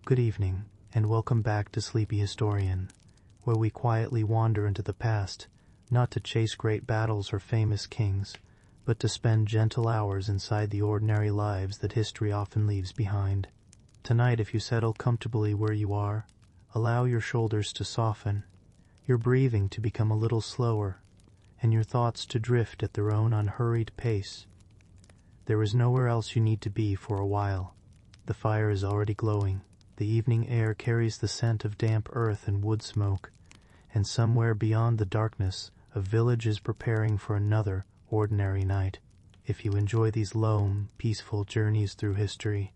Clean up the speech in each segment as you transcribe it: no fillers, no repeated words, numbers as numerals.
Good evening, and welcome back to Sleepy Historian, where we quietly wander into the past, not to chase great battles or famous kings, but to spend gentle hours inside the ordinary lives that history often leaves behind. Tonight, if you settle comfortably where you are, allow your shoulders to soften, your breathing to become a little slower, and your thoughts to drift at their own unhurried pace. There is nowhere else you need to be for a while. The fire is already glowing. The evening air carries the scent of damp earth and wood smoke, and somewhere beyond the darkness, a village is preparing for another ordinary night. If you enjoy these lone, peaceful journeys through history,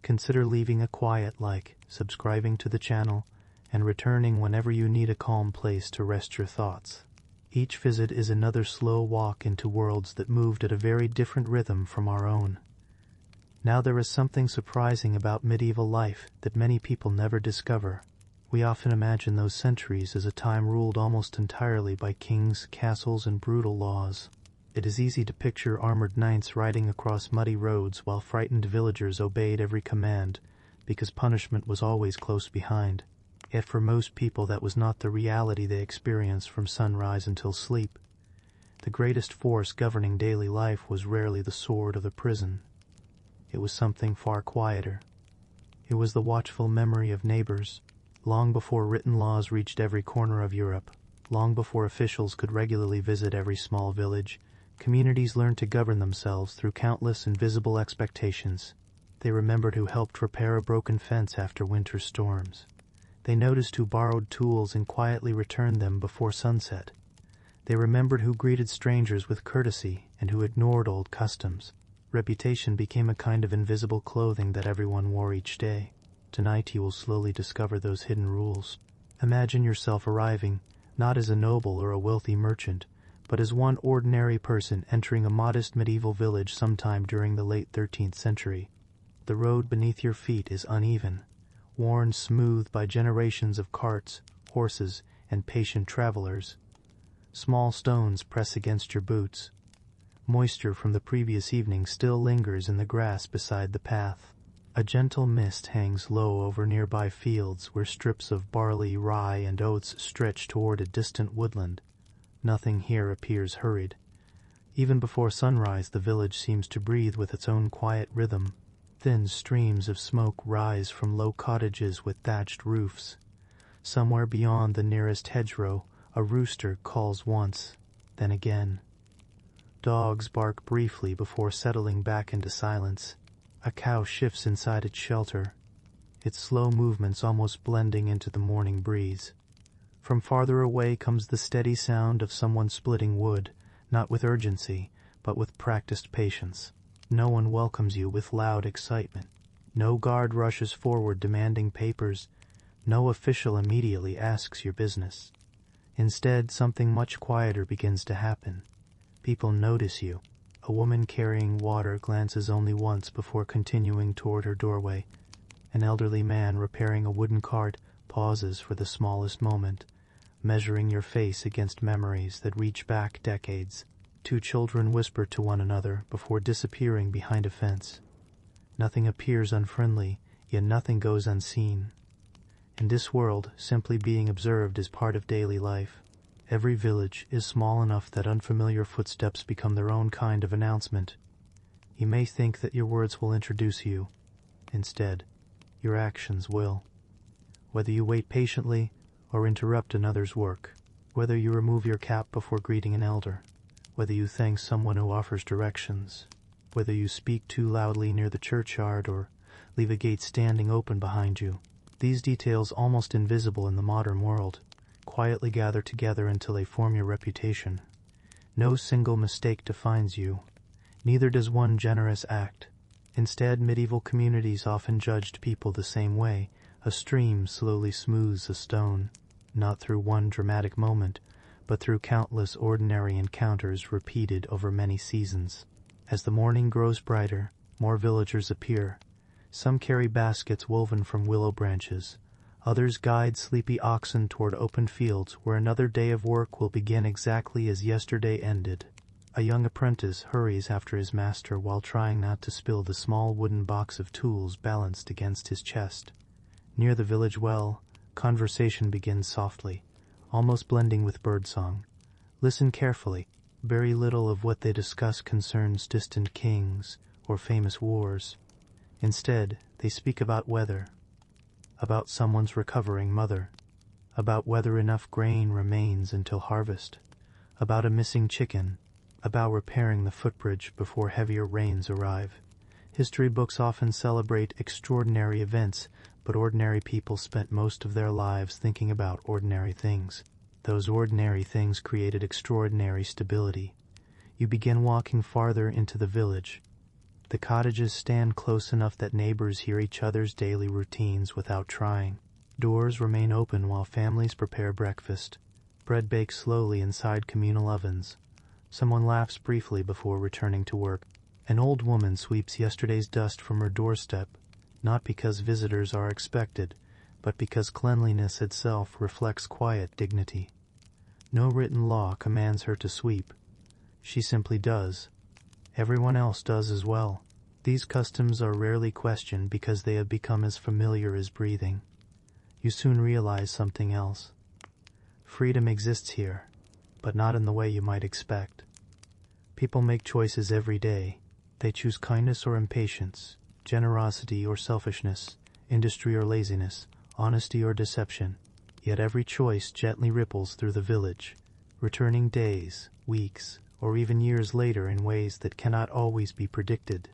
consider leaving a quiet like, subscribing to the channel, and returning whenever you need a calm place to rest your thoughts. Each visit is another slow walk into worlds that moved at a very different rhythm from our own. Now there is something surprising about medieval life that many people never discover. We often imagine those centuries as a time ruled almost entirely by kings, castles, and brutal laws. It is easy to picture armored knights riding across muddy roads while frightened villagers obeyed every command, because punishment was always close behind. Yet for most people that was not the reality they experienced from sunrise until sleep. The greatest force governing daily life was rarely the sword or the prison. It was something far quieter. It was the watchful memory of neighbors, long before written laws reached every corner of Europe, long before officials could regularly visit every small village. Communities learned to govern themselves through countless invisible expectations. They remembered who helped repair a broken fence after winter storms. They noticed who borrowed tools and quietly returned them before sunset. They remembered who greeted strangers with courtesy and who ignored old customs. Reputation became a kind of invisible clothing that everyone wore each day. Tonight you will slowly discover those hidden rules. Imagine yourself arriving, not as a noble or a wealthy merchant, but as one ordinary person entering a modest medieval village sometime during the late 13th century. The road beneath your feet is uneven, worn smooth by generations of carts, horses, and patient travelers. Small stones press against your boots. Moisture from the previous evening still lingers in the grass beside the path. A gentle mist hangs low over nearby fields where strips of barley, rye, and oats stretch toward a distant woodland. Nothing here appears hurried. Even before sunrise, the village seems to breathe with its own quiet rhythm. Thin streams of smoke rise from low cottages with thatched roofs. Somewhere beyond the nearest hedgerow, a rooster calls once, then again. Dogs bark briefly before settling back into silence. A cow shifts inside its shelter, its slow movements almost blending into the morning breeze. From farther away comes the steady sound of someone splitting wood, not with urgency, but with practiced patience. No one welcomes you with loud excitement. No guard rushes forward demanding papers. No official immediately asks your business. Instead, something much quieter begins to happen. People notice you. A woman carrying water glances only once before continuing toward her doorway. An elderly man repairing a wooden cart pauses for the smallest moment, measuring your face against memories that reach back decades. Two children whisper to one another before disappearing behind a fence. Nothing appears unfriendly, yet nothing goes unseen. In this world, simply being observed is part of daily life. Every village is small enough that unfamiliar footsteps become their own kind of announcement. You may think that your words will introduce you. Instead, your actions will. Whether you wait patiently or interrupt another's work, whether you remove your cap before greeting an elder, whether you thank someone who offers directions, whether you speak too loudly near the churchyard or leave a gate standing open behind you, these details, almost invisible in the modern world, quietly gather together until they form your reputation. No single mistake defines you. Neither does one generous act. Instead, medieval communities often judged people the same way. A stream slowly smooths a stone, not through one dramatic moment, but through countless ordinary encounters repeated over many seasons. As the morning grows brighter, more villagers appear. Some carry baskets woven from willow branches. Others guide sleepy oxen toward open fields where another day of work will begin exactly as yesterday ended. A young apprentice hurries after his master while trying not to spill the small wooden box of tools balanced against his chest. Near the village well, conversation begins softly, almost blending with birdsong. Listen carefully. Very little of what they discuss concerns distant kings or famous wars. Instead, they speak about weather, about someone's recovering mother, about whether enough grain remains until harvest, about a missing chicken, about repairing the footbridge before heavier rains arrive. History books often celebrate extraordinary events, but ordinary people spent most of their lives thinking about ordinary things. Those ordinary things created extraordinary stability. You begin walking farther into the village. The cottages stand close enough that neighbors hear each other's daily routines without trying. Doors remain open while families prepare breakfast. Bread bakes slowly inside communal ovens. Someone laughs briefly before returning to work. An old woman sweeps yesterday's dust from her doorstep, not because visitors are expected, but because cleanliness itself reflects quiet dignity. No written law commands her to sweep. She simply does. Everyone else does as well. These customs are rarely questioned because they have become as familiar as breathing. You soon realize something else. Freedom exists here, but not in the way you might expect. People make choices every day. They choose kindness or impatience, generosity or selfishness, industry or laziness, honesty or deception. Yet every choice gently ripples through the village, returning days, weeks, or even years later in ways that cannot always be predicted.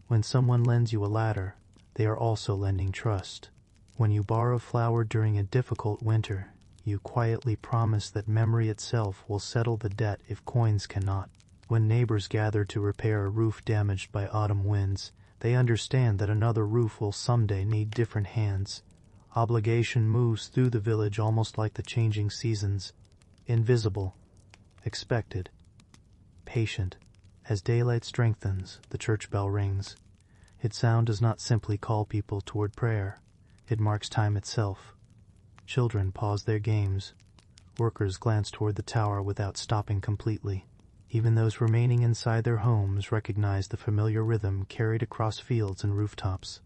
When someone lends you a ladder, they are also lending trust. When you borrow flour during a difficult winter, you quietly promise that memory itself will settle the debt if coins cannot. When neighbors gather to repair a roof damaged by autumn winds, they understand that another roof will someday need different hands. Obligation moves through the village almost like the changing seasons, invisible, expected, patient. As daylight strengthens, the church bell rings. Its sound does not simply call people toward prayer. It marks time itself. Children pause their games. Workers glance toward the tower without stopping completely. Even those remaining inside their homes recognize the familiar rhythm carried across fields and rooftops.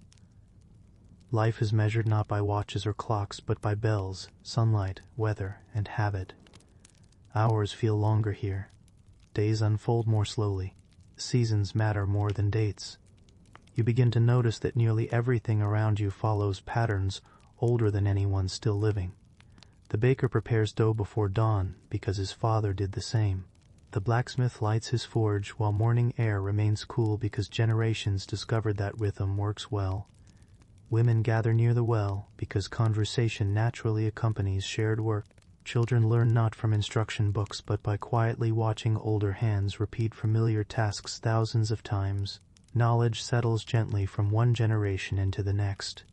Life is measured not by watches or clocks, but by bells, sunlight, weather, and habit. Hours feel longer here. Days unfold more slowly. Seasons matter more than dates. You begin to notice that nearly everything around you follows patterns older than anyone still living. The baker prepares dough before dawn because his father did the same. The blacksmith lights his forge while morning air remains cool because generations discovered that rhythm works well. Women gather near the well because conversation naturally accompanies shared work. Children learn not from instruction books but by quietly watching older hands repeat familiar tasks thousands of times. Knowledge settles gently from one generation into the next.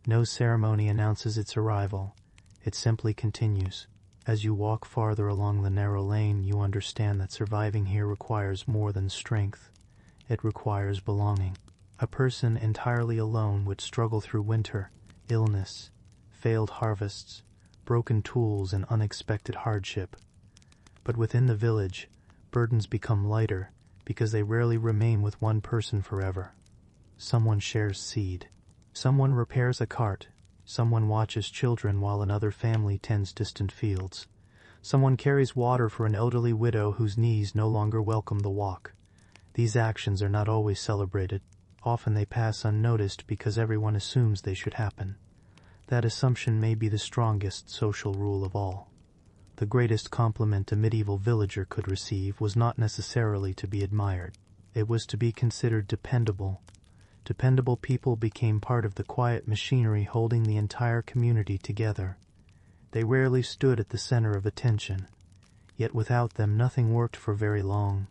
No ceremony announces its arrival. It simply continues. As you walk farther along the narrow lane, you understand that surviving here requires more than strength. It requires belonging. A person entirely alone would struggle through winter, illness, failed harvests, broken tools, and unexpected hardship. But within the village, burdens become lighter because they rarely remain with one person forever. Someone shares seed. Someone repairs a cart. Someone watches children while another family tends distant fields. Someone carries water for an elderly widow whose knees no longer welcome the walk. These actions are not always celebrated. Often they pass unnoticed because everyone assumes they should happen. That assumption may be the strongest social rule of all. The greatest compliment a medieval villager could receive was not necessarily to be admired. It was to be considered dependable. Dependable people became part of the quiet machinery holding the entire community together. They rarely stood at the center of attention, yet without them nothing worked for very long.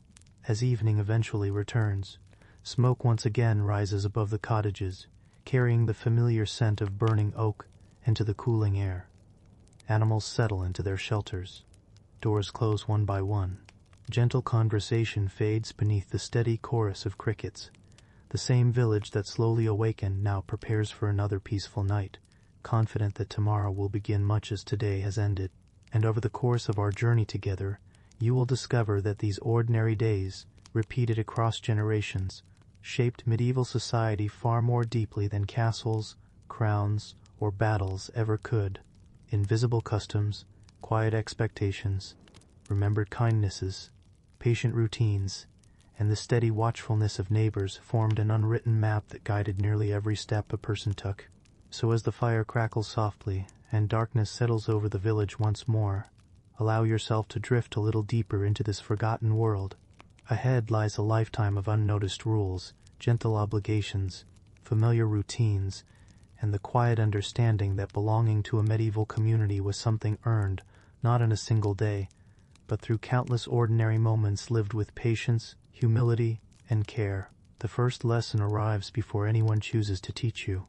As evening eventually returns, smoke once again rises above the cottages, carrying the familiar scent of burning oak into the cooling air. Animals settle into their shelters. Doors close one by one. Gentle conversation fades beneath the steady chorus of crickets. The same village that slowly awakened now prepares for another peaceful night, confident that tomorrow will begin much as today has ended. And over the course of our journey together, you will discover that these ordinary days, repeated across generations, shaped medieval society far more deeply than castles, crowns, or battles ever could. Invisible customs, quiet expectations, remembered kindnesses, patient routines, and the steady watchfulness of neighbors formed an unwritten map that guided nearly every step a person took. So as the fire crackles softly and darkness settles over the village once more, allow yourself to drift a little deeper into this forgotten world. Ahead lies a lifetime of unnoticed rules, gentle obligations, familiar routines, and the quiet understanding that belonging to a medieval community was something earned, not in a single day, but through countless ordinary moments lived with patience, humility, and care. The first lesson arrives before anyone chooses to teach you.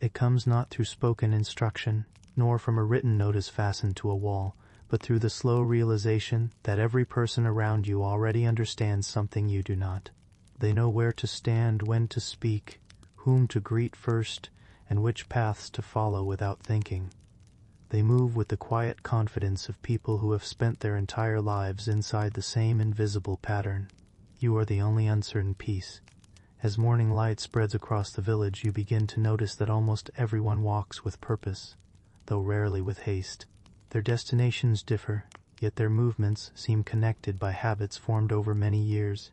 It comes not through spoken instruction, nor from a written notice fastened to a wall, but through the slow realization that every person around you already understands something you do not. They know where to stand, when to speak, whom to greet first, and which paths to follow without thinking. They move with the quiet confidence of people who have spent their entire lives inside the same invisible pattern. You are the only uncertain piece. As morning light spreads across the village, you begin to notice that almost everyone walks with purpose, though rarely with haste. Their destinations differ, yet their movements seem connected by habits formed over many years.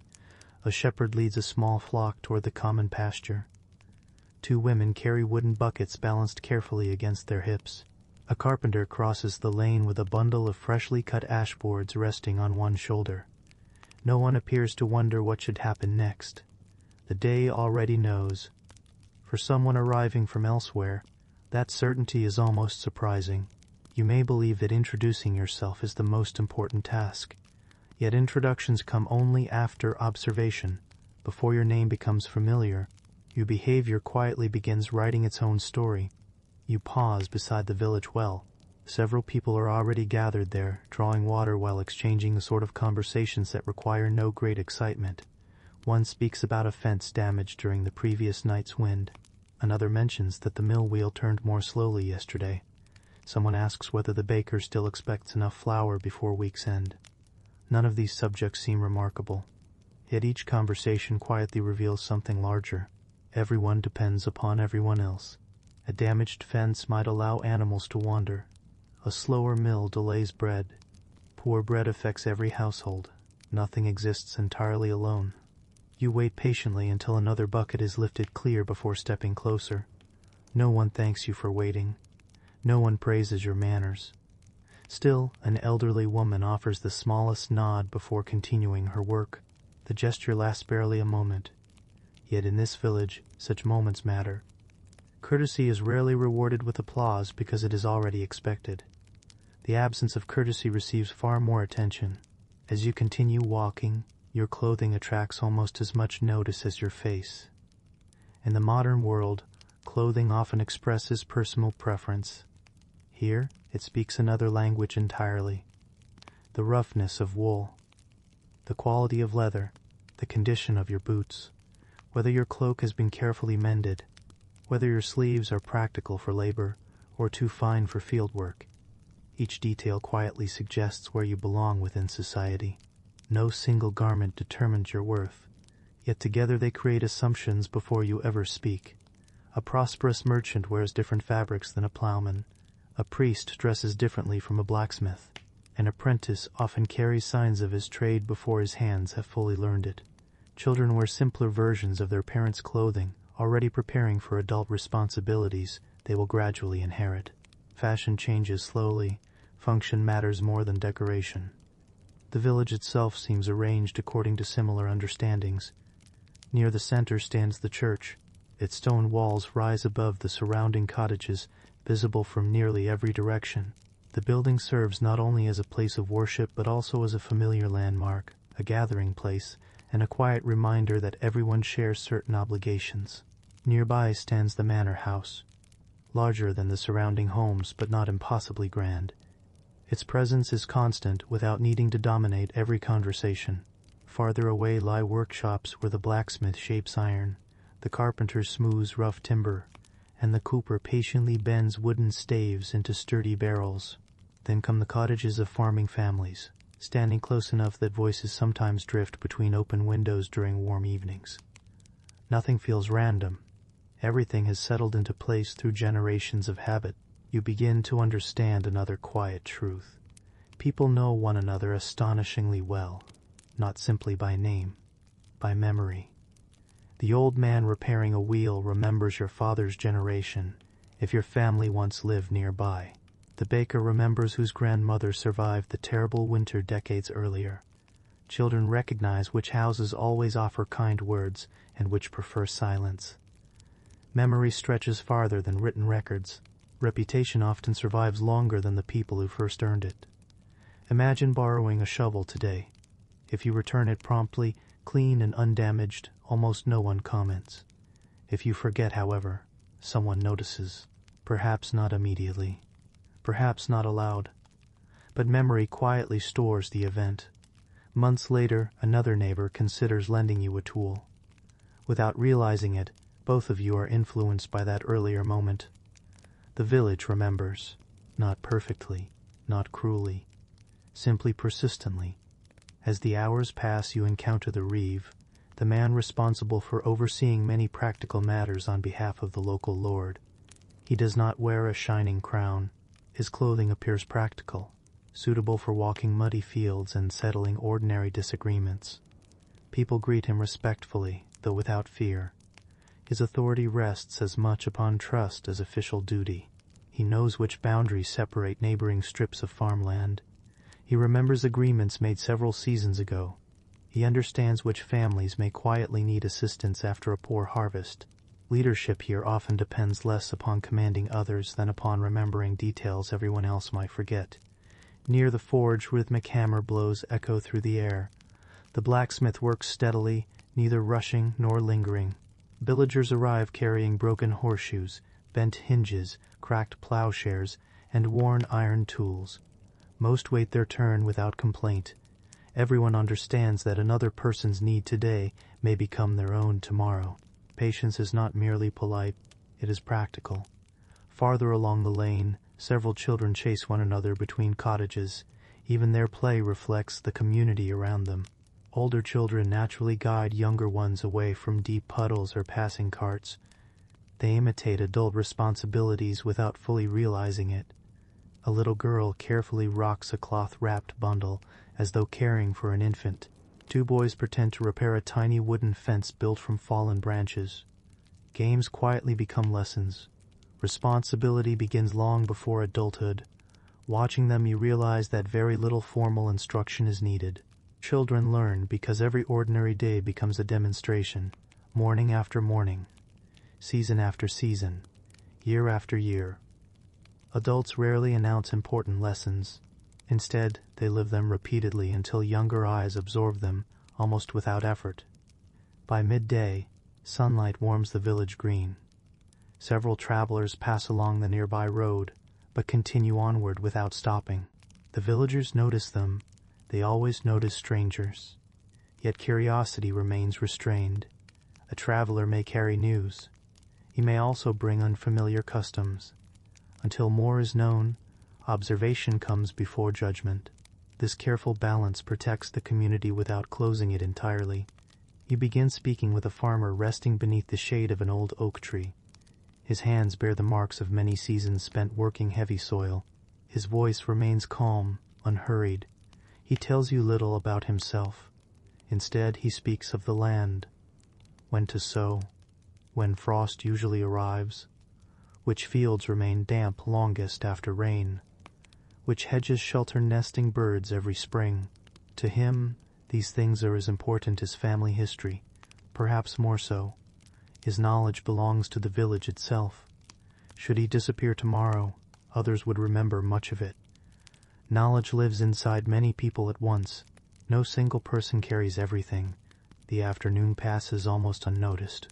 A shepherd leads a small flock toward the common pasture. Two women carry wooden buckets balanced carefully against their hips. A carpenter crosses the lane with a bundle of freshly cut ash boards resting on one shoulder. No one appears to wonder what should happen next. The day already knows. For someone arriving from elsewhere, that certainty is almost surprising. You may believe that introducing yourself is the most important task. Yet introductions come only after observation. Before your name becomes familiar, your behavior quietly begins writing its own story. You pause beside the village well. Several people are already gathered there, drawing water while exchanging the sort of conversations that require no great excitement. One speaks about a fence damaged during the previous night's wind. Another mentions that the mill wheel turned more slowly yesterday. Someone asks whether the baker still expects enough flour before week's end. None of these subjects seem remarkable. Yet each conversation quietly reveals something larger. Everyone depends upon everyone else. A damaged fence might allow animals to wander. A slower mill delays bread. Poor bread affects every household. Nothing exists entirely alone. You wait patiently until another bucket is lifted clear before stepping closer. No one thanks you for waiting. No one praises your manners. Still, an elderly woman offers the smallest nod before continuing her work. The gesture lasts barely a moment. Yet in this village, such moments matter. Courtesy is rarely rewarded with applause because it is already expected. The absence of courtesy receives far more attention. As you continue walking, your clothing attracts almost as much notice as your face. In the modern world, clothing often expresses personal preference. Here, it speaks another language entirely. The roughness of wool, the quality of leather, the condition of your boots, whether your cloak has been carefully mended, whether your sleeves are practical for labor or too fine for field work. Each detail quietly suggests where you belong within society. No single garment determines your worth, yet together they create assumptions before you ever speak. A prosperous merchant wears different fabrics than a plowman. A priest dresses differently from a blacksmith. An apprentice often carries signs of his trade before his hands have fully learned it. Children wear simpler versions of their parents' clothing, already preparing for adult responsibilities they will gradually inherit. Fashion changes slowly. Function matters more than decoration. The village itself seems arranged according to similar understandings. Near the center stands the church. Its stone walls rise above the surrounding cottages, visible from nearly every direction. The building serves not only as a place of worship but also as a familiar landmark, a gathering place, and a quiet reminder that everyone shares certain obligations. Nearby stands the manor house, larger than the surrounding homes but not impossibly grand. Its presence is constant without needing to dominate every conversation. Farther away lie workshops where the blacksmith shapes iron, the carpenter smooths rough timber, and the cooper patiently bends wooden staves into sturdy barrels. Then come the cottages of farming families, standing close enough that voices sometimes drift between open windows during warm evenings. Nothing feels random. Everything has settled into place through generations of habit. You begin to understand another quiet truth. People know one another astonishingly well, not simply by name, by memory. The old man repairing a wheel remembers your father's generation, if your family once lived nearby. The baker remembers whose grandmother survived the terrible winter decades earlier. Children recognize which houses always offer kind words and which prefer silence. Memory stretches farther than written records. Reputation often survives longer than the people who first earned it. Imagine borrowing a shovel today. If you return it promptly, clean and undamaged, almost no one comments. If you forget, however, someone notices. Perhaps not immediately. Perhaps not aloud. But memory quietly stores the event. Months later, another neighbor considers lending you a tool. Without realizing it, both of you are influenced by that earlier moment. The village remembers, not perfectly, not cruelly, simply persistently. As the hours pass, you encounter the reeve, the man responsible for overseeing many practical matters on behalf of the local lord. He does not wear a shining crown. His clothing appears practical, suitable for walking muddy fields and settling ordinary disagreements. People greet him respectfully, though without fear. His authority rests as much upon trust as official duty. He knows which boundaries separate neighboring strips of farmland. He remembers agreements made several seasons ago. He understands which families may quietly need assistance after a poor harvest. Leadership here often depends less upon commanding others than upon remembering details everyone else might forget. Near the forge, rhythmic hammer blows echo through the air. The blacksmith works steadily, neither rushing nor lingering. Villagers arrive carrying broken horseshoes, bent hinges, cracked plowshares, and worn iron tools. Most wait their turn without complaint. Everyone understands that another person's need today may become their own tomorrow. Patience is not merely polite, it is practical. Farther along the lane, several children chase one another between cottages. Even their play reflects the community around them. Older children naturally guide younger ones away from deep puddles or passing carts. They imitate adult responsibilities without fully realizing it. A little girl carefully rocks a cloth-wrapped bundle as though caring for an infant. Two boys pretend to repair a tiny wooden fence built from fallen branches. Games quietly become lessons. Responsibility begins long before adulthood. Watching them, you realize that very little formal instruction is needed. Children learn because every ordinary day becomes a demonstration, morning after morning, season after season, year after year. Adults rarely announce important lessons. Instead, they live them repeatedly until younger eyes absorb them, almost without effort. By midday, sunlight warms the village green. Several travelers pass along the nearby road, but continue onward without stopping. The villagers notice them. They always notice strangers. Yet curiosity remains restrained. A traveler may carry news. He may also bring unfamiliar customs. Until more is known, observation comes before judgment. This careful balance protects the community without closing it entirely. You begin speaking with a farmer resting beneath the shade of an old oak tree. His hands bear the marks of many seasons spent working heavy soil. His voice remains calm, unhurried. He tells you little about himself. Instead, he speaks of the land, when to sow, when frost usually arrives, which fields remain damp longest after rain, which hedges shelter nesting birds every spring. To him, these things are as important as family history, perhaps more so. His knowledge belongs to the village itself. Should he disappear tomorrow, others would remember much of it. Knowledge lives inside many people at once. No single person carries everything. The afternoon passes almost unnoticed.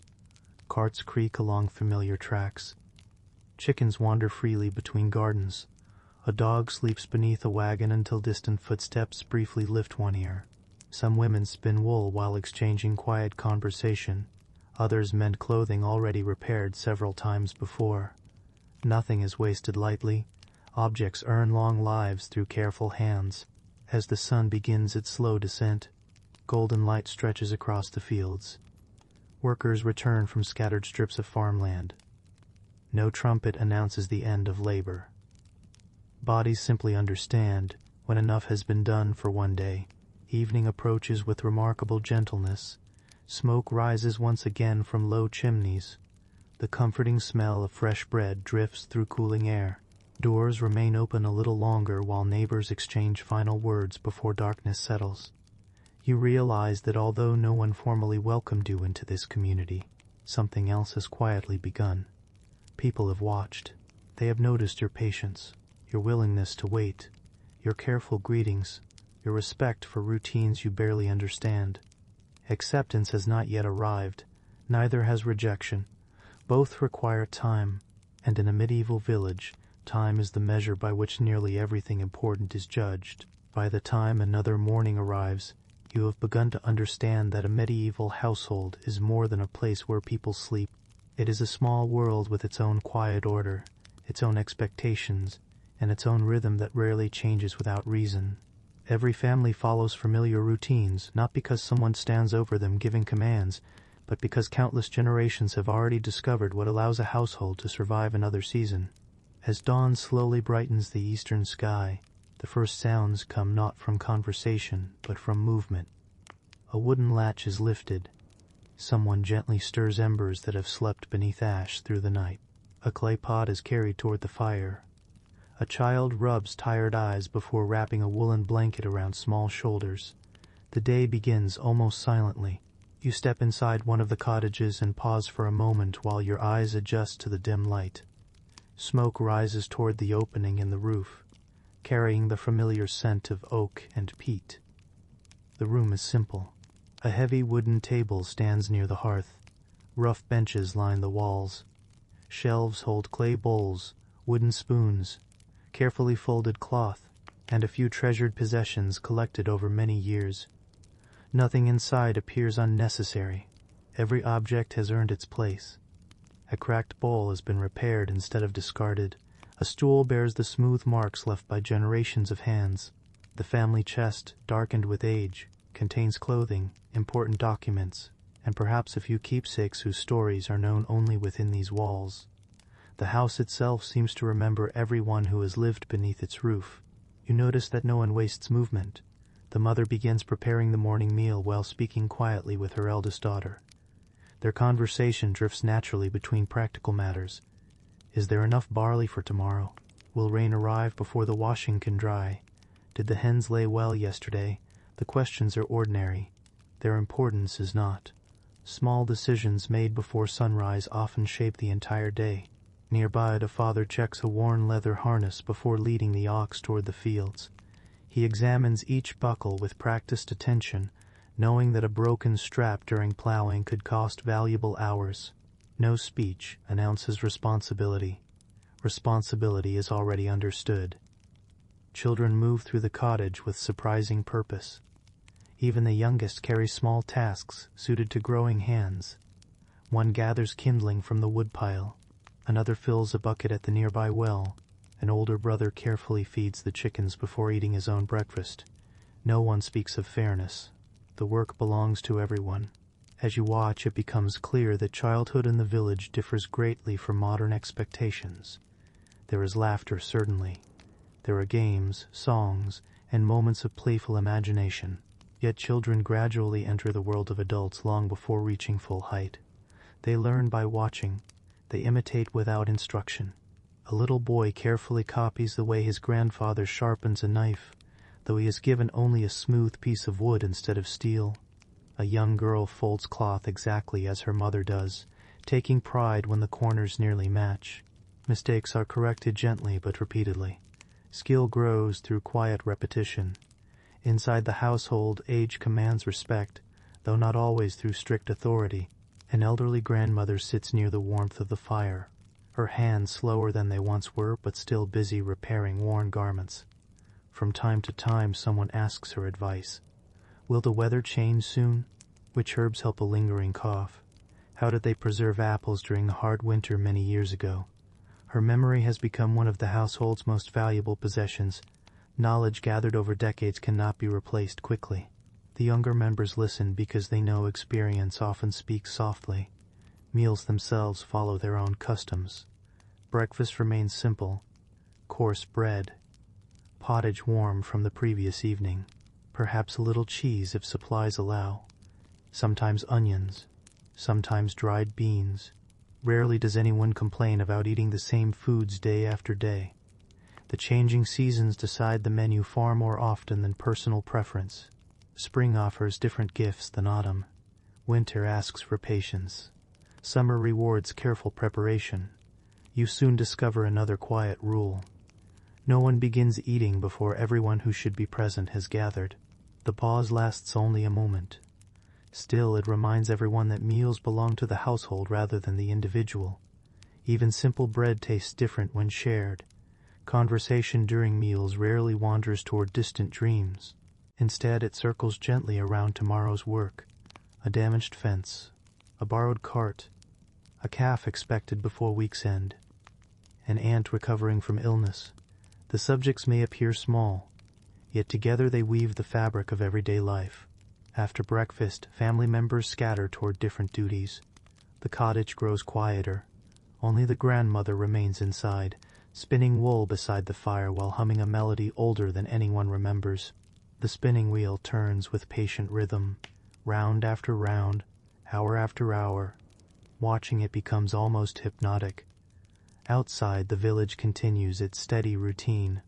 Carts creak along familiar tracks. Chickens wander freely between gardens. A dog sleeps beneath a wagon until distant footsteps briefly lift one ear. Some women spin wool while exchanging quiet conversation. Others mend clothing already repaired several times before. Nothing is wasted lightly. Objects earn long lives through careful hands. As the sun begins its slow descent, golden light stretches across the fields. Workers return from scattered strips of farmland. No trumpet announces the end of labor. Bodies simply understand when enough has been done for one day. Evening approaches with remarkable gentleness. Smoke rises once again from low chimneys. The comforting smell of fresh bread drifts through cooling air. Doors remain open a little longer while neighbors exchange final words before darkness settles. You realize that although no one formally welcomed you into this community, something else has quietly begun. People have watched. They have noticed your patience, your willingness to wait, your careful greetings, your respect for routines you barely understand. Acceptance has not yet arrived, neither has rejection. Both require time, and in a medieval village, time is the measure by which nearly everything important is judged. By the time another morning arrives, you have begun to understand that a medieval household is more than a place where people sleep. It is a small world with its own quiet order, its own expectations, and its own rhythm that rarely changes without reason. Every family follows familiar routines, not because someone stands over them giving commands, but because countless generations have already discovered what allows a household to survive another season. As dawn slowly brightens the eastern sky, the first sounds come not from conversation, but from movement. A wooden latch is lifted. Someone gently stirs embers that have slept beneath ash through the night. A clay pot is carried toward the fire. A child rubs tired eyes before wrapping a woolen blanket around small shoulders. The day begins almost silently. You step inside one of the cottages and pause for a moment while your eyes adjust to the dim light. Smoke rises toward the opening in the roof, carrying the familiar scent of oak and peat. The room is simple. A heavy wooden table stands near the hearth. Rough benches line the walls. Shelves hold clay bowls, wooden spoons, carefully folded cloth, and a few treasured possessions collected over many years. Nothing inside appears unnecessary. Every object has earned its place. A cracked bowl has been repaired instead of discarded. A stool bears the smooth marks left by generations of hands. The family chest, darkened with age, contains clothing, important documents, and perhaps a few keepsakes whose stories are known only within these walls. The house itself seems to remember everyone who has lived beneath its roof. You notice that no one wastes movement. The mother begins preparing the morning meal while speaking quietly with her eldest daughter. Their conversation drifts naturally between practical matters. Is there enough barley for tomorrow? Will rain arrive before the washing can dry? Did the hens lay well yesterday? The questions are ordinary. Their importance is not. Small decisions made before sunrise often shape the entire day. Nearby, the father checks a worn leather harness before leading the ox toward the fields. He examines each buckle with practiced attention, knowing that a broken strap during plowing could cost valuable hours. No speech announces responsibility. Responsibility is already understood. Children move through the cottage with surprising purpose. Even the youngest carries small tasks suited to growing hands. One gathers kindling from the woodpile. Another fills a bucket at the nearby well. An older brother carefully feeds the chickens before eating his own breakfast. No one speaks of fairness. The work belongs to everyone. As you watch, it becomes clear that childhood in the village differs greatly from modern expectations. There is laughter, certainly. There are games, songs, and moments of playful imagination. Yet children gradually enter the world of adults long before reaching full height. They learn by watching. They imitate without instruction. A little boy carefully copies the way his grandfather sharpens a knife, though he is given only a smooth piece of wood instead of steel. A young girl folds cloth exactly as her mother does, taking pride when the corners nearly match. Mistakes are corrected gently but repeatedly. Skill grows through quiet repetition. Inside the household, age commands respect, though not always through strict authority. An elderly grandmother sits near the warmth of the fire, her hands slower than they once were, but still busy repairing worn garments. From time to time, someone asks her advice. Will the weather change soon? Which herbs help a lingering cough? How did they preserve apples during the hard winter many years ago? Her memory has become one of the household's most valuable possessions. Knowledge gathered over decades cannot be replaced quickly. The younger members listen because they know experience often speaks softly. Meals themselves follow their own customs. Breakfast remains simple: coarse bread, pottage warm from the previous evening, perhaps a little cheese if supplies allow, sometimes onions, sometimes dried beans. Rarely does anyone complain about eating the same foods day after day. The changing seasons decide the menu far more often than personal preference. Spring offers different gifts than autumn. Winter asks for patience. Summer rewards careful preparation. You soon discover another quiet rule: no one begins eating before everyone who should be present has gathered. The pause lasts only a moment. Still, it reminds everyone that meals belong to the household rather than the individual. Even simple bread tastes different when shared. Conversation during meals rarely wanders toward distant dreams. Instead, it circles gently around tomorrow's work: a damaged fence, a borrowed cart, a calf expected before week's end, an aunt recovering from illness. The subjects may appear small, yet together they weave the fabric of everyday life. After breakfast, family members scatter toward different duties. The cottage grows quieter. Only the grandmother remains inside, spinning wool beside the fire while humming a melody older than anyone remembers. The spinning wheel turns with patient rhythm, round after round, hour after hour. Watching it becomes almost hypnotic. Outside, the village continues its steady routine.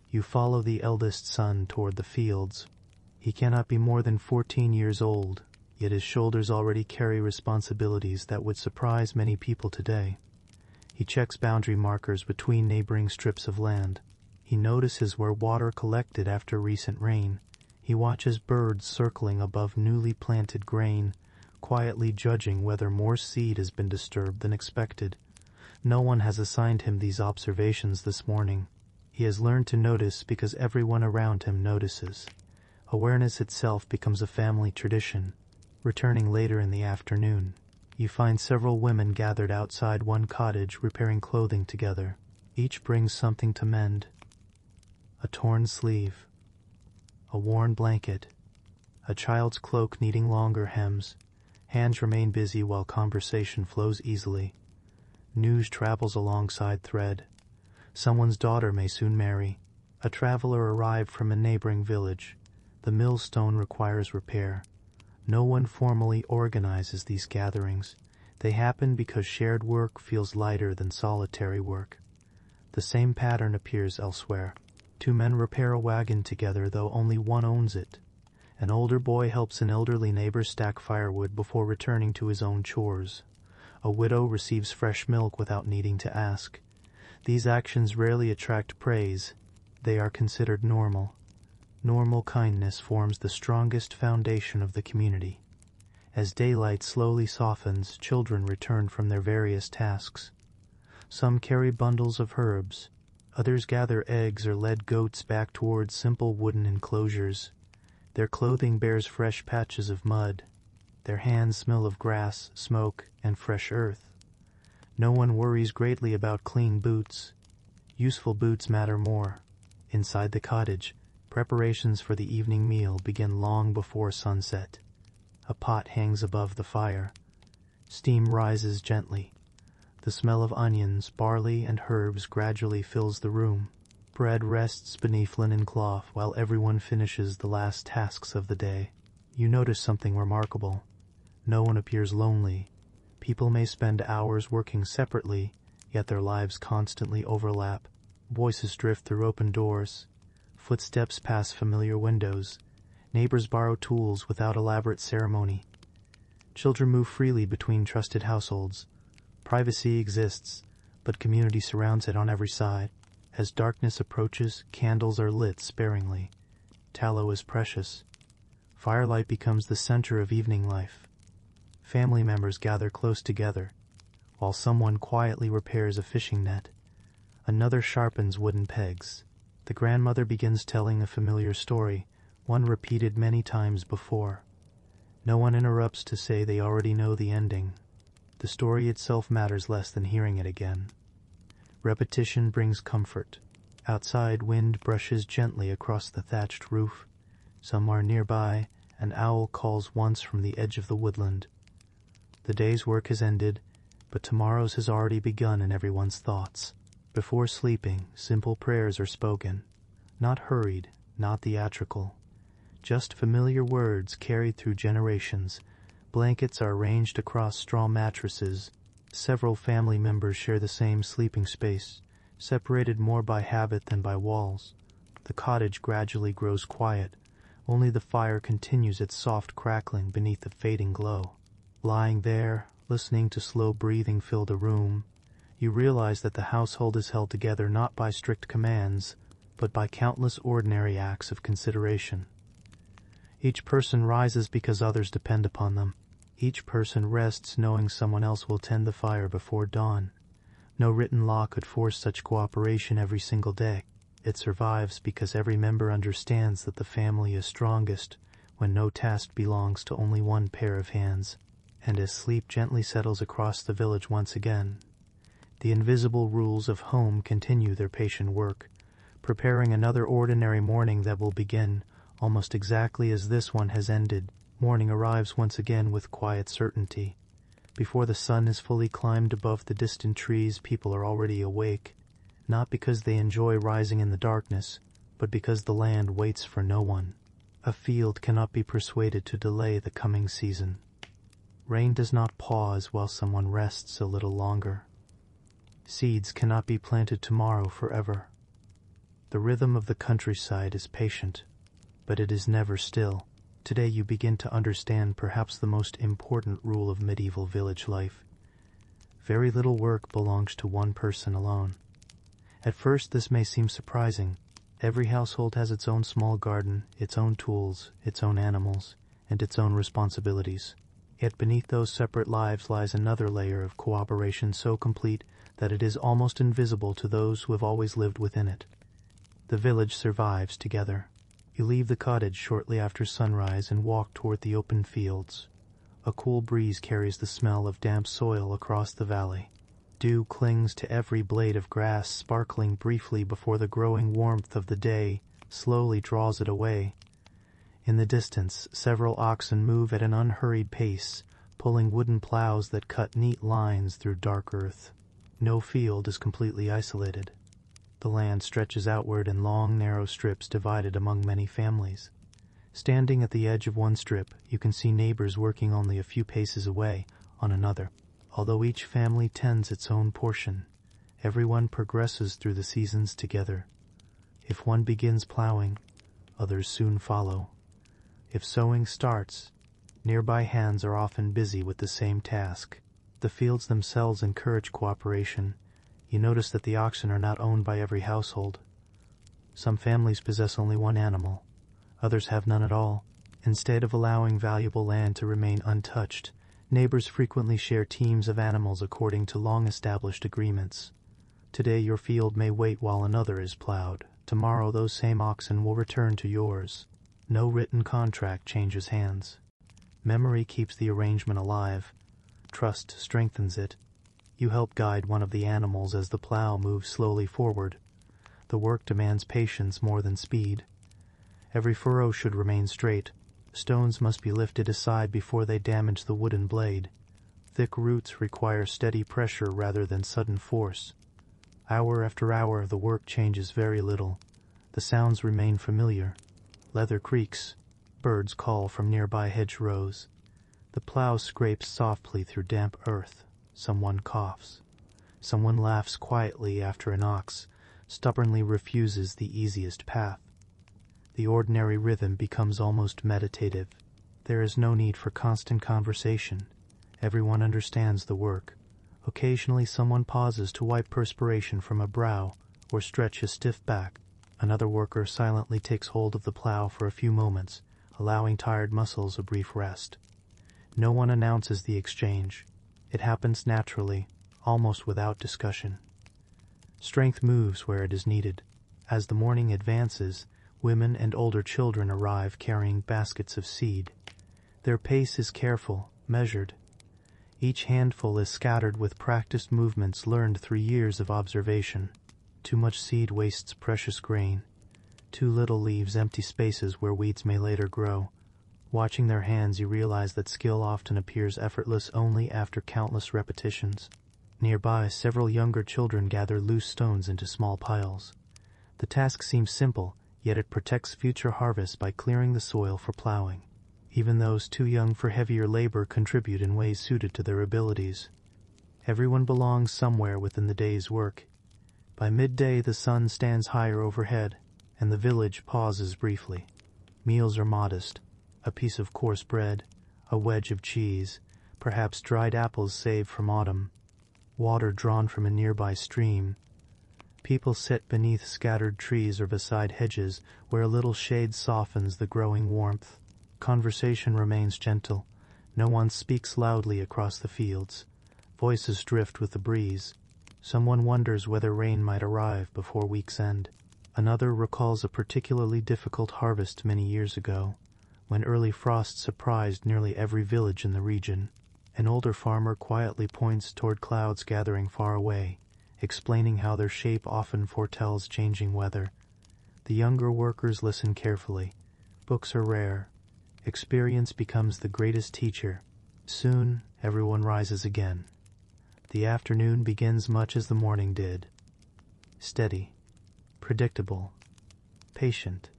You follow the eldest son toward the fields. He cannot be more than 14 years old, yet his shoulders already carry responsibilities that would surprise many people today. He checks boundary markers between neighboring strips of land. He notices where water collected after recent rain. He watches birds circling above newly planted grain, quietly judging whether more seed has been disturbed than expected. No one has assigned him these observations this morning. He has learned to notice because everyone around him notices. Awareness itself becomes a family tradition. Returning later in the afternoon, you find several women gathered outside one cottage repairing clothing together. Each brings something to mend: a torn sleeve, a worn blanket, a child's cloak needing longer hems. Hands remain busy while conversation flows easily. News travels alongside thread. Someone's daughter may soon marry. A traveler arrived from a neighboring village. The millstone requires repair. No one formally organizes these gatherings. They happen because shared work feels lighter than solitary work. The same pattern appears elsewhere. Two men repair a wagon together, though only one owns it. An older boy helps an elderly neighbor stack firewood before returning to his own chores. A widow receives fresh milk without needing to ask. These actions rarely attract praise. They are considered normal. Normal kindness forms the strongest foundation of the community. As daylight slowly softens, children return from their various tasks. Some carry bundles of herbs. Others gather eggs or lead goats back towards simple wooden enclosures. Their clothing bears fresh patches of mud. Their hands smell of grass, smoke, and fresh earth. No one worries greatly about clean boots. Useful boots matter more. Inside the cottage, preparations for the evening meal begin long before sunset. A pot hangs above the fire. Steam rises gently. The smell of onions, barley, and herbs gradually fills the room. Bread rests beneath linen cloth while everyone finishes the last tasks of the day. You notice something remarkable. No one appears lonely. People may spend hours working separately, yet their lives constantly overlap. Voices drift through open doors. Footsteps pass familiar windows. Neighbors borrow tools without elaborate ceremony. Children move freely between trusted households. Privacy exists, but community surrounds it on every side. As darkness approaches, candles are lit sparingly. Tallow is precious. Firelight becomes the center of evening life. Family members gather close together, while someone quietly repairs a fishing net. Another sharpens wooden pegs. The grandmother begins telling a familiar story, one repeated many times before. No one interrupts to say they already know the ending. The story itself matters less than hearing it again. Repetition brings comfort. Outside, wind brushes gently across the thatched roof. Some are nearby, An owl calls once from the edge of the woodland. The day's work has ended, but tomorrow's has already begun in everyone's thoughts. Before sleeping, simple prayers are spoken, not hurried, not theatrical. Just familiar words carried through generations. Blankets are arranged across straw mattresses. Several family members share the same sleeping space, separated more by habit than by walls. The cottage gradually grows quiet. Only the fire continues its soft crackling beneath the fading glow. Lying there, listening to slow breathing fill the room, you realize that the household is held together not by strict commands, but by countless ordinary acts of consideration. Each person rises because others depend upon them. Each person rests knowing someone else will tend the fire before dawn. No written law could force such cooperation every single day. It survives because every member understands that the family is strongest when no task belongs to only one pair of hands. And as sleep gently settles across the village once again, the invisible rules of home continue their patient work, preparing another ordinary morning that will begin almost exactly as this one has ended. Morning arrives once again with quiet certainty. Before the sun has fully climbed above the distant trees, people are already awake, not because they enjoy rising in the darkness, but because the land waits for no one. A field cannot be persuaded to delay the coming season. Rain does not pause while someone rests a little longer. Seeds cannot be planted tomorrow forever. The rhythm of the countryside is patient, but it is never still. Today you begin to understand perhaps the most important rule of medieval village life. Very little work belongs to one person alone. At first this may seem surprising. Every household has its own small garden, its own tools, its own animals, and its own responsibilities. Yet beneath those separate lives lies another layer of cooperation so complete that it is almost invisible to those who have always lived within it. The village survives together. You leave the cottage shortly after sunrise and walk toward the open fields. A cool breeze carries the smell of damp soil across the valley. Dew clings to every blade of grass, sparkling briefly before the growing warmth of the day slowly draws it away. In the distance, several oxen move at an unhurried pace, pulling wooden plows that cut neat lines through dark earth. No field is completely isolated. The land stretches outward in long, narrow strips divided among many families. Standing at the edge of one strip, you can see neighbors working only a few paces away on another. Although each family tends its own portion, everyone progresses through the seasons together. If one begins plowing, others soon follow. If sowing starts, nearby hands are often busy with the same task. The fields themselves encourage cooperation. You notice that the oxen are not owned by every household. Some families possess only one animal. Others have none at all. Instead of allowing valuable land to remain untouched, neighbors frequently share teams of animals according to long-established agreements. Today your field may wait while another is plowed. Tomorrow those same oxen will return to yours. No written contract changes hands. Memory keeps the arrangement alive. Trust strengthens it. You help guide one of the animals as the plow moves slowly forward. The work demands patience more than speed. Every furrow should remain straight. Stones must be lifted aside before they damage the wooden blade. Thick roots require steady pressure rather than sudden force. Hour after hour the work changes very little. The sounds remain familiar. Leather creaks. Birds call from nearby hedgerows. The plow scrapes softly through damp earth. Someone coughs. Someone laughs quietly after an ox stubbornly refuses the easiest path. The ordinary rhythm becomes almost meditative. There is no need for constant conversation. Everyone understands the work. Occasionally someone pauses to wipe perspiration from a brow or stretch a stiff back. Another worker silently takes hold of the plow for a few moments, allowing tired muscles a brief rest. No one announces the exchange. It happens naturally, almost without discussion. Strength moves where it is needed. As the morning advances, women and older children arrive carrying baskets of seed. Their pace is careful, measured. Each handful is scattered with practiced movements learned through years of observation. Too much seed wastes precious grain. Too little leaves empty spaces where weeds may later grow. Watching their hands, you realize that skill often appears effortless only after countless repetitions. Nearby, several younger children gather loose stones into small piles. The task seems simple, yet it protects future harvests by clearing the soil for plowing. Even those too young for heavier labor contribute in ways suited to their abilities. Everyone belongs somewhere within the day's work. By midday, the sun stands higher overhead, and the village pauses briefly. Meals are modest: a piece of coarse bread, a wedge of cheese, perhaps dried apples saved from autumn, water drawn from a nearby stream. People sit beneath scattered trees or beside hedges where a little shade softens the growing warmth. Conversation remains gentle. No one speaks loudly across the fields. Voices drift with the breeze. Someone wonders whether rain might arrive before week's end. Another recalls a particularly difficult harvest many years ago, when early frost surprised nearly every village in the region. An older farmer quietly points toward clouds gathering far away, explaining how their shape often foretells changing weather. The younger workers listen carefully. Books are rare. Experience becomes the greatest teacher. Soon, everyone rises again. The afternoon begins much as the morning did. Steady, predictable, patient.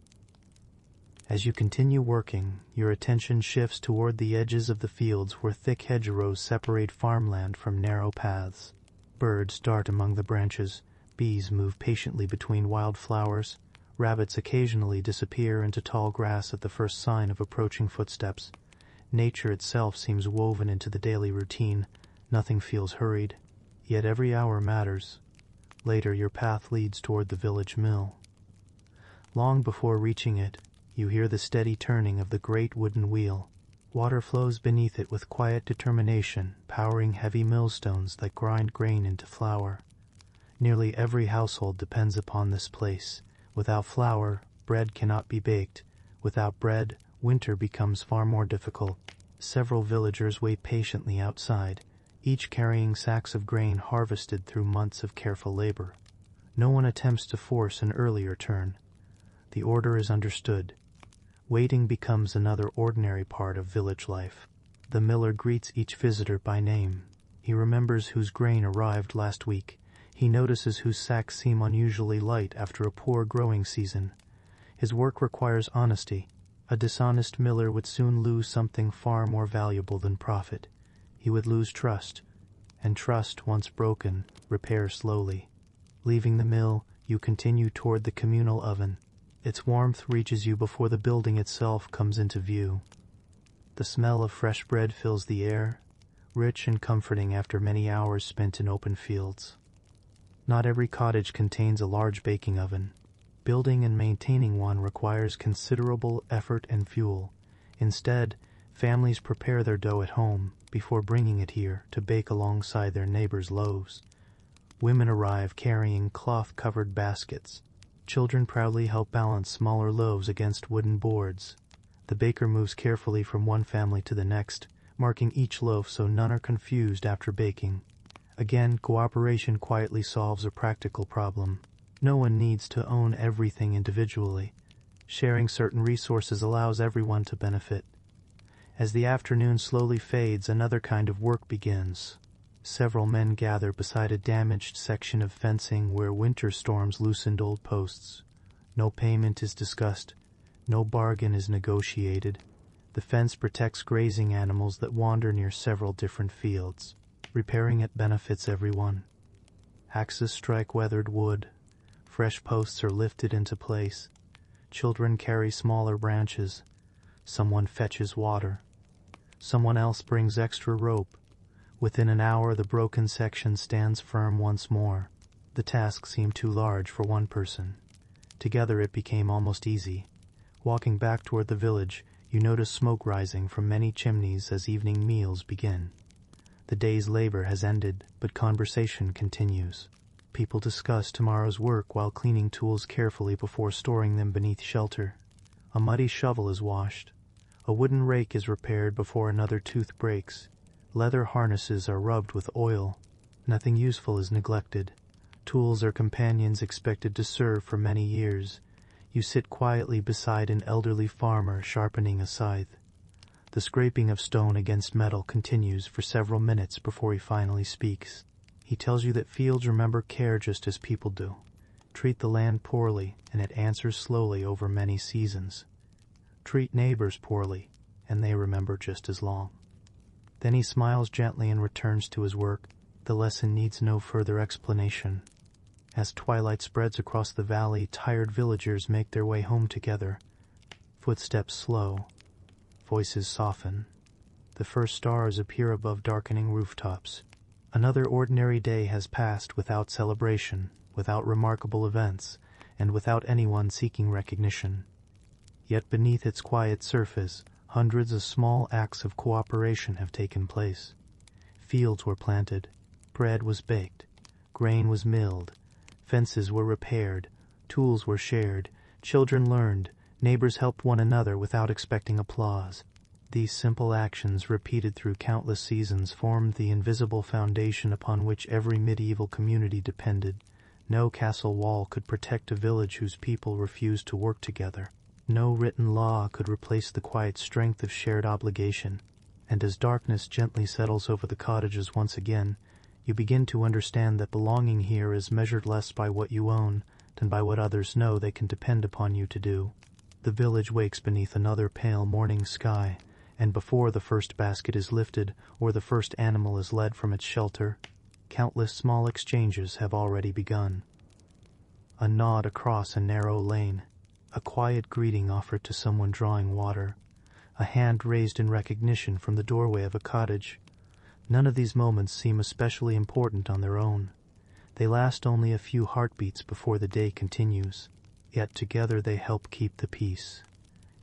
As you continue working, your attention shifts toward the edges of the fields where thick hedgerows separate farmland from narrow paths. Birds dart among the branches, bees move patiently between wildflowers, rabbits occasionally disappear into tall grass at the first sign of approaching footsteps. Nature itself seems woven into the daily routine. Nothing feels hurried, yet every hour matters. Later, your path leads toward the village mill. Long before reaching it, you hear the steady turning of the great wooden wheel. Water flows beneath it with quiet determination, powering heavy millstones that grind grain into flour. Nearly every household depends upon this place. Without flour, bread cannot be baked. Without bread, winter becomes far more difficult. Several villagers wait patiently outside, each carrying sacks of grain harvested through months of careful labor. No one attempts to force an earlier turn. The order is understood. Waiting becomes another ordinary part of village life. The miller greets each visitor by name. He remembers whose grain arrived last week. He notices whose sacks seem unusually light after a poor growing season. His work requires honesty. A dishonest miller would soon lose something far more valuable than profit. He would lose trust, and trust, once broken, repairs slowly. Leaving the mill, you continue toward the communal oven. Its warmth reaches you before the building itself comes into view. The smell of fresh bread fills the air, rich and comforting after many hours spent in open fields. Not every cottage contains a large baking oven. Building and maintaining one requires considerable effort and fuel. Instead, families prepare their dough at home before bringing it here to bake alongside their neighbors' loaves. Women arrive carrying cloth-covered baskets. Children proudly help balance smaller loaves against wooden boards. The baker moves carefully from one family to the next, marking each loaf so none are confused after baking. Again, cooperation quietly solves a practical problem. No one needs to own everything individually. Sharing certain resources allows everyone to benefit. As the afternoon slowly fades, another kind of work begins. Several men gather beside a damaged section of fencing where winter storms loosened old posts. No payment is discussed. No bargain is negotiated. The fence protects grazing animals that wander near several different fields. Repairing it benefits everyone. Axes strike weathered wood. Fresh posts are lifted into place. Children carry smaller branches. Someone fetches water. Someone else brings extra rope. Within an hour, the broken section stands firm once more. The task seemed too large for one person. Together it became almost easy. Walking back toward the village, you notice smoke rising from many chimneys as evening meals begin. The day's labor has ended, but conversation continues. People discuss tomorrow's work while cleaning tools carefully before storing them beneath shelter. A muddy shovel is washed. A wooden rake is repaired before another tooth breaks. Leather harnesses are rubbed with oil. Nothing useful is neglected. Tools are companions expected to serve for many years. You sit quietly beside an elderly farmer sharpening a scythe. The scraping of stone against metal continues for several minutes before he finally speaks. He tells you that fields remember care just as people do. Treat the land poorly, and it answers slowly over many seasons. Treat neighbors poorly, and they remember just as long. Then he smiles gently and returns to his work. The lesson needs no further explanation. As twilight spreads across the valley, tired villagers make their way home together. Footsteps slow. Voices soften. The first stars appear above darkening rooftops. Another ordinary day has passed without celebration, without remarkable events, and without anyone seeking recognition. Yet beneath its quiet surface, hundreds of small acts of cooperation have taken place. Fields were planted, bread was baked, grain was milled, fences were repaired, tools were shared, children learned, neighbors helped one another without expecting applause. These simple actions, repeated through countless seasons, formed the invisible foundation upon which every medieval community depended. No castle wall could protect a village whose people refused to work together. No written law could replace the quiet strength of shared obligation. And as darkness gently settles over the cottages once again, you begin to understand that belonging here is measured less by what you own than by what others know they can depend upon you to do. The village wakes beneath another pale morning sky, and before the first basket is lifted or the first animal is led from its shelter, countless small exchanges have already begun. A nod across a narrow lane, a quiet greeting offered to someone drawing water, a hand raised in recognition from the doorway of a cottage. None of these moments seem especially important on their own. They last only a few heartbeats before the day continues, yet together they help keep the peace.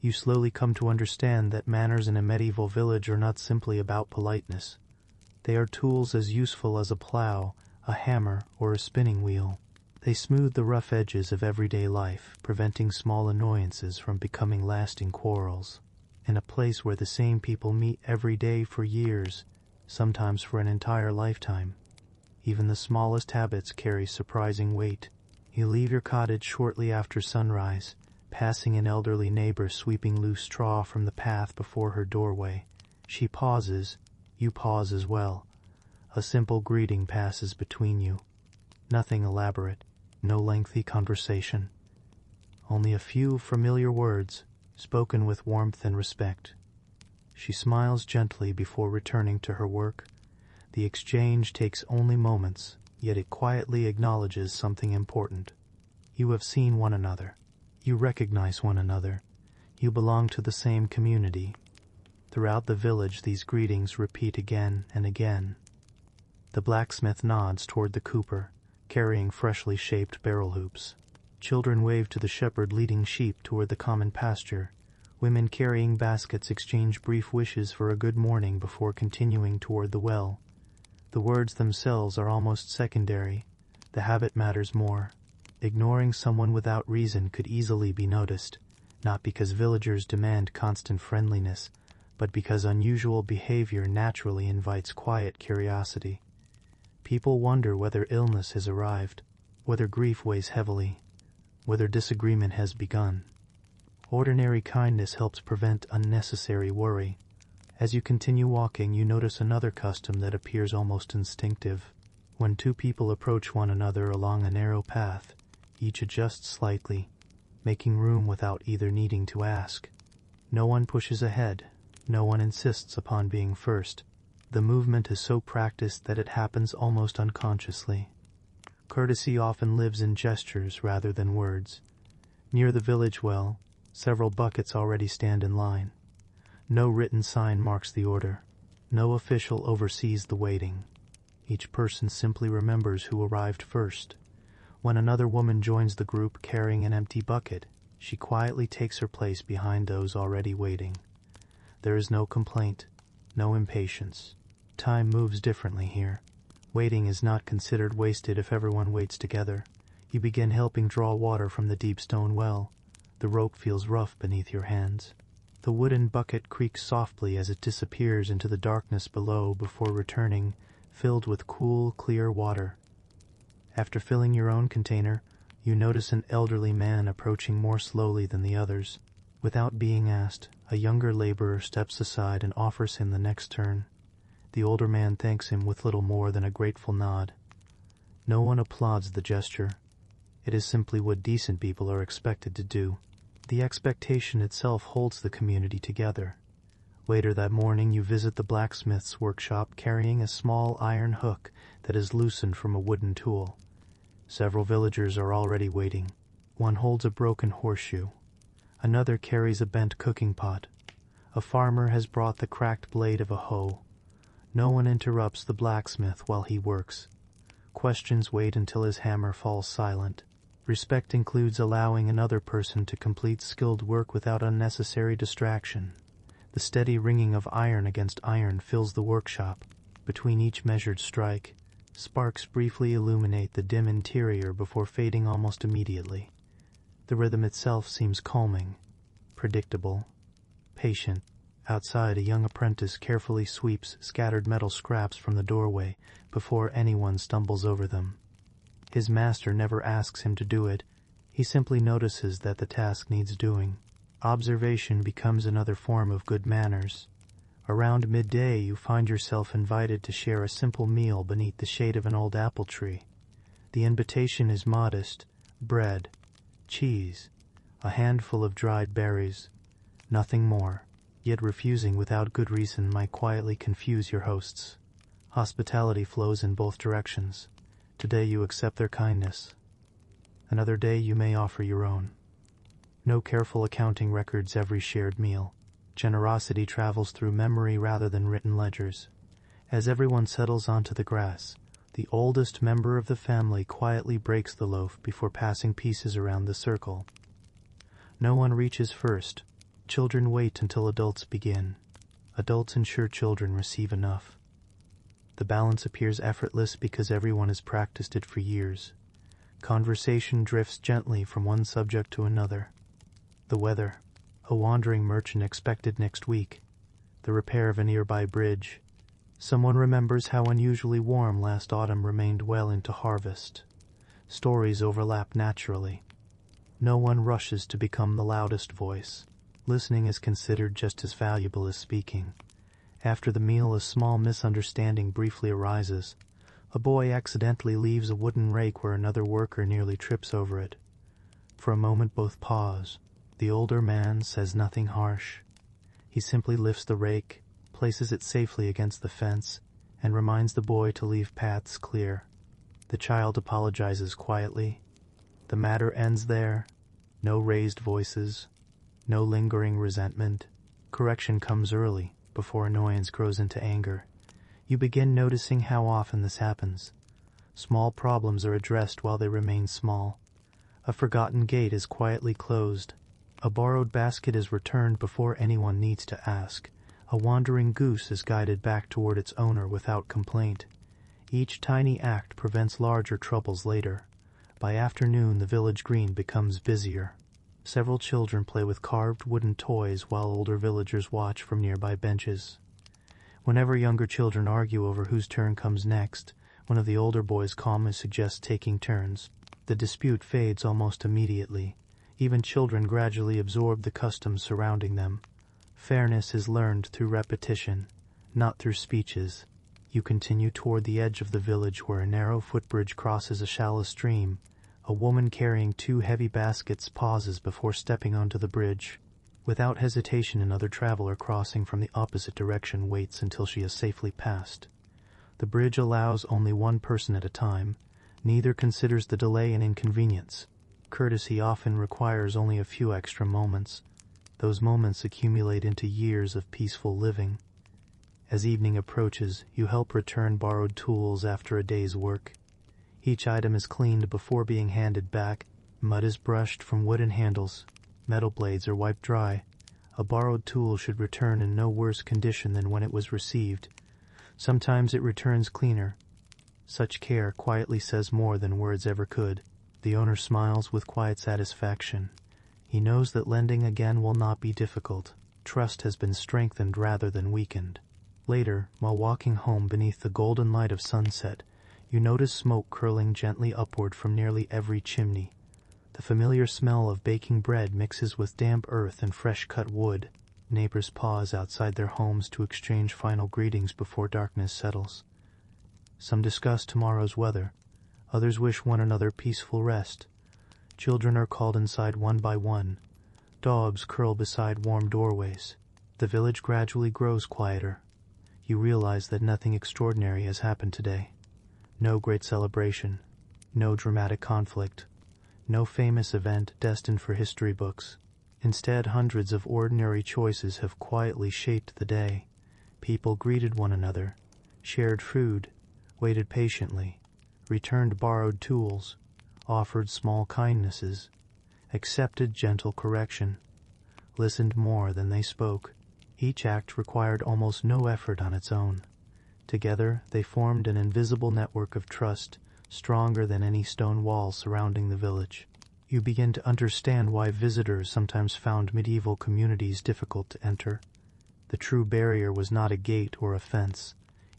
You slowly come to understand that manners in a medieval village are not simply about politeness. They are tools as useful as a plow, a hammer, or a spinning wheel. They smooth the rough edges of everyday life, preventing small annoyances from becoming lasting quarrels. In a place where the same people meet every day for years, sometimes for an entire lifetime, even the smallest habits carry surprising weight. You leave your cottage shortly after sunrise, passing an elderly neighbor sweeping loose straw from the path before her doorway. She pauses, you pause as well. A simple greeting passes between you. Nothing elaborate, no lengthy conversation. Only a few familiar words, spoken with warmth and respect. She smiles gently before returning to her work. The exchange takes only moments, yet it quietly acknowledges something important. You have seen one another. You recognize one another. You belong to the same community. Throughout the village, these greetings repeat again and again. The blacksmith nods toward the cooper, carrying freshly shaped barrel hoops. Children wave to the shepherd leading sheep toward the common pasture. Women carrying baskets exchange brief wishes for a good morning before continuing toward the well. The words themselves are almost secondary. The habit matters more. Ignoring someone without reason could easily be noticed, not because villagers demand constant friendliness, but because unusual behavior naturally invites quiet curiosity. People wonder whether illness has arrived, whether grief weighs heavily, whether disagreement has begun. Ordinary kindness helps prevent unnecessary worry. As you continue walking, you notice another custom that appears almost instinctive. When two people approach one another along a narrow path, each adjusts slightly, making room without either needing to ask. No one pushes ahead, no one insists upon being first. The movement is so practiced that it happens almost unconsciously. Courtesy often lives in gestures rather than words. Near the village well, several buckets already stand in line. No written sign marks the order. No official oversees the waiting. Each person simply remembers who arrived first. When another woman joins the group carrying an empty bucket, she quietly takes her place behind those already waiting. There is no complaint, no impatience. Time moves differently here. Waiting is not considered wasted if everyone waits together. You begin helping draw water from the deep stone well. The rope feels rough beneath your hands. The wooden bucket creaks softly as it disappears into the darkness below before returning, filled with cool, clear water. After filling your own container, you notice an elderly man approaching more slowly than the others. Without being asked, a younger laborer steps aside and offers him the next turn. The older man thanks him with little more than a grateful nod. No one applauds the gesture. It is simply what decent people are expected to do. The expectation itself holds the community together. Later that morning you visit the blacksmith's workshop carrying a small iron hook that is loosened from a wooden tool. Several villagers are already waiting. One holds a broken horseshoe. Another carries a bent cooking pot. A farmer has brought the cracked blade of a hoe. No one interrupts the blacksmith while he works. Questions wait until his hammer falls silent. Respect includes allowing another person to complete skilled work without unnecessary distraction. The steady ringing of iron against iron fills the workshop. Between each measured strike, sparks briefly illuminate the dim interior before fading almost immediately. The rhythm itself seems calming, predictable, patient. Outside, a young apprentice carefully sweeps scattered metal scraps from the doorway before anyone stumbles over them. His master never asks him to do it. He simply notices that the task needs doing. Observation becomes another form of good manners. Around midday, you find yourself invited to share a simple meal beneath the shade of an old apple tree. The invitation is modest: bread, cheese, a handful of dried berries, nothing more. Yet refusing without good reason might quietly confuse your hosts. Hospitality flows in both directions. Today you accept their kindness. Another day you may offer your own. No careful accounting records every shared meal. Generosity travels through memory rather than written ledgers. As everyone settles onto the grass, the oldest member of the family quietly breaks the loaf before passing pieces around the circle. No one reaches first. Children wait until adults begin. Adults ensure children receive enough. The balance appears effortless because everyone has practiced it for years. Conversation drifts gently from one subject to another. The weather, a wandering merchant expected next week. The repair of a nearby bridge. Someone remembers how unusually warm last autumn remained well into harvest. Stories overlap naturally. No one rushes to become the loudest voice. Listening is considered just as valuable as speaking. After the meal, a small misunderstanding briefly arises. A boy accidentally leaves a wooden rake where another worker nearly trips over it. For a moment both pause. The older man says nothing harsh. He simply lifts the rake, places it safely against the fence, and reminds the boy to leave paths clear. The child apologizes quietly. The matter ends there. No raised voices. No lingering resentment. Correction comes early, before annoyance grows into anger. You begin noticing how often this happens. Small problems are addressed while they remain small. A forgotten gate is quietly closed. A borrowed basket is returned before anyone needs to ask. A wandering goose is guided back toward its owner without complaint. Each tiny act prevents larger troubles later. By afternoon, the village green becomes busier. Several children play with carved wooden toys while older villagers watch from nearby benches. Whenever younger children argue over whose turn comes next, one of the older boys calmly suggests taking turns. The dispute fades almost immediately. Even children gradually absorb the customs surrounding them. Fairness is learned through repetition, not through speeches. You continue toward the edge of the village where a narrow footbridge crosses a shallow stream. A woman carrying 2 heavy baskets pauses before stepping onto the bridge. Without hesitation, another traveler crossing from the opposite direction waits until she has safely passed. The bridge allows only one person at a time. Neither considers the delay an inconvenience. Courtesy often requires only a few extra moments. Those moments accumulate into years of peaceful living. As evening approaches, you help return borrowed tools after a day's work. Each item is cleaned before being handed back. Mud is brushed from wooden handles. Metal blades are wiped dry. A borrowed tool should return in no worse condition than when it was received. Sometimes it returns cleaner. Such care quietly says more than words ever could. The owner smiles with quiet satisfaction. He knows that lending again will not be difficult. Trust has been strengthened rather than weakened. Later, while walking home beneath the golden light of sunset, you notice smoke curling gently upward from nearly every chimney. The The familiar smell of baking bread mixes with damp earth and fresh-cut wood. Neighbors pause outside their homes to exchange final greetings before darkness settles. Some discuss tomorrow's weather. Others wish one another peaceful rest. Children are called inside one by one. Dogs curl beside warm doorways. The village gradually grows quieter. You realize that nothing extraordinary has happened today. No great celebration. No dramatic conflict. No famous event destined for history books. Instead, hundreds of ordinary choices have quietly shaped the day. People greeted one another, shared food, waited patiently, returned borrowed tools, offered small kindnesses, accepted gentle correction, listened more than they spoke. Each act required almost no effort on its own. Together, they formed an invisible network of trust, stronger than any stone wall surrounding the village. You begin to understand why visitors sometimes found medieval communities difficult to enter. The true barrier was not a gate or a fence.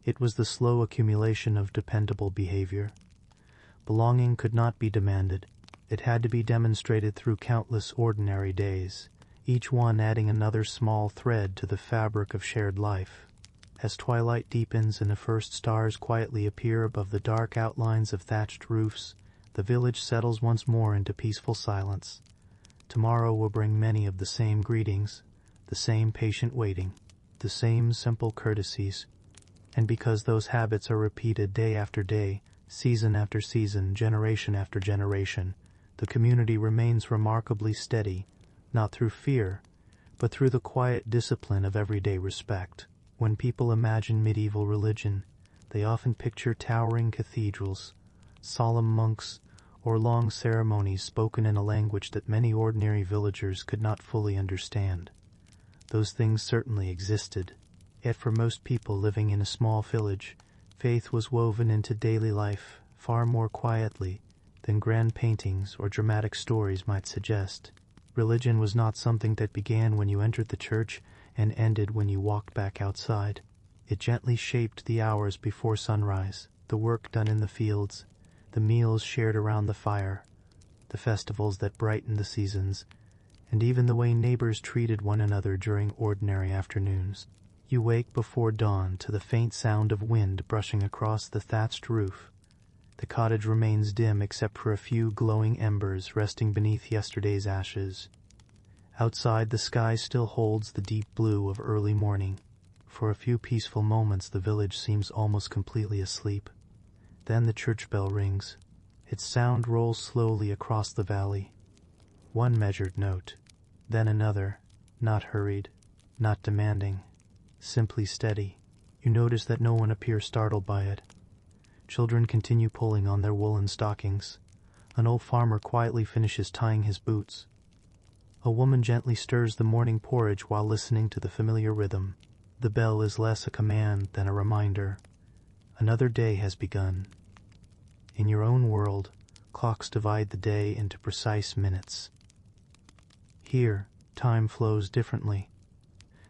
It was the slow accumulation of dependable behavior. Belonging could not be demanded. It had to be demonstrated through countless ordinary days, each one adding another small thread to the fabric of shared life. As twilight deepens and the first stars quietly appear above the dark outlines of thatched roofs, the village settles once more into peaceful silence. Tomorrow will bring many of the same greetings, the same patient waiting, the same simple courtesies. And because those habits are repeated day after day, season after season, generation after generation, the community remains remarkably steady, not through fear, but through the quiet discipline of everyday respect. When people imagine medieval religion, they often picture towering cathedrals, solemn monks, or long ceremonies spoken in a language that many ordinary villagers could not fully understand. Those things certainly existed, yet for most people living in a small village, faith was woven into daily life far more quietly than grand paintings or dramatic stories might suggest. Religion was not something that began when you entered the church and ended when you walked back outside. It gently shaped the hours before sunrise, the work done in the fields, the meals shared around the fire, the festivals that brightened the seasons, and even the way neighbors treated one another during ordinary afternoons. You wake before dawn to the faint sound of wind brushing across the thatched roof. The cottage remains dim except for a few glowing embers resting beneath yesterday's ashes. Outside, the sky still holds the deep blue of early morning. For a few peaceful moments, the village seems almost completely asleep. Then the church bell rings. Its sound rolls slowly across the valley. One measured note, then another, not hurried, not demanding, simply steady. You notice that no one appears startled by it. Children continue pulling on their woolen stockings. An old farmer quietly finishes tying his boots. A woman gently stirs the morning porridge while listening to the familiar rhythm. The bell is less a command than a reminder. Another day has begun. In your own world, clocks divide the day into precise minutes. Here, time flows differently.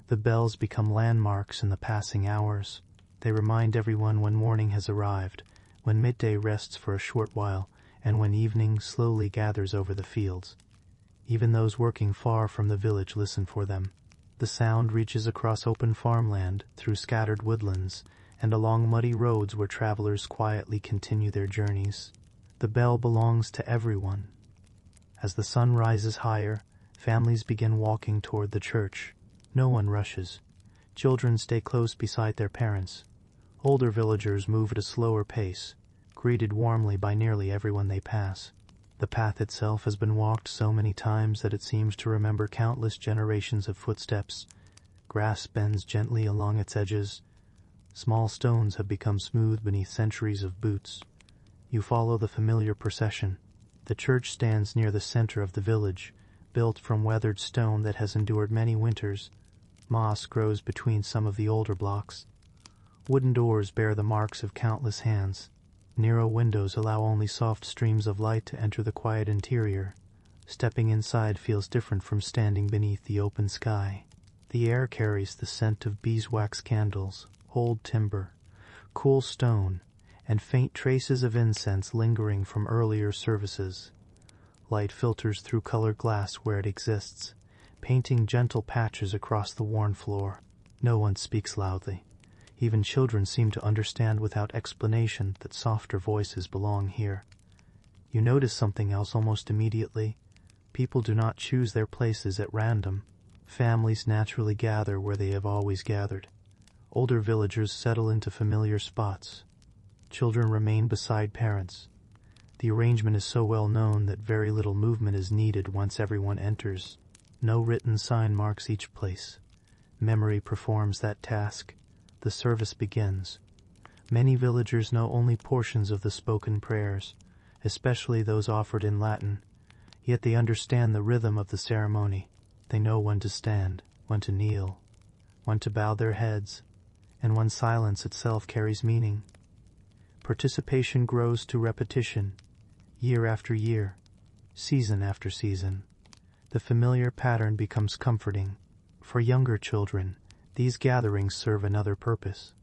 The bells become landmarks in the passing hours. They remind everyone when morning has arrived, when midday rests for a short while, and when evening slowly gathers over the fields. Even those working far from the village listen for them. The sound reaches across open farmland, through scattered woodlands, and along muddy roads where travelers quietly continue their journeys. The bell belongs to everyone. As the sun rises higher, families begin walking toward the church. No one rushes. Children stay close beside their parents. Older villagers move at a slower pace, greeted warmly by nearly everyone they pass. The path itself has been walked so many times that it seems to remember countless generations of footsteps. Grass bends gently along its edges. Small stones have become smooth beneath centuries of boots. You follow the familiar procession. The church stands near the center of the village, built from weathered stone that has endured many winters. Moss grows between some of the older blocks. Wooden doors bear the marks of countless hands. Narrow windows allow only soft streams of light to enter the quiet interior. Stepping inside feels different from standing beneath the open sky. The air carries the scent of beeswax candles, old timber, cool stone, and faint traces of incense lingering from earlier services. Light filters through colored glass where it exists, painting gentle patches across the worn floor. No one speaks loudly. Even children seem to understand without explanation that softer voices belong here. You notice something else almost immediately. People do not choose their places at random. Families naturally gather where they have always gathered. Older villagers settle into familiar spots. Children remain beside parents. The arrangement is so well known that very little movement is needed once everyone enters. No written sign marks each place. Memory performs that task. The service begins. Many villagers know only portions of the spoken prayers, especially those offered in Latin, yet they understand the rhythm of the ceremony. They know when to stand, when to kneel, when to bow their heads, and when silence itself carries meaning. Participation grows to repetition, year after year, season after season. The familiar pattern becomes comforting. For younger children, these gatherings serve another purpose.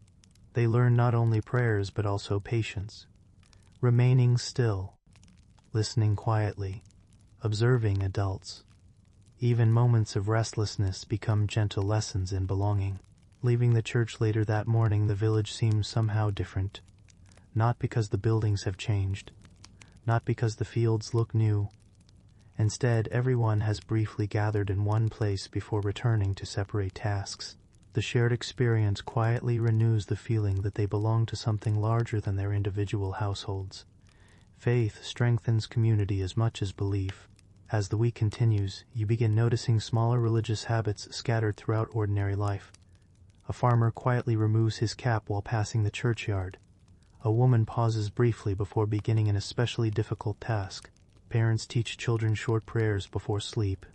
They learn not only prayers but also patience, remaining still, listening quietly, observing adults. Even moments of restlessness become gentle lessons in belonging. Leaving the church later that morning, the village seems somehow different. Not because the buildings have changed, not because the fields look new. Instead, everyone has briefly gathered in one place before returning to separate tasks. The shared experience quietly renews the feeling that they belong to something larger than their individual households. Faith strengthens community as much as belief. As the week continues, you begin noticing smaller religious habits scattered throughout ordinary life. A farmer quietly removes his cap while passing the churchyard. A woman pauses briefly before beginning an especially difficult task. Parents teach children short prayers before sleep.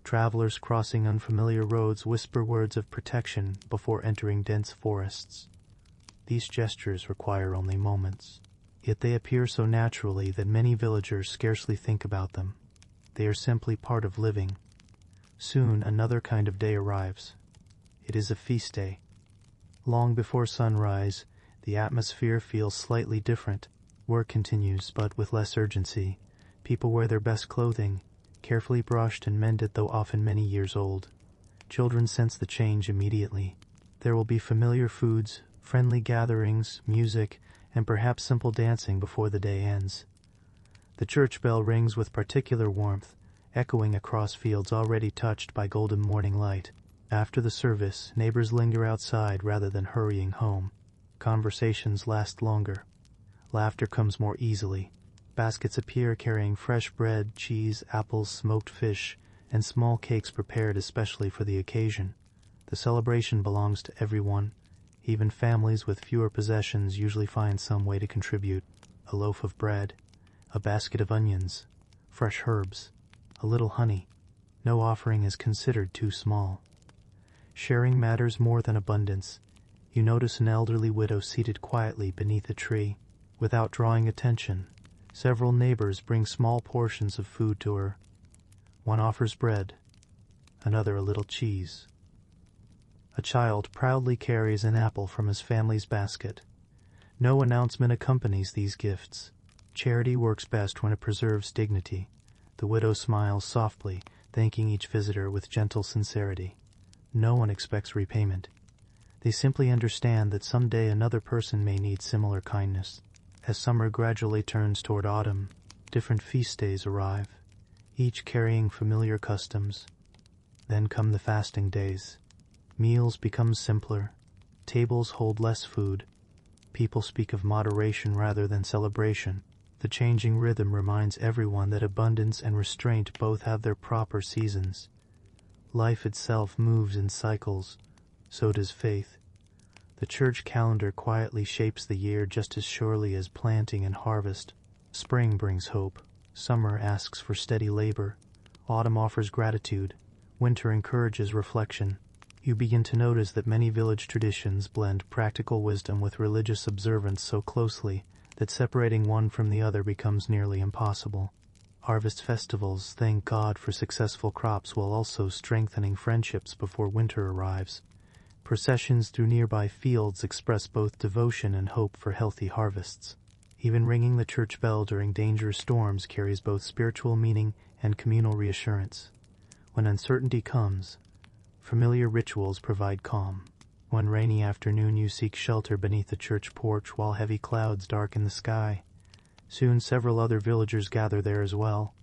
Travelers crossing unfamiliar roads whisper words of protection before entering dense forests. These gestures require only moments, yet they appear so naturally that many villagers scarcely think about them. They are simply part of living. Soon another kind of day arrives. It is a feast day. Long before sunrise, the atmosphere feels slightly different. Work continues, but with less urgency. People wear their best clothing, carefully brushed and mended though often many years old. Children sense the change immediately. There will be familiar foods, friendly gatherings, music, and perhaps simple dancing before the day ends. The church bell rings with particular warmth, echoing across fields already touched by golden morning light. After the service, neighbors linger outside rather than hurrying home. Conversations last longer. Laughter comes more easily. Baskets appear carrying fresh bread, cheese, apples, smoked fish, and small cakes prepared especially for the occasion. The celebration belongs to everyone. Even families with fewer possessions usually find some way to contribute. A loaf of bread, a basket of onions, fresh herbs, a little honey. No offering is considered too small. Sharing matters more than abundance. You notice an elderly widow seated quietly beneath a tree. Without drawing attention, several neighbors bring small portions of food to her. One offers bread, another a little cheese. A child proudly carries an apple from his family's basket. No announcement accompanies these gifts. Charity works best when it preserves dignity. The widow smiles softly, thanking each visitor with gentle sincerity. No one expects repayment. They simply understand that someday another person may need similar kindness. As summer gradually turns toward autumn, different feast days arrive, each carrying familiar customs. Then come the fasting days. Meals become simpler. Tables hold less food. People speak of moderation rather than celebration. The changing rhythm reminds everyone that abundance and restraint both have their proper seasons. Life itself moves in cycles. So does faith. The church calendar quietly shapes the year just as surely as planting and harvest. Spring brings hope. Summer asks for steady labor. Autumn offers gratitude. Winter encourages reflection. You begin to notice that many village traditions blend practical wisdom with religious observance so closely that separating one from the other becomes nearly impossible. Harvest festivals thank God for successful crops while also strengthening friendships before winter arrives. Processions through nearby fields express both devotion and hope for healthy harvests. Even ringing the church bell during dangerous storms carries both spiritual meaning and communal reassurance. When uncertainty comes, familiar rituals provide calm. One rainy afternoon you seek shelter beneath the church porch while heavy clouds darken the sky. Soon several other villagers gather there as well.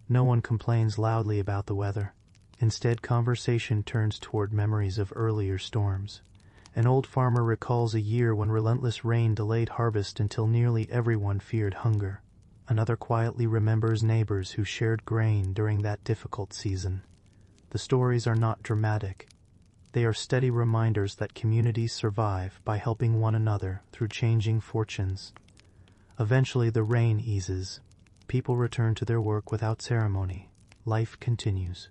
No one complains loudly about the weather. Instead, conversation turns toward memories of earlier storms. An old farmer recalls a year when relentless rain delayed harvest until nearly everyone feared hunger. Another quietly remembers neighbors who shared grain during that difficult season. The stories are not dramatic. They are steady reminders that communities survive by helping one another through changing fortunes. Eventually the rain eases. People return to their work without ceremony. Life continues.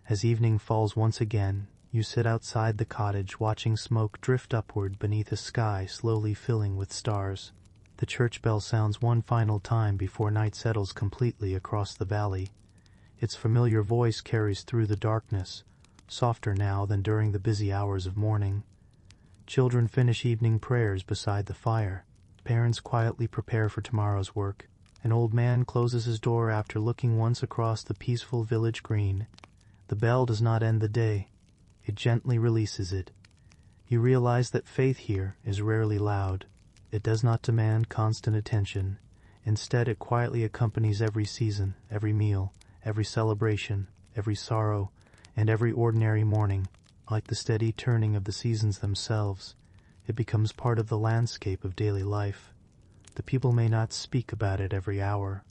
As evening falls once again, you sit outside the cottage watching smoke drift upward beneath a sky slowly filling with stars. The church bell sounds one final time before night settles completely across the valley. Its familiar voice carries through the darkness, softer now than during the busy hours of morning. Children finish evening prayers beside the fire. Parents quietly prepare for tomorrow's work. An old man closes his door after looking once across the peaceful village green. The bell does not end the day. It gently releases it. You realize that faith here is rarely loud. It does not demand constant attention. Instead, it quietly accompanies every season, every meal, every celebration, every sorrow, and every ordinary morning. Like the steady turning of the seasons themselves, it becomes part of the landscape of daily life. The people may not speak about it every hour.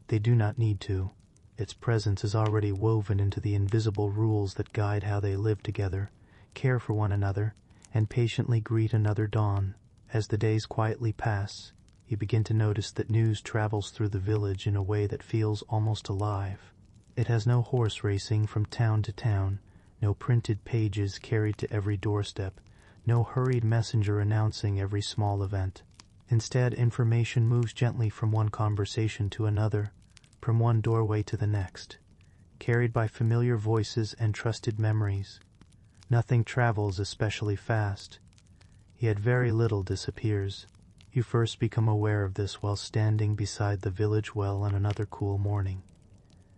They do not need to. Its presence is already woven into the invisible rules that guide how they live together, care for one another, and patiently greet another dawn. As the days quietly pass, you begin to notice that news travels through the village in a way that feels almost alive. It has no horse racing from town to town, no printed pages carried to every doorstep, no hurried messenger announcing every small event. Instead, information moves gently from one conversation to another, from one doorway to the next, carried by familiar voices and trusted memories. Nothing travels especially fast, yet very little disappears. You first become aware of this while standing beside the village well on another cool morning.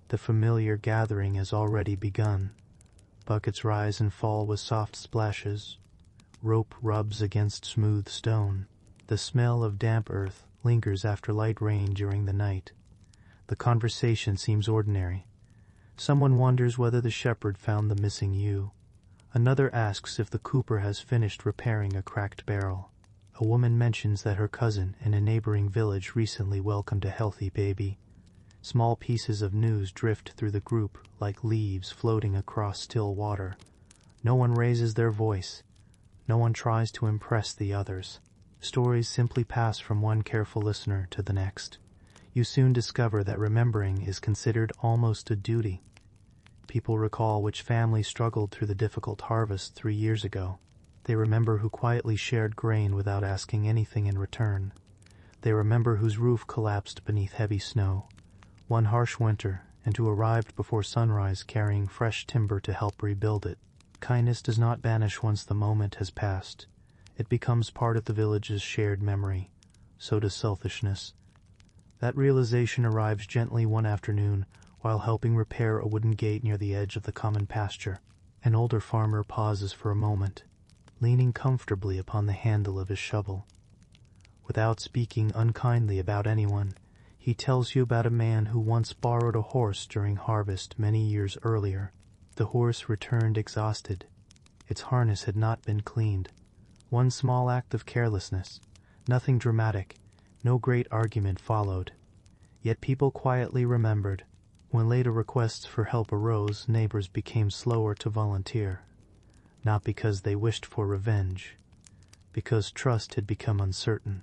The familiar gathering has already begun. Buckets rise and fall with soft splashes. Rope rubs against smooth stone. The smell of damp earth lingers after light rain during the night. The conversation seems ordinary. Someone wonders whether the shepherd found the missing ewe. Another asks if the cooper has finished repairing a cracked barrel. A woman mentions that her cousin in a neighboring village recently welcomed a healthy baby. Small pieces of news drift through the group like leaves floating across still water. No one raises their voice. No one tries to impress the others. Stories simply pass from one careful listener to the next. You soon discover that remembering is considered almost a duty. People recall which family struggled through the difficult harvest 3 years ago. They remember who quietly shared grain without asking anything in return. They remember whose roof collapsed beneath heavy snow one harsh winter, and who arrived before sunrise carrying fresh timber to help rebuild it. Kindness does not vanish once the moment has passed. It becomes part of the village's shared memory. So does selfishness. That realization arrives gently one afternoon while helping repair a wooden gate near the edge of the common pasture. An older farmer pauses for a moment, leaning comfortably upon the handle of his shovel. Without speaking unkindly about anyone, he tells you about a man who once borrowed a horse during harvest many years earlier. The horse returned exhausted. Its harness had not been cleaned. One small act of carelessness, nothing dramatic, no great argument followed. Yet people quietly remembered. When later requests for help arose, neighbors became slower to volunteer. Not because they wished for revenge, because trust had become uncertain.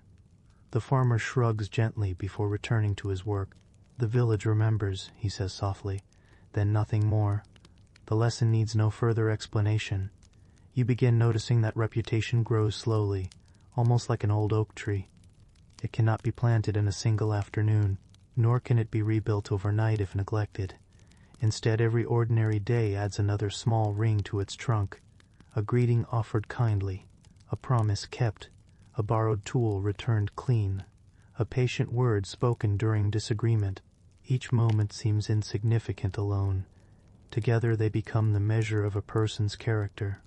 The farmer shrugs gently before returning to his work. The village remembers, he says softly, then nothing more. The lesson needs no further explanation. You begin noticing that reputation grows slowly, almost like an old oak tree. It cannot be planted in a single afternoon, nor can it be rebuilt overnight if neglected. Instead, every ordinary day adds another small ring to its trunk, a greeting offered kindly, a promise kept, a borrowed tool returned clean, a patient word spoken during disagreement. Each moment seems insignificant alone. Together they become the measure of a person's character.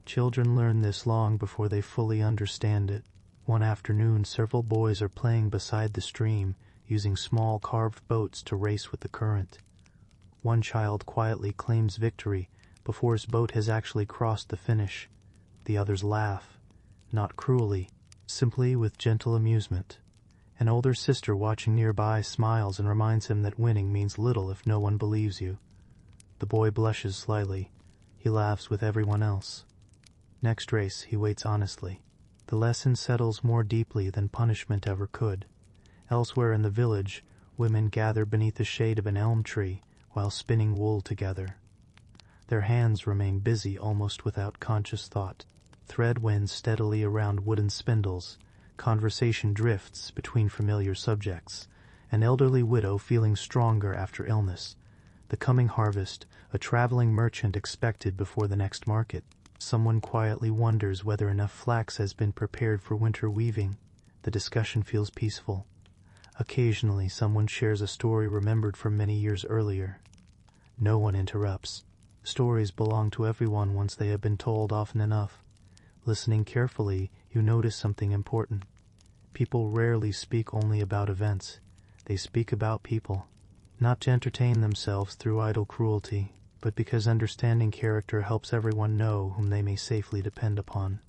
Children learn this long before they fully understand it. One afternoon, several boys are playing beside the stream, using small carved boats to race with the current. One child quietly claims victory before his boat has actually crossed the finish. The others laugh, not cruelly, simply with gentle amusement. An older sister watching nearby smiles and reminds him that winning means little if no one believes you. The boy blushes slightly. He laughs with everyone else. Next race, he waits honestly. The lesson settles more deeply than punishment ever could. Elsewhere in the village, women gather beneath the shade of an elm tree while spinning wool together. Their hands remain busy almost without conscious thought. Thread winds steadily around wooden spindles. Conversation drifts between familiar subjects. An elderly widow feeling stronger after illness. The coming harvest, a traveling merchant expected before the next market. Someone quietly wonders whether enough flax has been prepared for winter weaving. The discussion feels peaceful. Occasionally, someone shares a story remembered from many years earlier. No one interrupts. Stories belong to everyone once they have been told often enough. Listening carefully, you notice something important. People rarely speak only about events. They speak about people. Not to entertain themselves through idle cruelty, but because understanding character helps everyone know whom they may safely depend upon.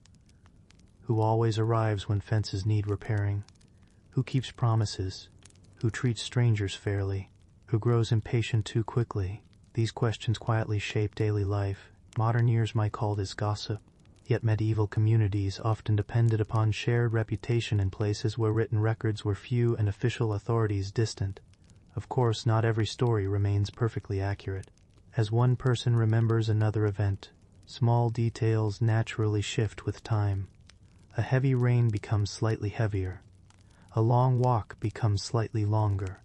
Who always arrives when fences need repairing? Who keeps promises? Who treats strangers fairly? Who grows impatient too quickly? These questions quietly shape daily life. Modern ears might call this gossip. Yet medieval communities often depended upon shared reputation in places where written records were few and official authorities distant. Of course, not every story remains perfectly accurate. As one person remembers another event, small details naturally shift with time. A heavy rain becomes slightly heavier. A long walk becomes slightly longer.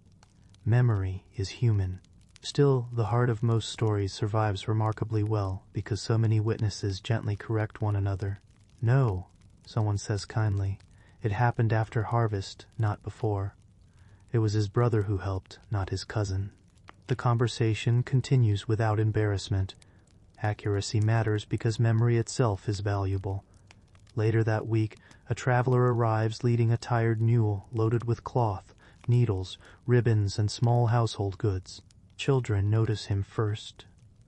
Memory is human. Still, the heart of most stories survives remarkably well because so many witnesses gently correct one another. No, someone says kindly. It happened after harvest, not before. It was his brother who helped, not his cousin. The conversation continues without embarrassment. Accuracy matters because memory itself is valuable. Later that week, a traveler arrives leading a tired mule loaded with cloth, needles, ribbons, and small household goods. Children notice him first.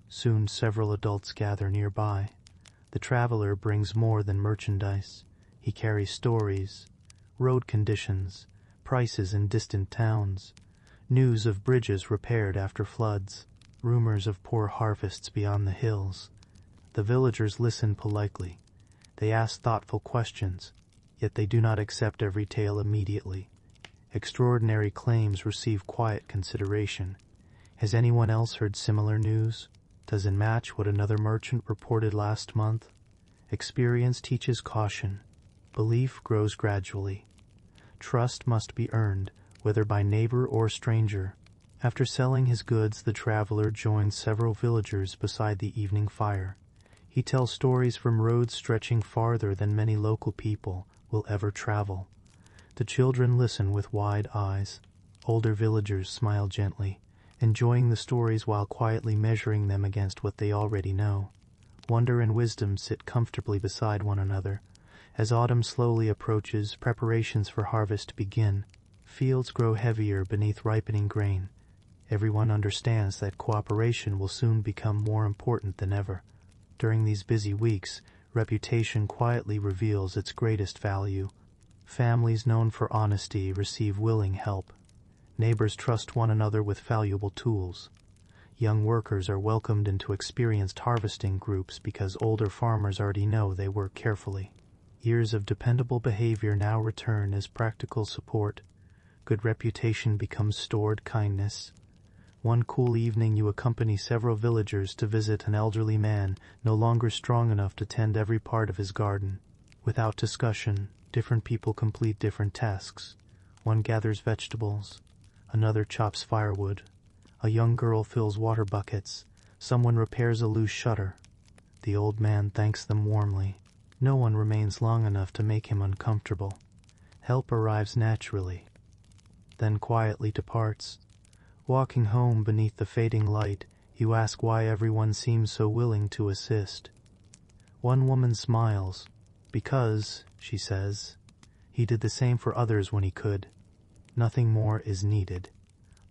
Soon several adults gather nearby. The traveler brings more than merchandise. He carries stories, road conditions, prices in distant towns, news of bridges repaired after floods, rumors of poor harvests beyond the hills. The villagers listen politely. They ask thoughtful questions, yet they do not accept every tale immediately. Extraordinary claims receive quiet consideration. Has anyone else heard similar news? Does it match what another merchant reported last month? Experience teaches caution. Belief grows gradually. Trust must be earned, whether by neighbor or stranger. After selling his goods, the traveler joins several villagers beside the evening fire. He tells stories from roads stretching farther than many local people will ever travel. The children listen with wide eyes. Older villagers smile gently, enjoying the stories while quietly measuring them against what they already know. Wonder and wisdom sit comfortably beside one another. As autumn slowly approaches, preparations for harvest begin. Fields grow heavier beneath ripening grain. Everyone understands that cooperation will soon become more important than ever. During these busy weeks, reputation quietly reveals its greatest value. Families known for honesty receive willing help. Neighbors trust one another with valuable tools. Young workers are welcomed into experienced harvesting groups because older farmers already know they work carefully. Years of dependable behavior now return as practical support. Good reputation becomes stored kindness. One cool evening you accompany several villagers to visit an elderly man no longer strong enough to tend every part of his garden. Without discussion, different people complete different tasks. One gathers vegetables, another chops firewood. A young girl fills water buckets. Someone repairs a loose shutter. The old man thanks them warmly. No one remains long enough to make him uncomfortable. Help arrives naturally. then quietly departs. Walking home beneath the fading light, you ask why everyone seems so willing to assist. One woman smiles, because, she says, he did the same for others when he could. Nothing more is needed.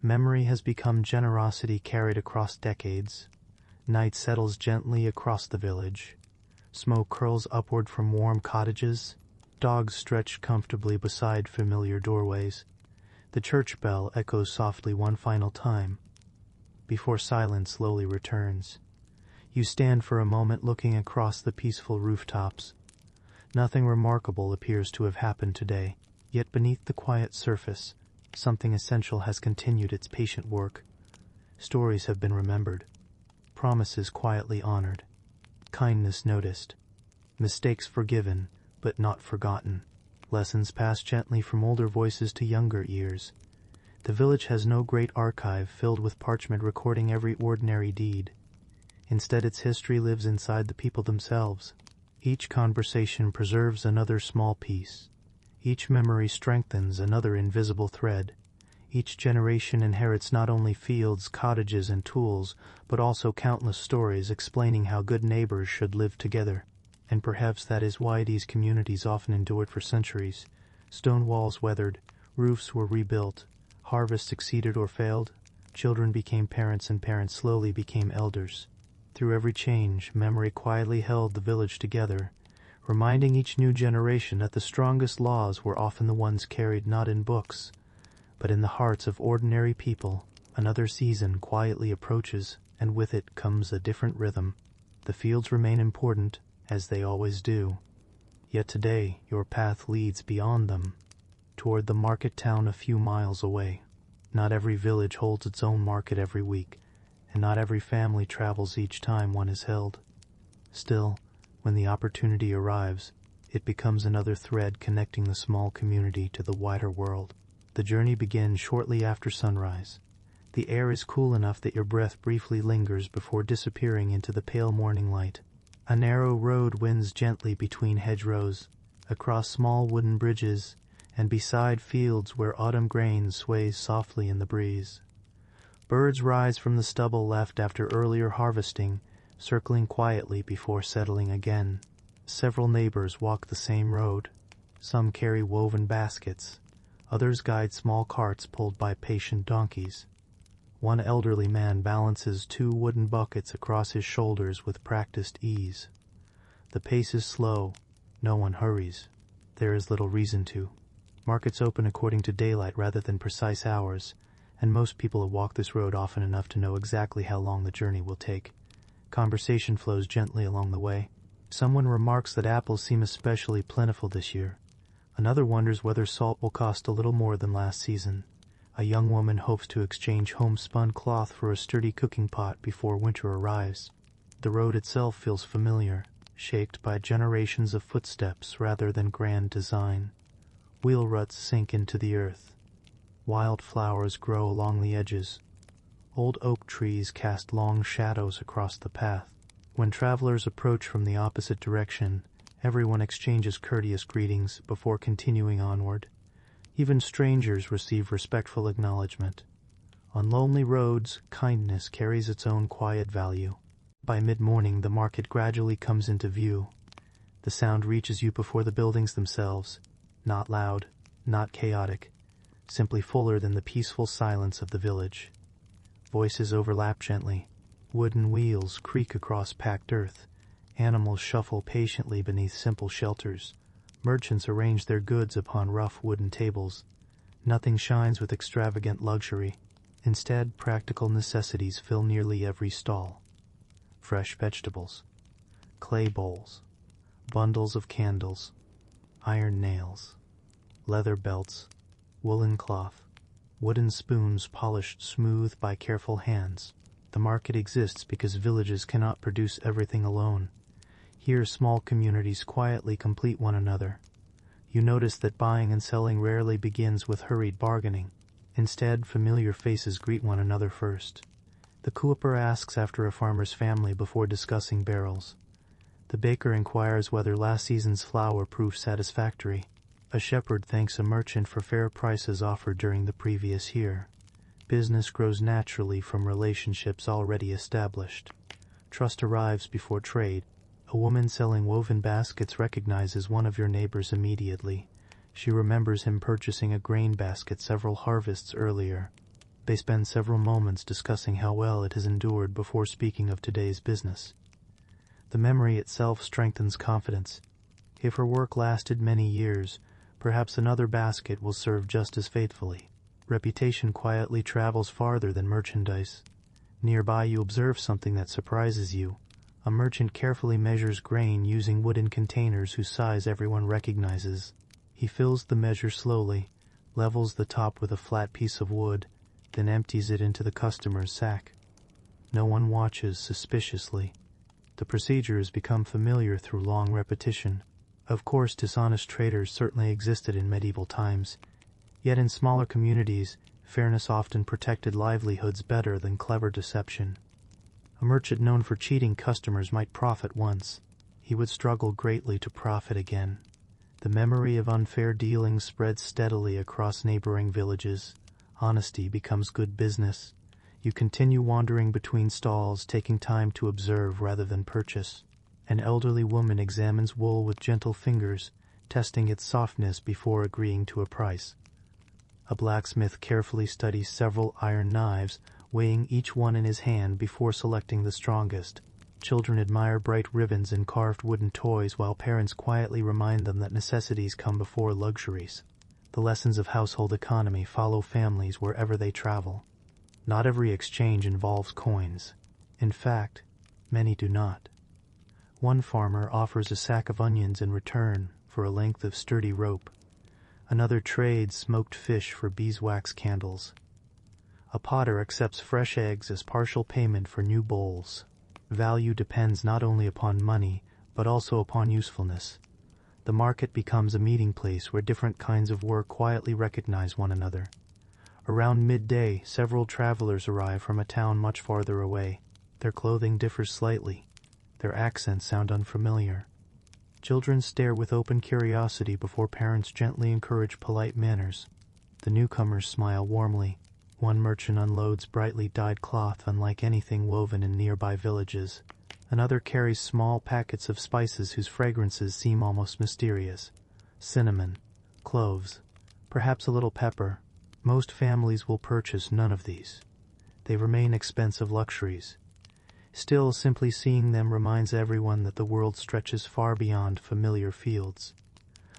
Memory has become generosity carried across decades. Night settles gently across the village. Smoke curls upward from warm cottages. Dogs stretch comfortably beside familiar doorways. The church bell echoes softly one final time, before silence slowly returns. You stand for a moment looking across the peaceful rooftops. Nothing remarkable appears to have happened today, yet beneath the quiet surface, something essential has continued its patient work. Stories have been remembered, promises quietly honored, kindness noticed, mistakes forgiven but not forgotten, lessons passed gently from older voices to younger ears. The village has no great archive filled with parchment recording every ordinary deed. Instead, its history lives inside the people themselves. Each conversation preserves another small piece. Each memory strengthens another invisible thread. Each generation inherits not only fields, cottages, and tools, but also countless stories explaining how good neighbors should live together. And perhaps that is why these communities often endured for centuries. Stone walls weathered, roofs were rebuilt, harvests succeeded or failed, children became parents, and parents slowly became elders. Through every change, memory quietly held the village together, reminding each new generation that the strongest laws were often the ones carried not in books, but in the hearts of ordinary people. Another season quietly approaches, and with it comes a different rhythm. The fields remain important, as they always do. Yet today your path leads beyond them, toward the market town a few miles away. Not every village holds its own market every week, and not every family travels each time one is held. Still, when the opportunity arrives, it becomes another thread connecting the small community to the wider world. The journey begins shortly after sunrise. The air is cool enough that your breath briefly lingers before disappearing into the pale morning light. A narrow road winds gently between hedgerows, across small wooden bridges, and beside fields where autumn grain sways softly in the breeze. Birds rise from the stubble left after earlier harvesting, circling quietly before settling again. Several neighbors walk the same road. Some carry woven baskets. Others guide small carts pulled by patient donkeys. One elderly man balances 2 wooden buckets across his shoulders with practiced ease. The pace is slow. No one hurries. There is little reason to. Markets open according to daylight rather than precise hours, and most people have walked this road often enough to know exactly how long the journey will take. Conversation flows gently along the way. Someone remarks that apples seem especially plentiful this year. Another wonders whether salt will cost a little more than last season. A young woman hopes to exchange homespun cloth for a sturdy cooking pot before winter arrives. The road itself feels familiar, shaped by generations of footsteps rather than grand design. Wheel ruts sink into the earth. Wild flowers grow along the edges. Old oak trees cast long shadows across the path. When travelers approach from the opposite direction, everyone exchanges courteous greetings before continuing onward. Even strangers receive respectful acknowledgement. On lonely roads, kindness carries its own quiet value. By mid-morning, the market gradually comes into view. The sound reaches you before the buildings themselves, not loud, not chaotic, simply fuller than the peaceful silence of the village. Voices overlap gently. Wooden wheels creak across packed earth. Animals shuffle patiently beneath simple shelters. Merchants arrange their goods upon rough wooden tables. Nothing shines with extravagant luxury. Instead, practical necessities fill nearly every stall. Fresh vegetables, clay bowls, bundles of candles, iron nails, leather belts, woolen cloth, wooden spoons polished smooth by careful hands. The market exists because villages cannot produce everything alone. Here, small communities quietly complete one another. You notice that buying and selling rarely begins with hurried bargaining. Instead, familiar faces greet one another first. The cooper asks after a farmer's family before discussing barrels. The baker inquires whether last season's flour proved satisfactory. A shepherd thanks a merchant for fair prices offered during the previous year. Business grows naturally from relationships already established. Trust arrives before trade. A woman selling woven baskets recognizes one of your neighbors immediately. She remembers him purchasing a grain basket several harvests earlier. They spend several moments discussing how well it has endured before speaking of today's business. The memory itself strengthens confidence. If her work lasted many years, perhaps another basket will serve just as faithfully. Reputation quietly travels farther than merchandise. Nearby you observe something that surprises you. A merchant carefully measures grain using wooden containers whose size everyone recognizes. He fills the measure slowly, levels the top with a flat piece of wood, then empties it into the customer's sack. No one watches suspiciously. The procedure has become familiar through long repetition. Of course, dishonest traders certainly existed in medieval times. Yet in smaller communities, fairness often protected livelihoods better than clever deception. A merchant known for cheating customers might profit once. He would struggle greatly to profit again. The memory of unfair dealings spreads steadily across neighboring villages. Honesty becomes good business. You continue wandering between stalls, taking time to observe rather than purchase. An elderly woman examines wool with gentle fingers, testing its softness before agreeing to a price. A blacksmith carefully studies several iron knives, weighing each one in his hand before selecting the strongest. Children admire bright ribbons and carved wooden toys, while parents quietly remind them that necessities come before luxuries. The lessons of household economy follow families wherever they travel. Not every exchange involves coins. In fact, many do not. One farmer offers a sack of onions in return for a length of sturdy rope. Another trades smoked fish for beeswax candles. A potter accepts fresh eggs as partial payment for new bowls. Value depends not only upon money, but also upon usefulness. The market becomes a meeting place where different kinds of work quietly recognize one another. Around midday, several travelers arrive from a town much farther away. Their clothing differs slightly. Their accents sound unfamiliar. Children stare with open curiosity before parents gently encourage polite manners. The newcomers smile warmly. One merchant unloads brightly dyed cloth unlike anything woven in nearby villages. Another carries small packets of spices whose fragrances seem almost mysterious. Cinnamon, cloves, perhaps a little pepper. Most families will purchase none of these. They remain expensive luxuries. Still, simply seeing them reminds everyone that the world stretches far beyond familiar fields.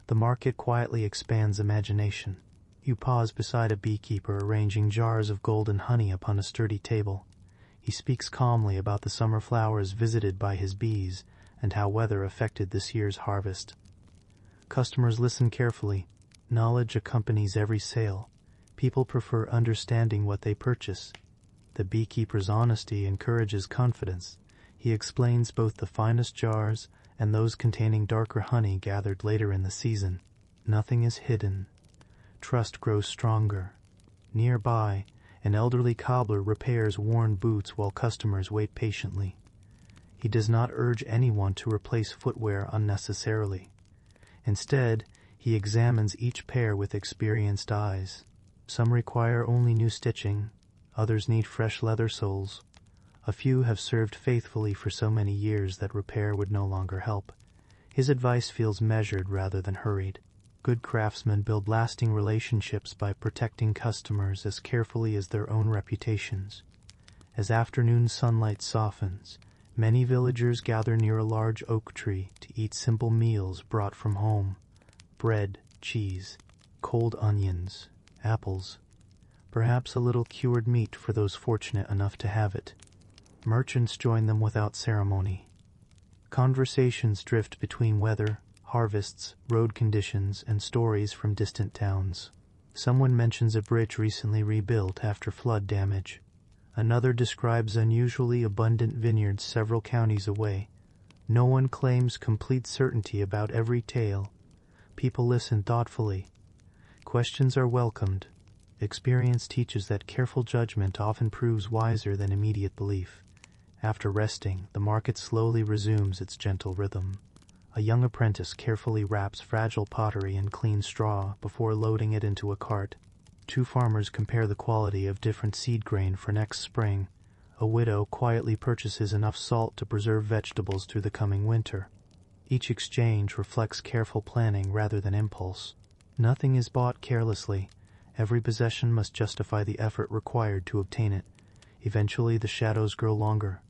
The market quietly expands imagination. You pause beside a beekeeper arranging jars of golden honey upon a sturdy table. He speaks calmly about the summer flowers visited by his bees and how weather affected this year's harvest. Customers listen carefully. Knowledge accompanies every sale. People prefer understanding what they purchase. The beekeeper's honesty encourages confidence. He explains both the finest jars and those containing darker honey gathered later in the season. Nothing is hidden. Trust grows stronger. Nearby, an elderly cobbler repairs worn boots while customers wait patiently. He does not urge anyone to replace footwear unnecessarily. Instead, he examines each pair with experienced eyes. Some require only new stitching. Others need fresh leather soles. A few have served faithfully for so many years that repair would no longer help. His advice feels measured rather than hurried. Good craftsmen build lasting relationships by protecting customers as carefully as their own reputations. As afternoon sunlight softens, many villagers gather near a large oak tree to eat simple meals brought from home. Bread, cheese, cold onions, apples, perhaps a little cured meat for those fortunate enough to have it. Merchants join them without ceremony. Conversations drift between weather, harvests, road conditions, and stories from distant towns. Someone mentions a bridge recently rebuilt after flood damage. Another describes unusually abundant vineyards several counties away. No one claims complete certainty about every tale. People listen thoughtfully. Questions are welcomed. Experience teaches that careful judgment often proves wiser than immediate belief. After resting, the market slowly resumes its gentle rhythm. A young apprentice carefully wraps fragile pottery in clean straw before loading it into a cart. Two farmers compare the quality of different seed grain for next spring. A widow quietly purchases enough salt to preserve vegetables through the coming winter. Each exchange reflects careful planning rather than impulse. Nothing is bought carelessly. Every possession must justify the effort required to obtain it. Eventually, the shadows grow longer.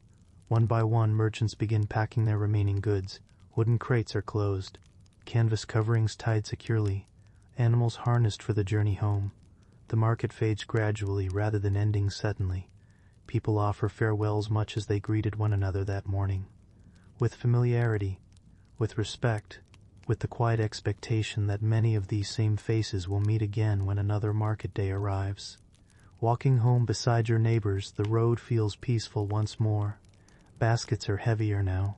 One by one, merchants begin packing their remaining goods. Wooden crates are closed, canvas coverings tied securely, animals harnessed for the journey home. The market fades gradually rather than ending suddenly. People offer farewells much as they greeted one another that morning. With familiarity, with respect, with the quiet expectation that many of these same faces will meet again when another market day arrives. Walking home beside your neighbors, the road feels peaceful once more. Baskets are heavier now.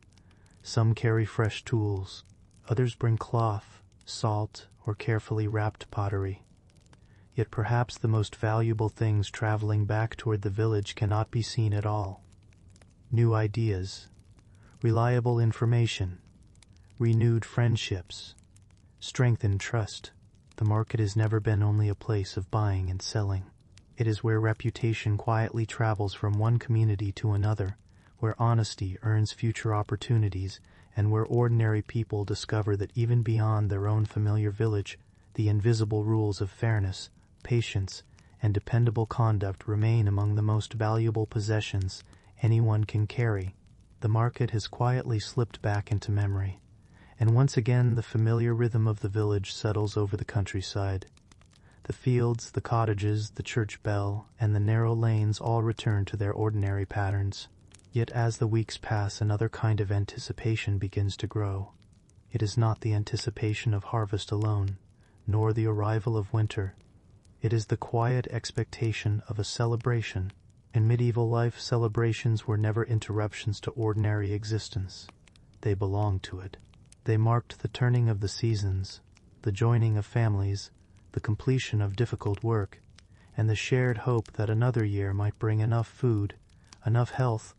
Some carry fresh tools. Others bring cloth, salt, or carefully wrapped pottery. Yet perhaps the most valuable things traveling back toward the village cannot be seen at all. New ideas, reliable information, renewed friendships, strengthened trust. The market has never been only a place of buying and selling. It is where reputation quietly travels from one community to another, where honesty earns future opportunities, and where ordinary people discover that even beyond their own familiar village, the invisible rules of fairness, patience, and dependable conduct remain among the most valuable possessions anyone can carry. The market has quietly slipped back into memory, and once again the familiar rhythm of the village settles over the countryside. The fields, the cottages, the church bell, and the narrow lanes all return to their ordinary patterns. Yet as the weeks pass, another kind of anticipation begins to grow. It is not the anticipation of harvest alone, nor the arrival of winter. It is the quiet expectation of a celebration. In medieval life, celebrations were never interruptions to ordinary existence. They belonged to it. They marked the turning of the seasons, the joining of families, the completion of difficult work, and the shared hope that another year might bring enough food, enough health,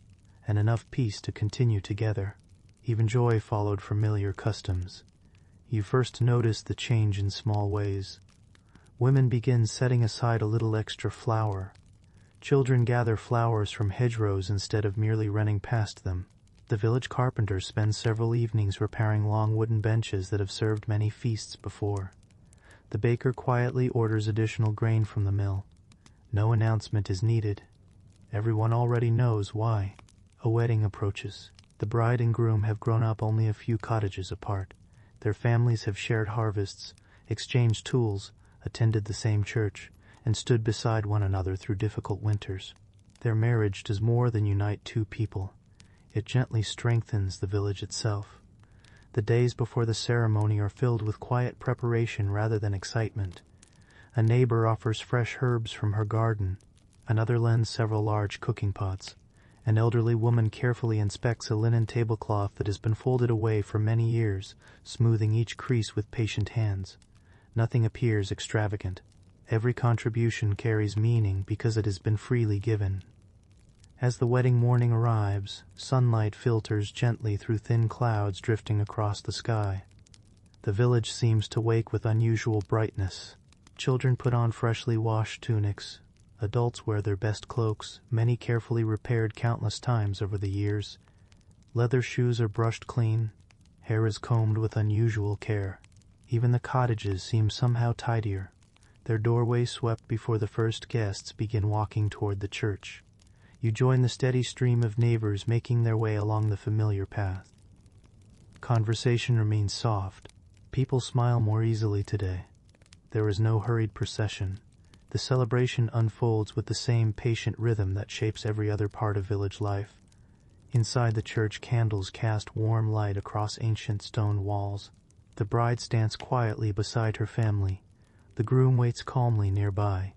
and enough peace to continue together. Even joy followed familiar customs. You first notice the change in small ways. Women begin setting aside a little extra flour. Children gather flowers from hedgerows instead of merely running past them. The village carpenter spends several evenings repairing long wooden benches that have served many feasts before. The baker quietly orders additional grain from the mill. No announcement is needed. Everyone already knows why. A wedding approaches. The bride and groom have grown up only a few cottages apart. Their families have shared harvests, exchanged tools, attended the same church, and stood beside one another through difficult winters. Their marriage does more than unite two people. It gently strengthens the village itself. The days before the ceremony are filled with quiet preparation rather than excitement. A neighbor offers fresh herbs from her garden. Another lends several large cooking pots. An elderly woman carefully inspects a linen tablecloth that has been folded away for many years, smoothing each crease with patient hands. Nothing appears extravagant. Every contribution carries meaning because it has been freely given. As the wedding morning arrives, sunlight filters gently through thin clouds drifting across the sky. The village seems to wake with unusual brightness. Children put on freshly washed tunics. Adults wear their best cloaks, many carefully repaired countless times over the years. Leather shoes are brushed clean. Hair is combed with unusual care. Even the cottages seem somehow tidier, their doorways swept before the first guests begin walking toward the church. You join the steady stream of neighbors making their way along the familiar path. Conversation remains soft. People smile more easily today. There is no hurried procession. The celebration unfolds with the same patient rhythm that shapes every other part of village life. Inside the church, candles cast warm light across ancient stone walls. The bride stands quietly beside her family. The groom waits calmly nearby.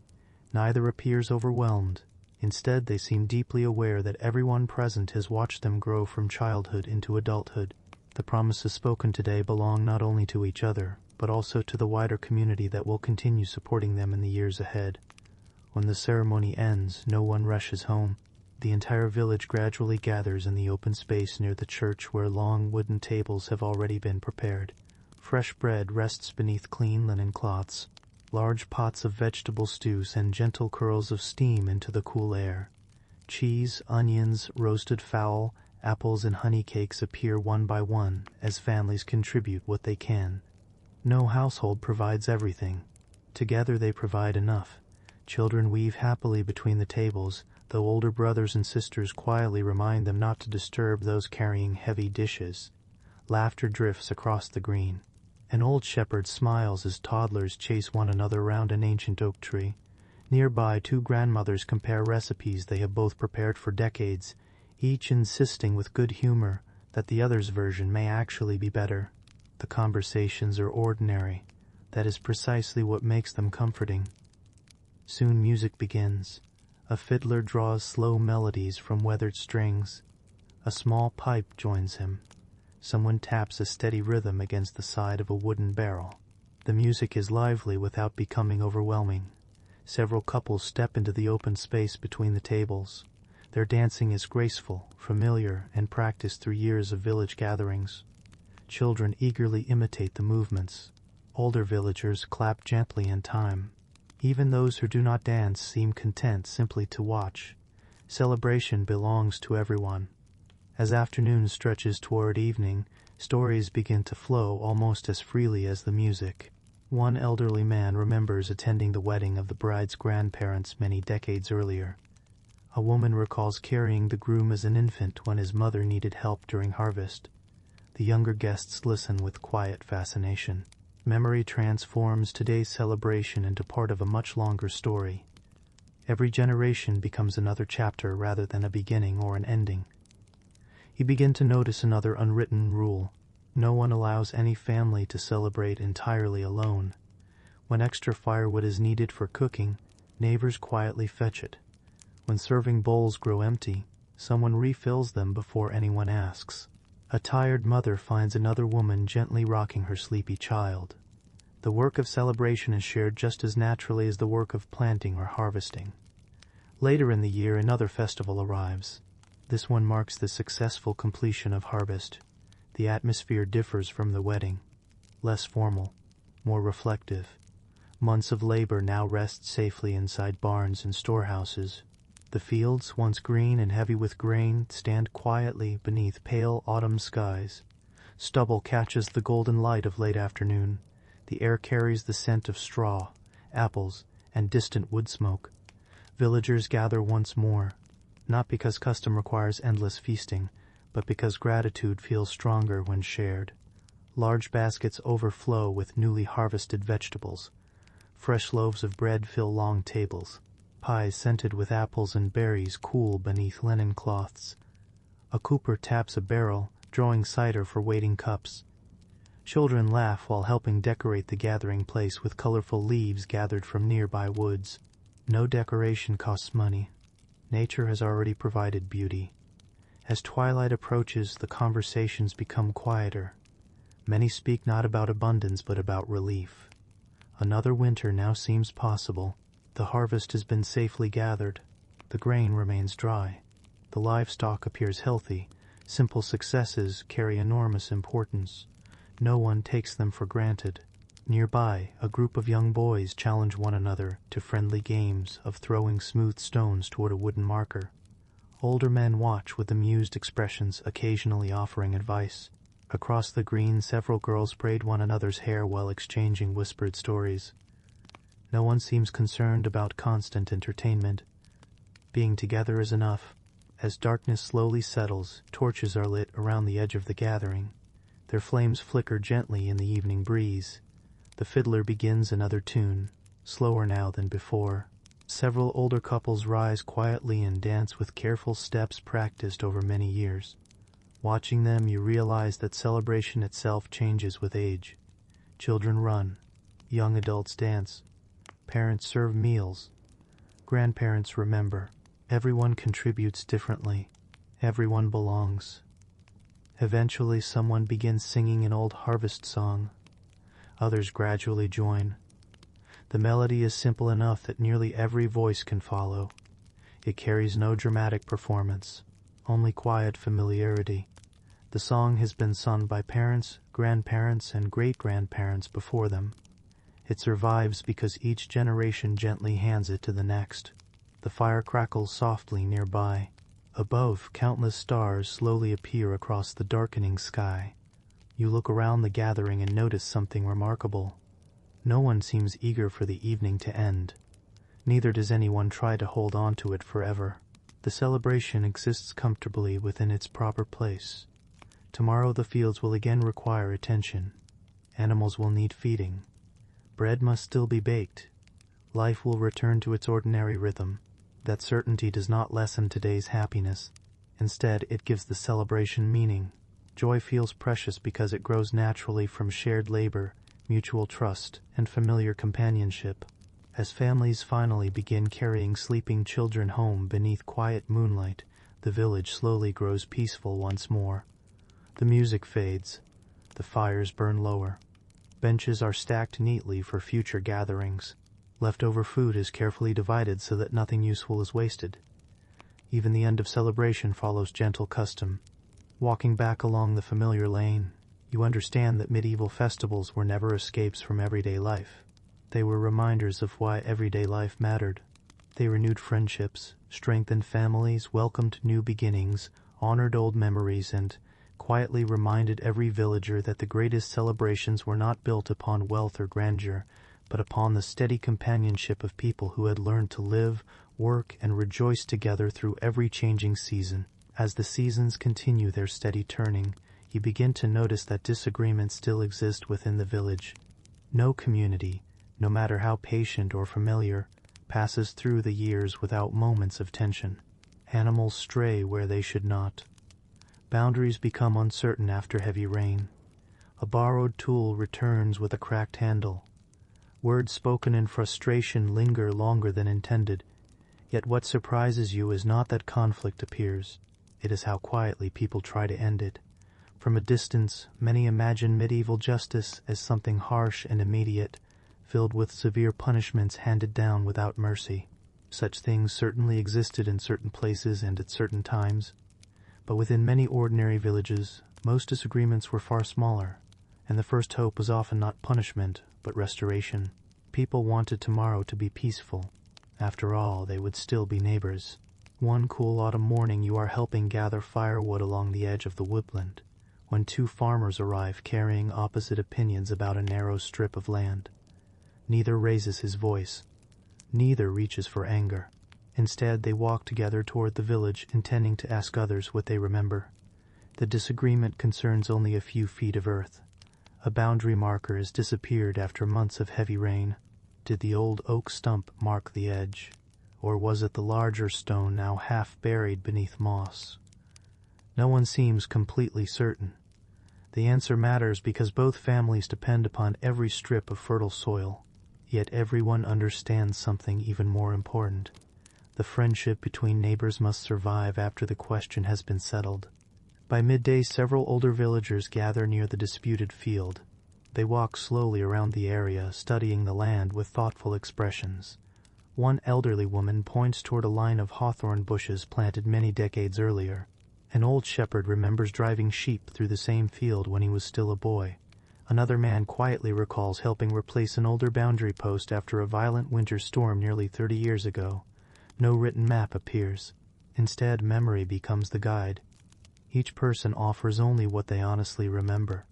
Neither appears overwhelmed. Instead, they seem deeply aware that everyone present has watched them grow from childhood into adulthood. The promises spoken today belong not only to each other, but also to the wider community that will continue supporting them in the years ahead. When the ceremony ends, no one rushes home. the entire village gradually gathers in the open space near the church where long wooden tables have already been prepared. Fresh bread rests beneath clean linen cloths. Large pots of vegetable stew send gentle curls of steam into the cool air. Cheese, onions, roasted fowl, apples, and honey cakes appear one by one as families contribute what they can. No household provides everything. Together they provide enough. Children weave happily between the tables, though older brothers and sisters quietly remind them not to disturb those carrying heavy dishes. Laughter drifts across the green. An old shepherd smiles as toddlers chase one another around an ancient oak tree. Nearby, two grandmothers compare recipes they have both prepared for decades, each insisting with good humor that the other's version may actually be better. The conversations are ordinary. That is precisely what makes them comforting. Soon music begins. A fiddler draws slow melodies from weathered strings. A small pipe joins him. Someone taps a steady rhythm against the side of a wooden barrel. The music is lively without becoming overwhelming. Several couples step into the open space between the tables. Their dancing is graceful, familiar, and practiced through years of village gatherings. Children eagerly imitate the movements. Older villagers clap gently in time. Even those who do not dance seem content simply to watch. Celebration belongs to everyone. As afternoon stretches toward evening, stories begin to flow almost as freely as the music. One elderly man remembers attending the wedding of the bride's grandparents many decades earlier. A woman recalls carrying the groom as an infant when his mother needed help during harvest. The younger guests listen with quiet fascination. Memory transforms today's celebration into part of a much longer story. Every generation becomes another chapter rather than a beginning or an ending. You begin to notice another unwritten rule. No one allows any family to celebrate entirely alone. When extra firewood is needed for cooking, neighbors quietly fetch it. When serving bowls grow empty, someone refills them before anyone asks. A tired mother finds another woman gently rocking her sleepy child. The work of celebration is shared just as naturally as the work of planting or harvesting. Later in the year, another festival arrives. This one marks the successful completion of harvest. The atmosphere differs from the wedding. Less formal, more reflective. Months of labor now rest safely inside barns and storehouses. The fields, once green and heavy with grain, stand quietly beneath pale autumn skies. Stubble catches the golden light of late afternoon. The air carries the scent of straw, apples, and distant wood smoke. Villagers gather once more, not because custom requires endless feasting, but because gratitude feels stronger when shared. Large baskets overflow with newly harvested vegetables. Fresh loaves of bread fill long tables. Pies scented with apples and berries cool beneath linen cloths. A cooper taps a barrel, drawing cider for waiting cups. Children laugh while helping decorate the gathering place with colorful leaves gathered from nearby woods. No decoration costs money. Nature has already provided beauty. As twilight approaches, the conversations become quieter. Many speak not about abundance but about relief. Another winter now seems possible. The harvest has been safely gathered. The grain remains dry. The livestock appears healthy. Simple successes carry enormous importance. No one takes them for granted. Nearby, a group of young boys challenge one another to friendly games of throwing smooth stones toward a wooden marker. Older men watch with amused expressions, occasionally offering advice. Across the green, several girls braid one another's hair while exchanging whispered stories. No one seems concerned about constant entertainment. Being together is enough. As darkness slowly settles, torches are lit around the edge of the gathering. Their flames flicker gently in the evening breeze. The fiddler begins another tune, slower now than before. Several older couples rise quietly and dance with careful steps practiced over many years. Watching them, you realize that celebration itself changes with age. Children run. Young adults dance. Parents serve meals. Grandparents remember. Everyone contributes differently. Everyone belongs. Eventually, someone begins singing an old harvest song. Others gradually join. The melody is simple enough that nearly every voice can follow. It carries no dramatic performance, only quiet familiarity. The song has been sung by parents, grandparents, and great-grandparents before them. It survives because each generation gently hands it to the next. The fire crackles softly nearby. Above, countless stars slowly appear across the darkening sky. You look around the gathering and notice something remarkable. No one seems eager for the evening to end. Neither does anyone try to hold on to it forever. The celebration exists comfortably within its proper place. Tomorrow the fields will again require attention. Animals will need feeding. Bread must still be baked. Life will return to its ordinary rhythm. That certainty does not lessen today's happiness. Instead, it gives the celebration meaning. Joy feels precious because it grows naturally from shared labor, mutual trust, and familiar companionship. As families finally begin carrying sleeping children home beneath quiet moonlight, the village slowly grows peaceful once more. The music fades. The fires burn lower. Benches are stacked neatly for future gatherings. Leftover food is carefully divided so that nothing useful is wasted. Even the end of celebration follows gentle custom. Walking back along the familiar lane, you understand that medieval festivals were never escapes from everyday life. They were reminders of why everyday life mattered. They renewed friendships, strengthened families, welcomed new beginnings, honored old memories, and quietly reminded every villager that the greatest celebrations were not built upon wealth or grandeur, but upon the steady companionship of people who had learned to live, work, and rejoice together through every changing season. As the seasons continue their steady turning, you begin to notice that disagreements still exist within the village. No community, no matter how patient or familiar, passes through the years without moments of tension. Animals stray where they should not. Boundaries become uncertain after heavy rain. A borrowed tool returns with a cracked handle. Words spoken in frustration linger longer than intended. Yet what surprises you is not that conflict appears. It is how quietly people try to end it. From a distance, many imagine medieval justice as something harsh and immediate, filled with severe punishments handed down without mercy. Such things certainly existed in certain places and at certain times. But within many ordinary villages, most disagreements were far smaller, and the first hope was often not punishment, but restoration. People wanted tomorrow to be peaceful. After all, they would still be neighbors. One cool autumn morning you are helping gather firewood along the edge of the woodland, when two farmers arrive carrying opposite opinions about a narrow strip of land. Neither raises his voice. Neither reaches for anger. Instead, they walk together toward the village, intending to ask others what they remember. The disagreement concerns only a few feet of earth. A boundary marker has disappeared after months of heavy rain. Did the old oak stump mark the edge? Or was it the larger stone now half buried beneath moss? No one seems completely certain. The answer matters because both families depend upon every strip of fertile soil. Yet everyone understands something even more important. The friendship between neighbors must survive after the question has been settled. By midday, several older villagers gather near the disputed field. They walk slowly around the area, studying the land with thoughtful expressions. One elderly woman points toward a line of hawthorn bushes planted many decades earlier. An old shepherd remembers driving sheep through the same field when he was still a boy. Another man quietly recalls helping replace an older boundary post after a violent winter storm nearly 30 years ago. No written map appears. Instead, memory becomes the guide. Each person offers only what they honestly remember.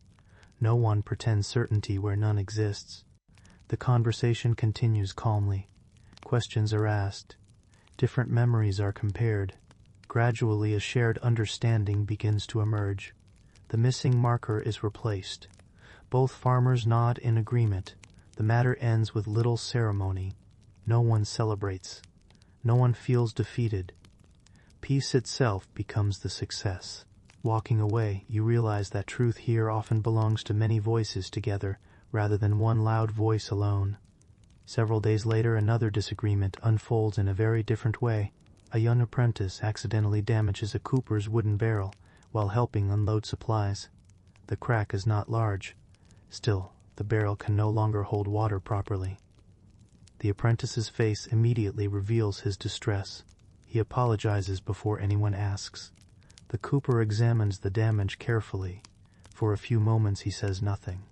No one pretends certainty where none exists. The conversation continues calmly. Questions are asked. Different memories are compared. Gradually, a shared understanding begins to emerge. The missing marker is replaced. Both farmers nod in agreement. The matter ends with little ceremony. No one celebrates. No one feels defeated. Peace itself becomes the success. Walking away, you realize that truth here often belongs to many voices together, rather than one loud voice alone. Several days later, another disagreement unfolds in a very different way. A young apprentice accidentally damages a cooper's wooden barrel while helping unload supplies. The crack is not large. Still, the barrel can no longer hold water properly. The apprentice's face immediately reveals his distress. He apologizes before anyone asks. The cooper examines the damage carefully. For a few moments he says nothing.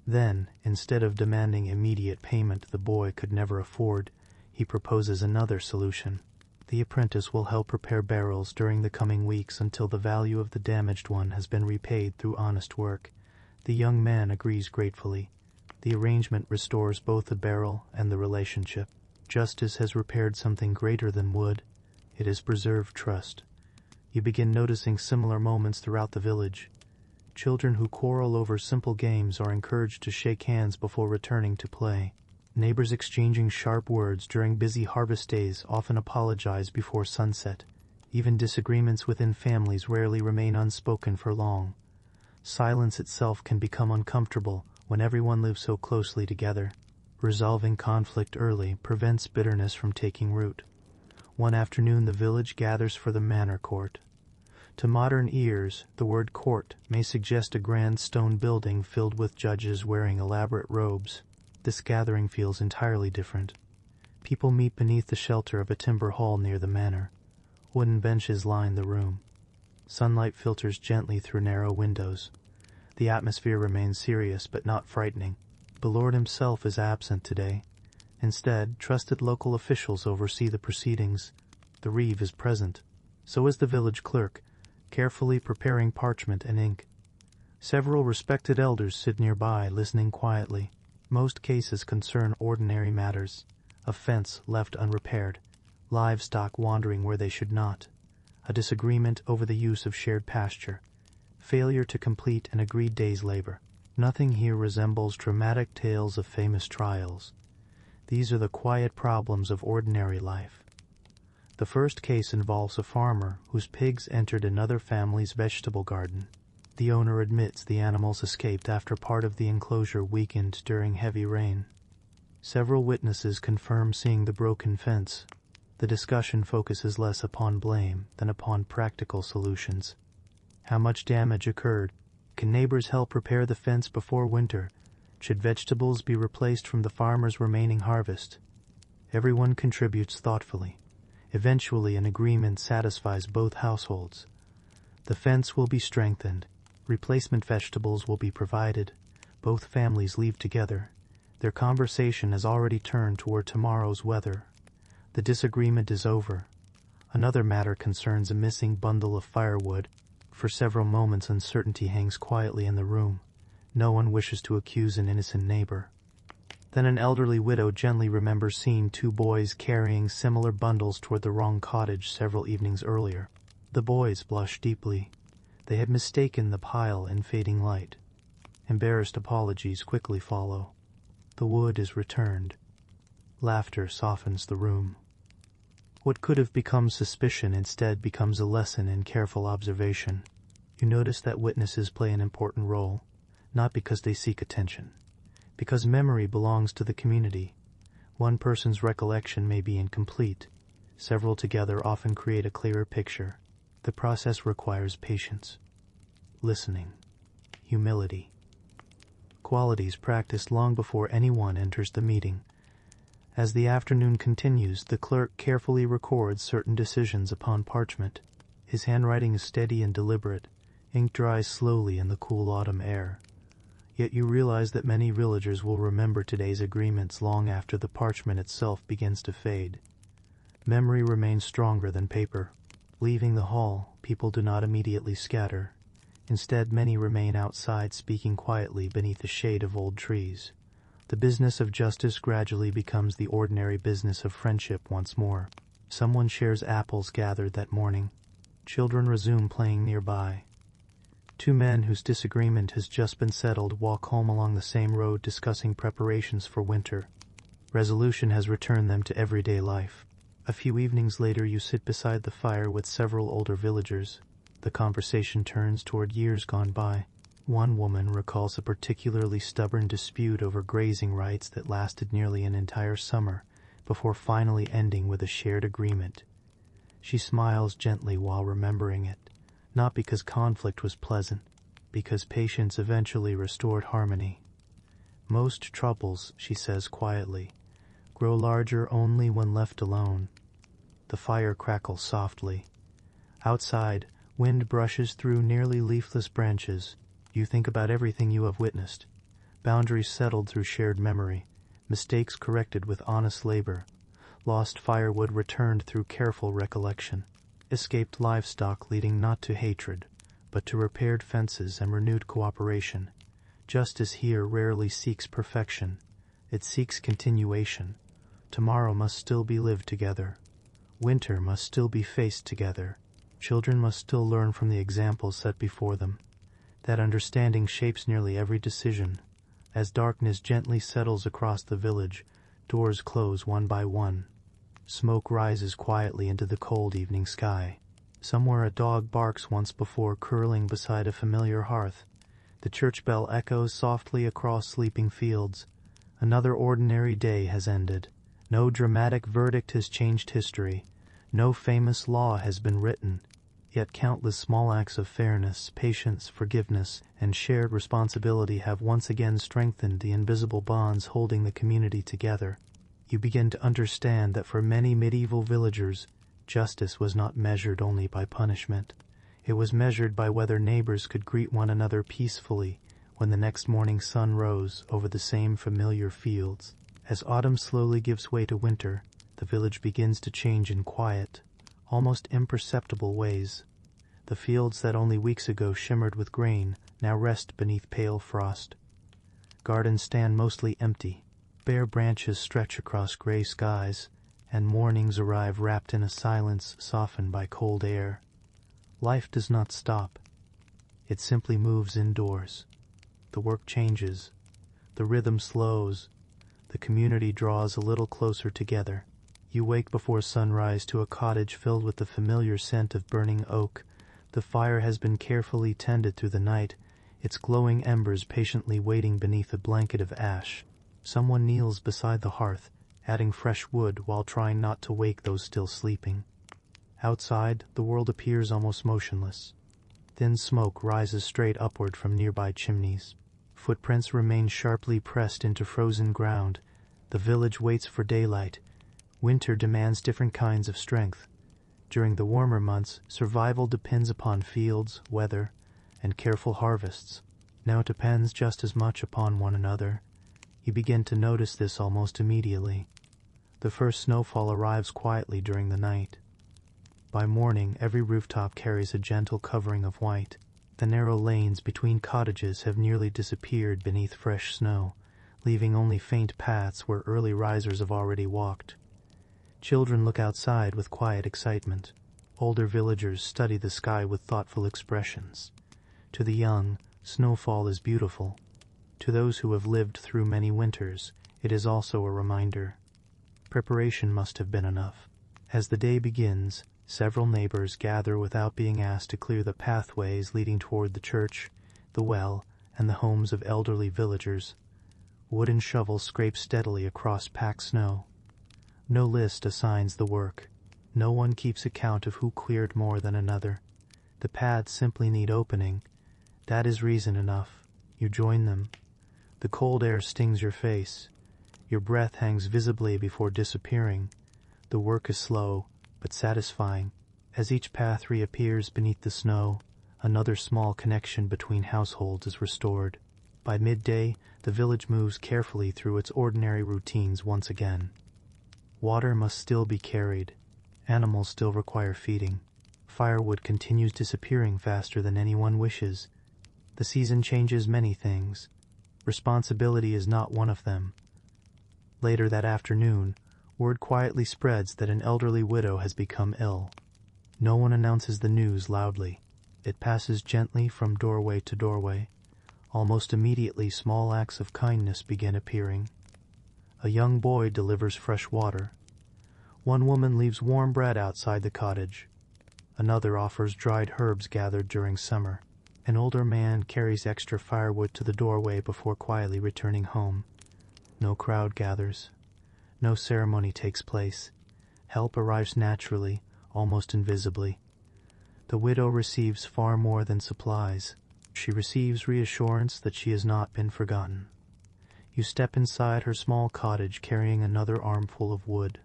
Then, instead of demanding immediate payment the boy could never afford, he proposes another solution. The apprentice will help repair barrels during the coming weeks until the value of the damaged one has been repaid through honest work. The young man agrees gratefully. The arrangement restores both the barrel and the relationship. Justice has repaired something greater than wood. It has preserved trust. You begin noticing similar moments throughout the village. Children who quarrel over simple games are encouraged to shake hands before returning to play. Neighbors exchanging sharp words during busy harvest days often apologize before sunset. Even disagreements within families rarely remain unspoken for long. Silence itself can become uncomfortable when everyone lives so closely together. Resolving conflict early prevents bitterness from taking root. One afternoon the village gathers for the manor court. To modern ears, the word court may suggest a grand stone building filled with judges wearing elaborate robes. This gathering feels entirely different. People meet beneath the shelter of a timber hall near the manor. Wooden benches line the room. Sunlight filters gently through narrow windows. The atmosphere remains serious but not frightening. The Lord himself is absent today. Instead, trusted local officials oversee the proceedings. The reeve is present. So is the village clerk, carefully preparing parchment and ink. Several respected elders sit nearby, listening quietly. Most cases concern ordinary matters: a fence left unrepaired, livestock wandering where they should not, a disagreement over the use of shared pasture, failure to complete an agreed day's labor. Nothing here resembles dramatic tales of famous trials. These are the quiet problems of ordinary life. The first case involves a farmer whose pigs entered another family's vegetable garden. The owner admits the animals escaped after part of the enclosure weakened during heavy rain. Several witnesses confirm seeing the broken fence. The discussion focuses less upon blame than upon practical solutions. How much damage occurred? Can neighbors help repair the fence before winter? Should vegetables be replaced from the farmer's remaining harvest? Everyone contributes thoughtfully. Eventually, an agreement satisfies both households. The fence will be strengthened. Replacement vegetables will be provided. Both families leave together. Their conversation has already turned toward tomorrow's weather. The disagreement is over. Another matter concerns a missing bundle of firewood. For several moments uncertainty hangs quietly in the room. No one wishes to accuse an innocent neighbor. Then an elderly widow gently remembers seeing two boys carrying similar bundles toward the wrong cottage several evenings earlier. The boys blush deeply. They had mistaken the pile in fading light. Embarrassed apologies quickly follow. The wood is returned. Laughter softens the room. What could have become suspicion instead becomes a lesson in careful observation. You notice that witnesses play an important role, not because they seek attention, because memory belongs to the community. One person's recollection may be incomplete. Several together often create a clearer picture. The process requires patience, listening, humility, qualities practiced long before anyone enters the meeting. As the afternoon continues, the clerk carefully records certain decisions upon parchment. His handwriting is steady and deliberate. Ink dries slowly in the cool autumn air. Yet you realize that many villagers will remember today's agreements long after the parchment itself begins to fade. Memory remains stronger than paper. Leaving the hall, people do not immediately scatter. Instead, many remain outside speaking quietly beneath the shade of old trees. The business of justice gradually becomes the ordinary business of friendship once more. Someone shares apples gathered that morning. Children resume playing nearby. Two men whose disagreement has just been settled walk home along the same road discussing preparations for winter. Resolution has returned them to everyday life. A few evenings later you sit beside the fire with several older villagers. The conversation turns toward years gone by. One woman recalls a particularly stubborn dispute over grazing rights that lasted nearly an entire summer before finally ending with a shared agreement. She smiles gently while remembering it, not because conflict was pleasant, because patience eventually restored harmony. Most troubles, she says quietly, grow larger only when left alone. The fire crackles softly. Outside, wind brushes through nearly leafless branches. You think about everything you have witnessed. Boundaries settled through shared memory. Mistakes corrected with honest labor. Lost firewood returned through careful recollection. Escaped livestock leading not to hatred, but to repaired fences and renewed cooperation. Justice here rarely seeks perfection. It seeks continuation. Tomorrow must still be lived together. Winter must still be faced together. Children must still learn from the examples set before them. That understanding shapes nearly every decision. As darkness gently settles across the village, doors close one by one. Smoke rises quietly into the cold evening sky. Somewhere a dog barks once before, curling beside a familiar hearth. The church bell echoes softly across sleeping fields. Another ordinary day has ended. No dramatic verdict has changed history. No famous law has been written. Yet countless small acts of fairness, patience, forgiveness, and shared responsibility have once again strengthened the invisible bonds holding the community together. You begin to understand that for many medieval villagers, justice was not measured only by punishment. It was measured by whether neighbors could greet one another peacefully when the next morning sun rose over the same familiar fields. As autumn slowly gives way to winter, the village begins to change in quiet, almost imperceptible ways. The fields that only weeks ago shimmered with grain now rest beneath pale frost. Gardens stand mostly empty. Bare branches stretch across gray skies, and mornings arrive wrapped in a silence softened by cold air. Life does not stop. It simply moves indoors. The work changes. The rhythm slows. The community draws a little closer together. You wake before sunrise to a cottage filled with the familiar scent of burning oak. The fire has been carefully tended through the night, its glowing embers patiently waiting beneath a blanket of ash. Someone kneels beside the hearth, adding fresh wood while trying not to wake those still sleeping. Outside, the world appears almost motionless. Thin smoke rises straight upward from nearby chimneys. Footprints remain sharply pressed into frozen ground. The village waits for daylight. Winter demands different kinds of strength. During the warmer months, survival depends upon fields, weather, and careful harvests. Now it depends just as much upon one another. You begin to notice this almost immediately. The first snowfall arrives quietly during the night. By morning, every rooftop carries a gentle covering of white. The narrow lanes between cottages have nearly disappeared beneath fresh snow, leaving only faint paths where early risers have already walked. Children look outside with quiet excitement. Older villagers study the sky with thoughtful expressions. To the young, snowfall is beautiful. To those who have lived through many winters, it is also a reminder. Preparation must have been enough. As the day begins, several neighbors gather without being asked to clear the pathways leading toward the church, the well, and the homes of elderly villagers. Wooden shovels scrape steadily across packed snow. No list assigns the work. No one keeps account of who cleared more than another. The paths simply need opening. That is reason enough. You join them. The cold air stings your face. Your breath hangs visibly before disappearing. The work is slow, but satisfying. As each path reappears beneath the snow, another small connection between households is restored. By midday, the village moves carefully through its ordinary routines once again. Water must still be carried. Animals still require feeding. Firewood continues disappearing faster than anyone wishes. The season changes many things. Responsibility is not one of them. Later that afternoon, word quietly spreads that an elderly widow has become ill. No one announces the news loudly. It passes gently from doorway to doorway. Almost immediately, small acts of kindness begin appearing. A young boy delivers fresh water. One woman leaves warm bread outside the cottage. Another offers dried herbs gathered during summer. An older man carries extra firewood to the doorway before quietly returning home. No crowd gathers. No ceremony takes place. Help arrives naturally, almost invisibly. The widow receives far more than supplies. She receives reassurance that she has not been forgotten. You step inside her small cottage carrying another armful of wood.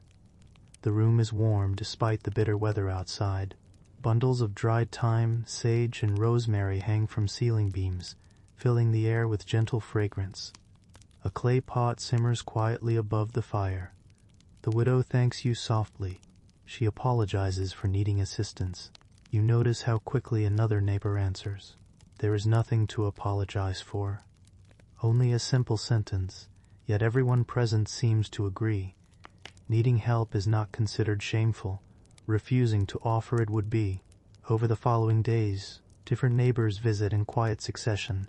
The room is warm despite the bitter weather outside. Bundles of dried thyme, sage, and rosemary hang from ceiling beams, filling the air with gentle fragrance. A clay pot simmers quietly above the fire. The widow thanks you softly. She apologizes for needing assistance. You notice how quickly another neighbor answers. There is nothing to apologize for. Only a simple sentence, yet everyone present seems to agree. Needing help is not considered shameful. Refusing to offer it would be. Over the following days, different neighbors visit in quiet succession.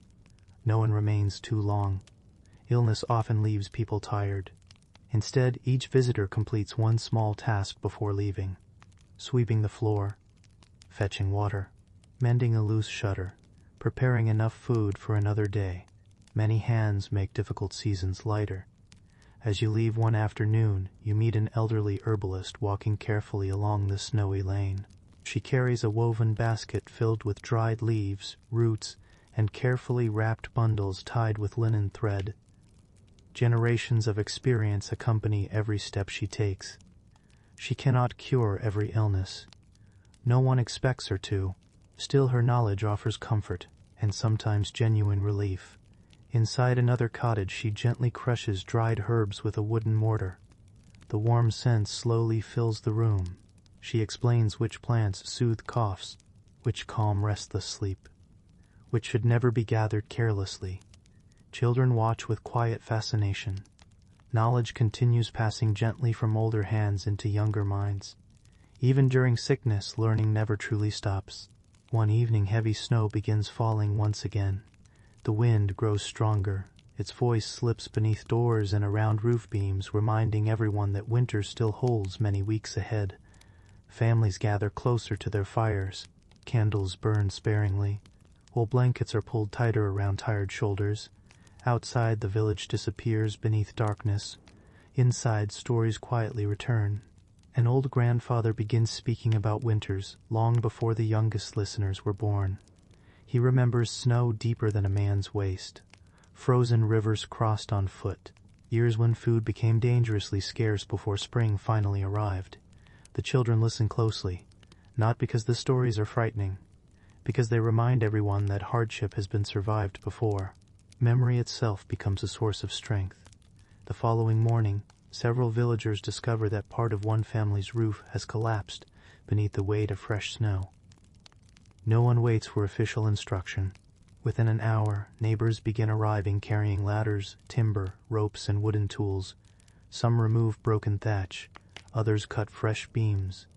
No one remains too long. Illness often leaves people tired. Instead, each visitor completes one small task before leaving. Sweeping the floor, fetching water, mending a loose shutter, preparing enough food for another day. Many hands make difficult seasons lighter. As you leave one afternoon, you meet an elderly herbalist walking carefully along the snowy lane. She carries a woven basket filled with dried leaves, roots, and carefully wrapped bundles tied with linen thread. Generations of experience accompany every step she takes. She cannot cure every illness. No one expects her to. Still, her knowledge offers comfort and sometimes genuine relief. Inside another cottage, she gently crushes dried herbs with a wooden mortar. The warm scent slowly fills the room. She explains which plants soothe coughs, which calm restless sleep, which should never be gathered carelessly. Children watch with quiet fascination. Knowledge continues passing gently from older hands into younger minds. Even during sickness, learning never truly stops. One evening, heavy snow begins falling once again. The wind grows stronger. Its voice slips beneath doors and around roof beams, reminding everyone that winter still holds many weeks ahead. Families gather closer to their fires. Candles burn sparingly, while blankets are pulled tighter around tired shoulders. Outside, the village disappears beneath darkness. Inside, stories quietly return. An old grandfather begins speaking about winters long before the youngest listeners were born. He remembers snow deeper than a man's waist, frozen rivers crossed on foot, years when food became dangerously scarce before spring finally arrived. The children listen closely, not because the stories are frightening, because they remind everyone that hardship has been survived before. Memory itself becomes a source of strength. The following morning, several villagers discover that part of one family's roof has collapsed beneath the weight of fresh snow. No one waits for official instruction. Within an hour, neighbors begin arriving carrying ladders, timber, ropes, and wooden tools. Some remove broken thatch, others cut fresh beams.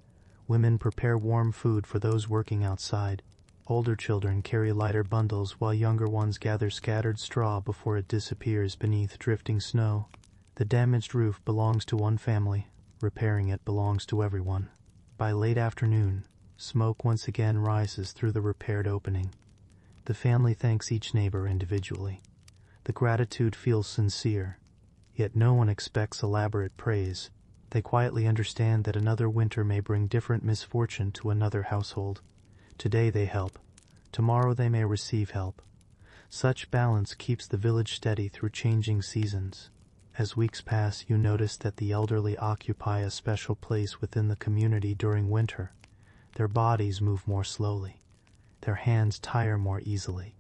Women prepare warm food for those working outside. Older children carry lighter bundles while younger ones gather scattered straw before it disappears beneath drifting snow. The damaged roof belongs to one family. Repairing it belongs to everyone. By late afternoon, smoke once again rises through the repaired opening. The family thanks each neighbor individually. The gratitude feels sincere, yet no one expects elaborate praise. They quietly understand that another winter may bring different misfortune to another household. Today they help. Tomorrow they may receive help. Such balance keeps the village steady through changing seasons. As weeks pass, you notice that the elderly occupy a special place within the community during winter. Their bodies move more slowly. Their hands tire more easily.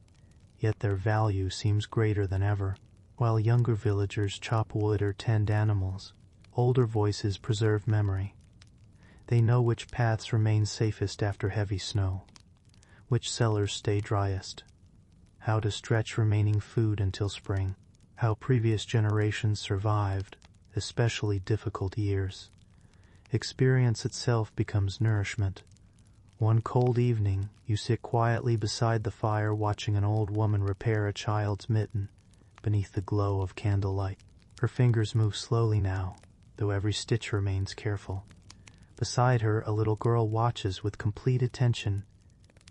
Yet their value seems greater than ever. While younger villagers chop wood or tend animals, older voices preserve memory. They know which paths remain safest after heavy snow, which cellars stay driest, how to stretch remaining food until spring, how previous generations survived, especially difficult years. Experience itself becomes nourishment. One cold evening, you sit quietly beside the fire watching an old woman repair a child's mitten beneath the glow of candlelight. Her fingers move slowly now, though every stitch remains careful. Beside her, a little girl watches with complete attention.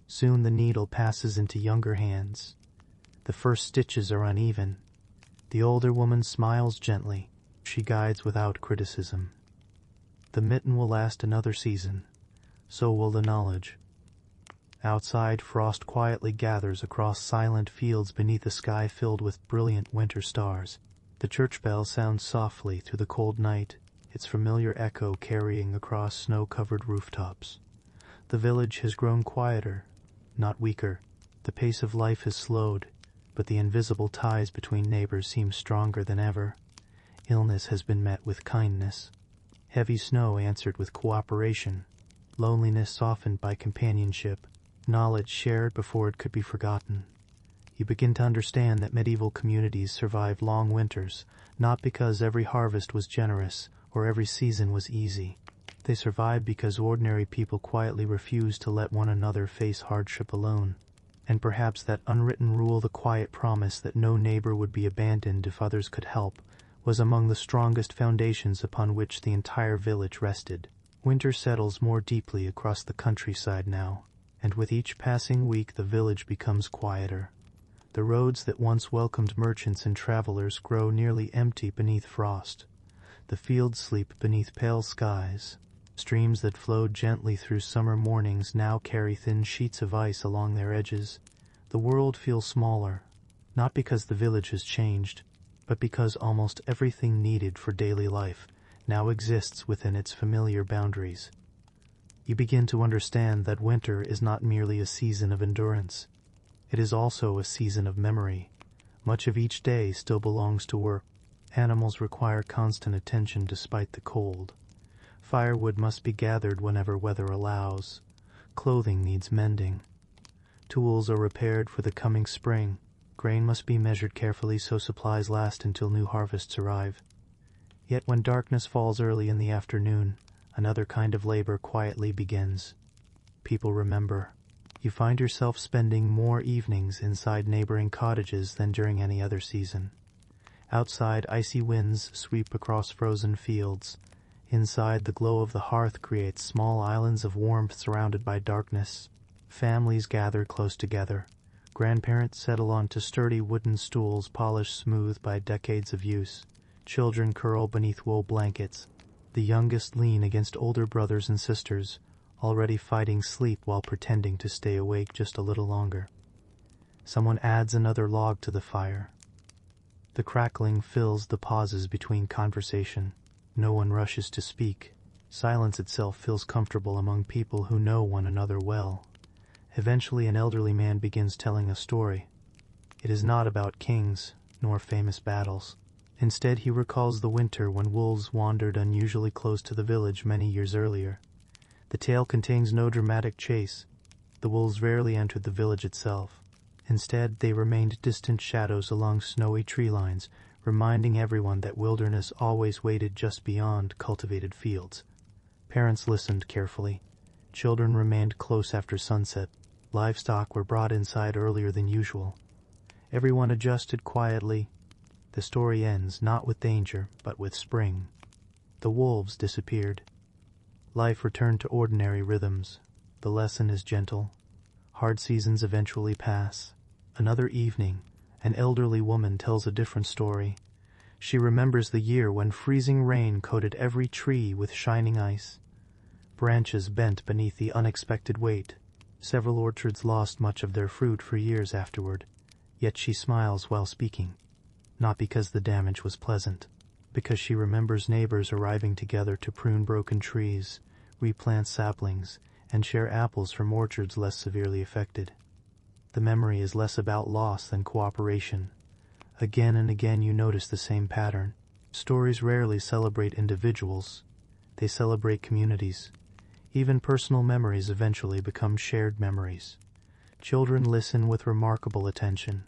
Soon the needle passes into younger hands. The first stitches are uneven. The older woman smiles gently. She guides without criticism. The mitten will last another season. So will the knowledge. Outside, frost quietly gathers across silent fields beneath a sky filled with brilliant winter stars. The church bell sounds softly through the cold night, its familiar echo carrying across snow-covered rooftops. The village has grown quieter, not weaker. The pace of life has slowed, but the invisible ties between neighbors seem stronger than ever. Illness has been met with kindness. Heavy snow answered with cooperation. Loneliness softened by companionship. Knowledge shared before it could be forgotten. You begin to understand that medieval communities survived long winters, not because every harvest was generous or every season was easy. They survived because ordinary people quietly refused to let one another face hardship alone. And perhaps that unwritten rule, the quiet promise that no neighbor would be abandoned if others could help, was among the strongest foundations upon which the entire village rested. Winter settles more deeply across the countryside now, and with each passing week the village becomes quieter. The roads that once welcomed merchants and travelers grow nearly empty beneath frost. The fields sleep beneath pale skies. Streams that flowed gently through summer mornings now carry thin sheets of ice along their edges. The world feels smaller, not because the village has changed, but because almost everything needed for daily life now exists within its familiar boundaries. You begin to understand that winter is not merely a season of endurance. It is also a season of memory. Much of each day still belongs to work. Animals require constant attention despite the cold. Firewood must be gathered whenever weather allows. Clothing needs mending. Tools are repaired for the coming spring. Grain must be measured carefully so supplies last until new harvests arrive. Yet when darkness falls early in the afternoon, another kind of labor quietly begins. People remember. You find yourself spending more evenings inside neighboring cottages than during any other season. Outside, icy winds sweep across frozen fields. Inside, the glow of the hearth creates small islands of warmth surrounded by darkness. Families gather close together. Grandparents settle onto sturdy wooden stools polished smooth by decades of use. Children curl beneath wool blankets. The youngest lean against older brothers and sisters, already fighting sleep while pretending to stay awake just a little longer. Someone adds another log to the fire. The crackling fills the pauses between conversation. No one rushes to speak. Silence itself feels comfortable among people who know one another well. Eventually an elderly man begins telling a story. It is not about kings, nor famous battles. Instead he recalls the winter when wolves wandered unusually close to the village many years earlier. The tale contains no dramatic chase. The wolves rarely entered the village itself. Instead, they remained distant shadows along snowy tree lines, reminding everyone that wilderness always waited just beyond cultivated fields. Parents listened carefully. Children remained close after sunset. Livestock were brought inside earlier than usual. Everyone adjusted quietly. The story ends not with danger, but with spring. The wolves disappeared. Life returned to ordinary rhythms. The lesson is gentle. Hard seasons eventually pass. Another evening, an elderly woman tells a different story. She remembers the year when freezing rain coated every tree with shining ice. Branches bent beneath the unexpected weight. Several orchards lost much of their fruit for years afterward. Yet she smiles while speaking. Not because the damage was pleasant, because she remembers neighbors arriving together to prune broken trees, replant saplings, and share apples from orchards less severely affected. The memory is less about loss than cooperation. Again and again you notice the same pattern. Stories rarely celebrate individuals. They celebrate communities. Even personal memories eventually become shared memories. Children listen with remarkable attention,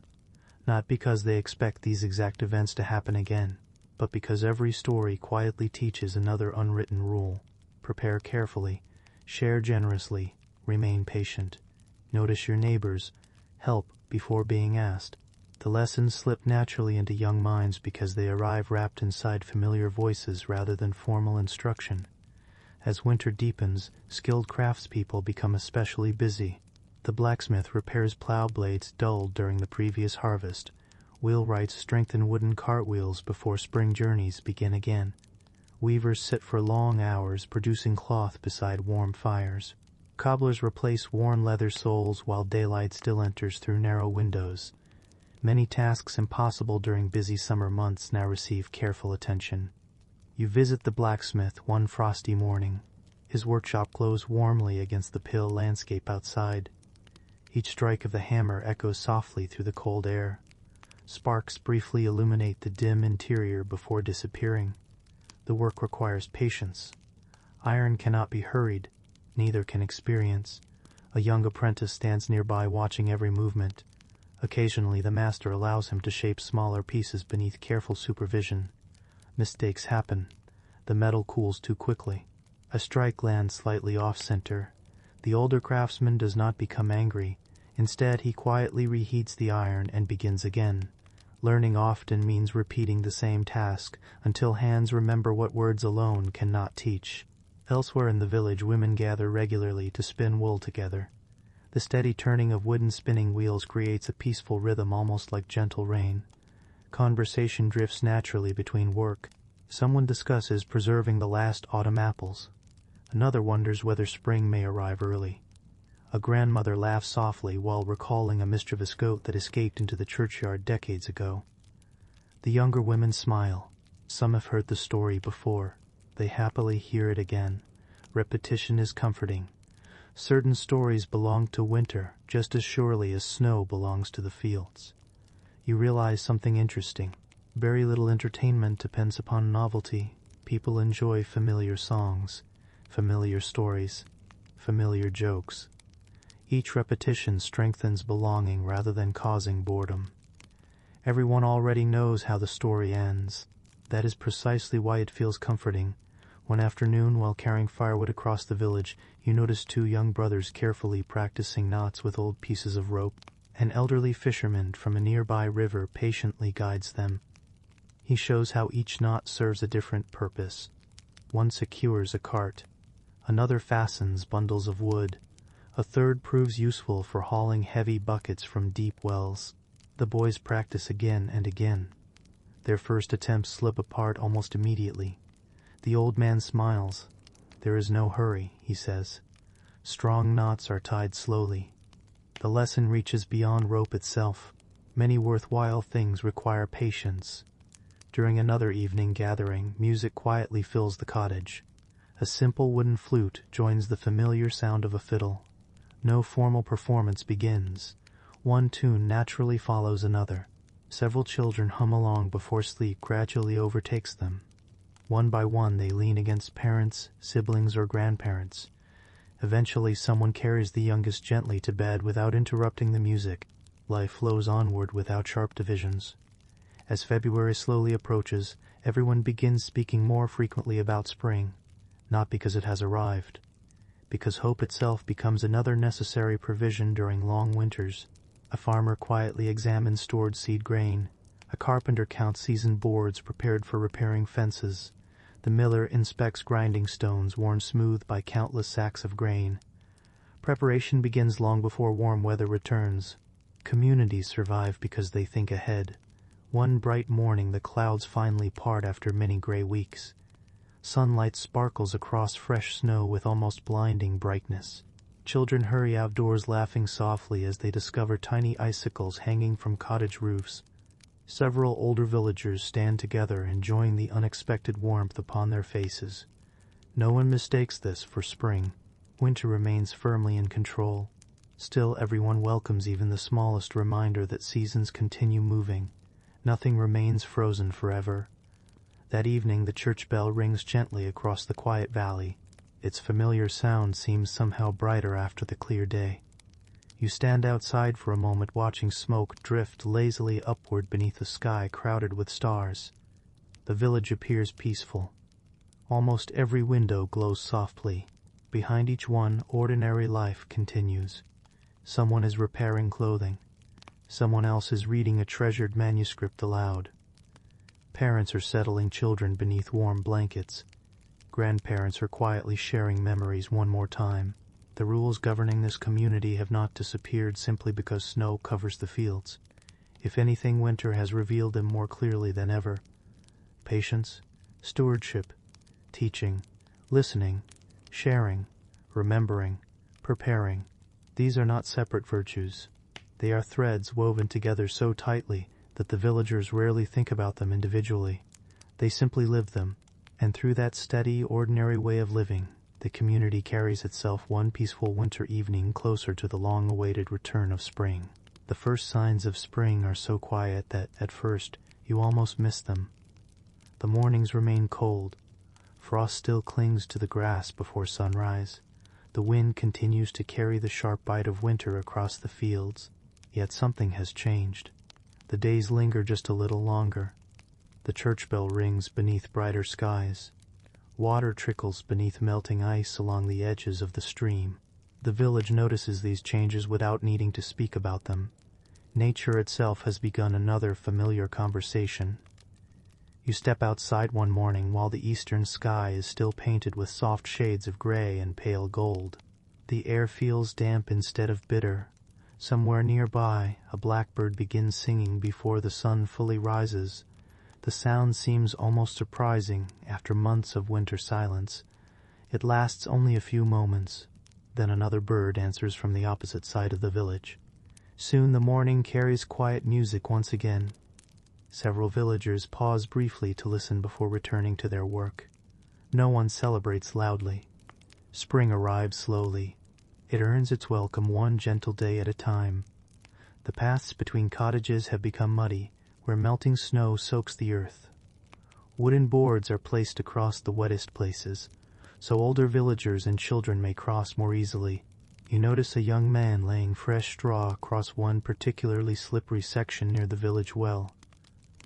not because they expect these exact events to happen again, but because every story quietly teaches another unwritten rule. Prepare carefully, share generously, remain patient. Notice your neighbors, help before being asked. The lessons slip naturally into young minds because they arrive wrapped inside familiar voices rather than formal instruction. As winter deepens, skilled craftspeople become especially busy. The blacksmith repairs plow blades dulled during the previous harvest. Wheelwrights strengthen wooden cartwheels before spring journeys begin again. Weavers sit for long hours producing cloth beside warm fires. Cobblers replace worn leather soles while daylight still enters through narrow windows. Many tasks impossible during busy summer months now receive careful attention. You visit the blacksmith one frosty morning. His workshop glows warmly against the pale landscape outside. Each strike of the hammer echoes softly through the cold air. Sparks briefly illuminate the dim interior before disappearing. The work requires patience. Iron cannot be hurried, neither can experience. A young apprentice stands nearby watching every movement. Occasionally the master allows him to shape smaller pieces beneath careful supervision. Mistakes happen. The metal cools too quickly. A strike lands slightly off-center. The older craftsman does not become angry. Instead, he quietly reheats the iron and begins again. Learning often means repeating the same task until hands remember what words alone cannot teach. Elsewhere in the village, women gather regularly to spin wool together. The steady turning of wooden spinning wheels creates a peaceful rhythm almost like gentle rain. Conversation drifts naturally between work. Someone discusses preserving the last autumn apples. Another wonders whether spring may arrive early. A grandmother laughs softly while recalling a mischievous goat that escaped into the churchyard decades ago. The younger women smile. Some have heard the story before. They happily hear it again. Repetition is comforting. Certain stories belong to winter just as surely as snow belongs to the fields. You realize something interesting. Very little entertainment depends upon novelty. People enjoy familiar songs, familiar stories, familiar jokes. Each repetition strengthens belonging rather than causing boredom. Everyone already knows how the story ends. That is precisely why it feels comforting. One afternoon, while carrying firewood across the village, you notice two young brothers carefully practicing knots with old pieces of rope. An elderly fisherman from a nearby river patiently guides them. He shows how each knot serves a different purpose. One secures a cart. Another fastens bundles of wood. A third proves useful for hauling heavy buckets from deep wells. The boys practice again and again. Their first attempts slip apart almost immediately. The old man smiles. There is no hurry, he says. Strong knots are tied slowly. The lesson reaches beyond rope itself. Many worthwhile things require patience. During another evening gathering, music quietly fills the cottage. A simple wooden flute joins the familiar sound of a fiddle. No formal performance begins. One tune naturally follows another. Several children hum along before sleep gradually overtakes them. One by one they lean against parents, siblings, or grandparents. Eventually someone carries the youngest gently to bed without interrupting the music. Life flows onward without sharp divisions. As February slowly approaches, everyone begins speaking more frequently about spring, not because it has arrived, because hope itself becomes another necessary provision during long winters. A farmer quietly examines stored seed grain. A carpenter counts seasoned boards prepared for repairing fences. The miller inspects grinding stones worn smooth by countless sacks of grain. Preparation begins long before warm weather returns. Communities survive because they think ahead. One bright morning the clouds finally part after many gray weeks. Sunlight sparkles across fresh snow with almost blinding brightness. Children hurry outdoors laughing softly as they discover tiny icicles hanging from cottage roofs. Several older villagers stand together enjoying the unexpected warmth upon their faces. No one mistakes this for spring. Winter remains firmly in control. Still, everyone welcomes even the smallest reminder that seasons continue moving. Nothing remains frozen forever. That evening the church bell rings gently across the quiet valley. Its familiar sound seems somehow brighter after the clear day. You stand outside for a moment watching smoke drift lazily upward beneath a sky crowded with stars. The village appears peaceful. Almost every window glows softly. Behind each one, ordinary life continues. Someone is repairing clothing. Someone else is reading a treasured manuscript aloud. Parents are settling children beneath warm blankets. Grandparents are quietly sharing memories one more time. The rules governing this community have not disappeared simply because snow covers the fields. If anything, winter has revealed them more clearly than ever. Patience, stewardship, teaching, listening, sharing, remembering, preparing. These are not separate virtues. They are threads woven together so tightly that the villagers rarely think about them individually. They simply live them. And through that steady, ordinary way of living, the community carries itself one peaceful winter evening closer to the long-awaited return of spring. The first signs of spring are so quiet that, at first, you almost miss them. The mornings remain cold. Frost still clings to the grass before sunrise. The wind continues to carry the sharp bite of winter across the fields. Yet something has changed. The days linger just a little longer. The church bell rings beneath brighter skies. Water trickles beneath melting ice along the edges of the stream. The village notices these changes without needing to speak about them. Nature itself has begun another familiar conversation. You step outside one morning while the eastern sky is still painted with soft shades of gray and pale gold. The air feels damp instead of bitter. Somewhere nearby, a blackbird begins singing before the sun fully rises. The sound seems almost surprising after months of winter silence. It lasts only a few moments. Then another bird answers from the opposite side of the village. Soon the morning carries quiet music once again. Several villagers pause briefly to listen before returning to their work. No one celebrates loudly. Spring arrives slowly. It earns its welcome one gentle day at a time. The paths between cottages have become muddy, where melting snow soaks the earth. Wooden boards are placed across the wettest places, so older villagers and children may cross more easily. You notice a young man laying fresh straw across one particularly slippery section near the village well.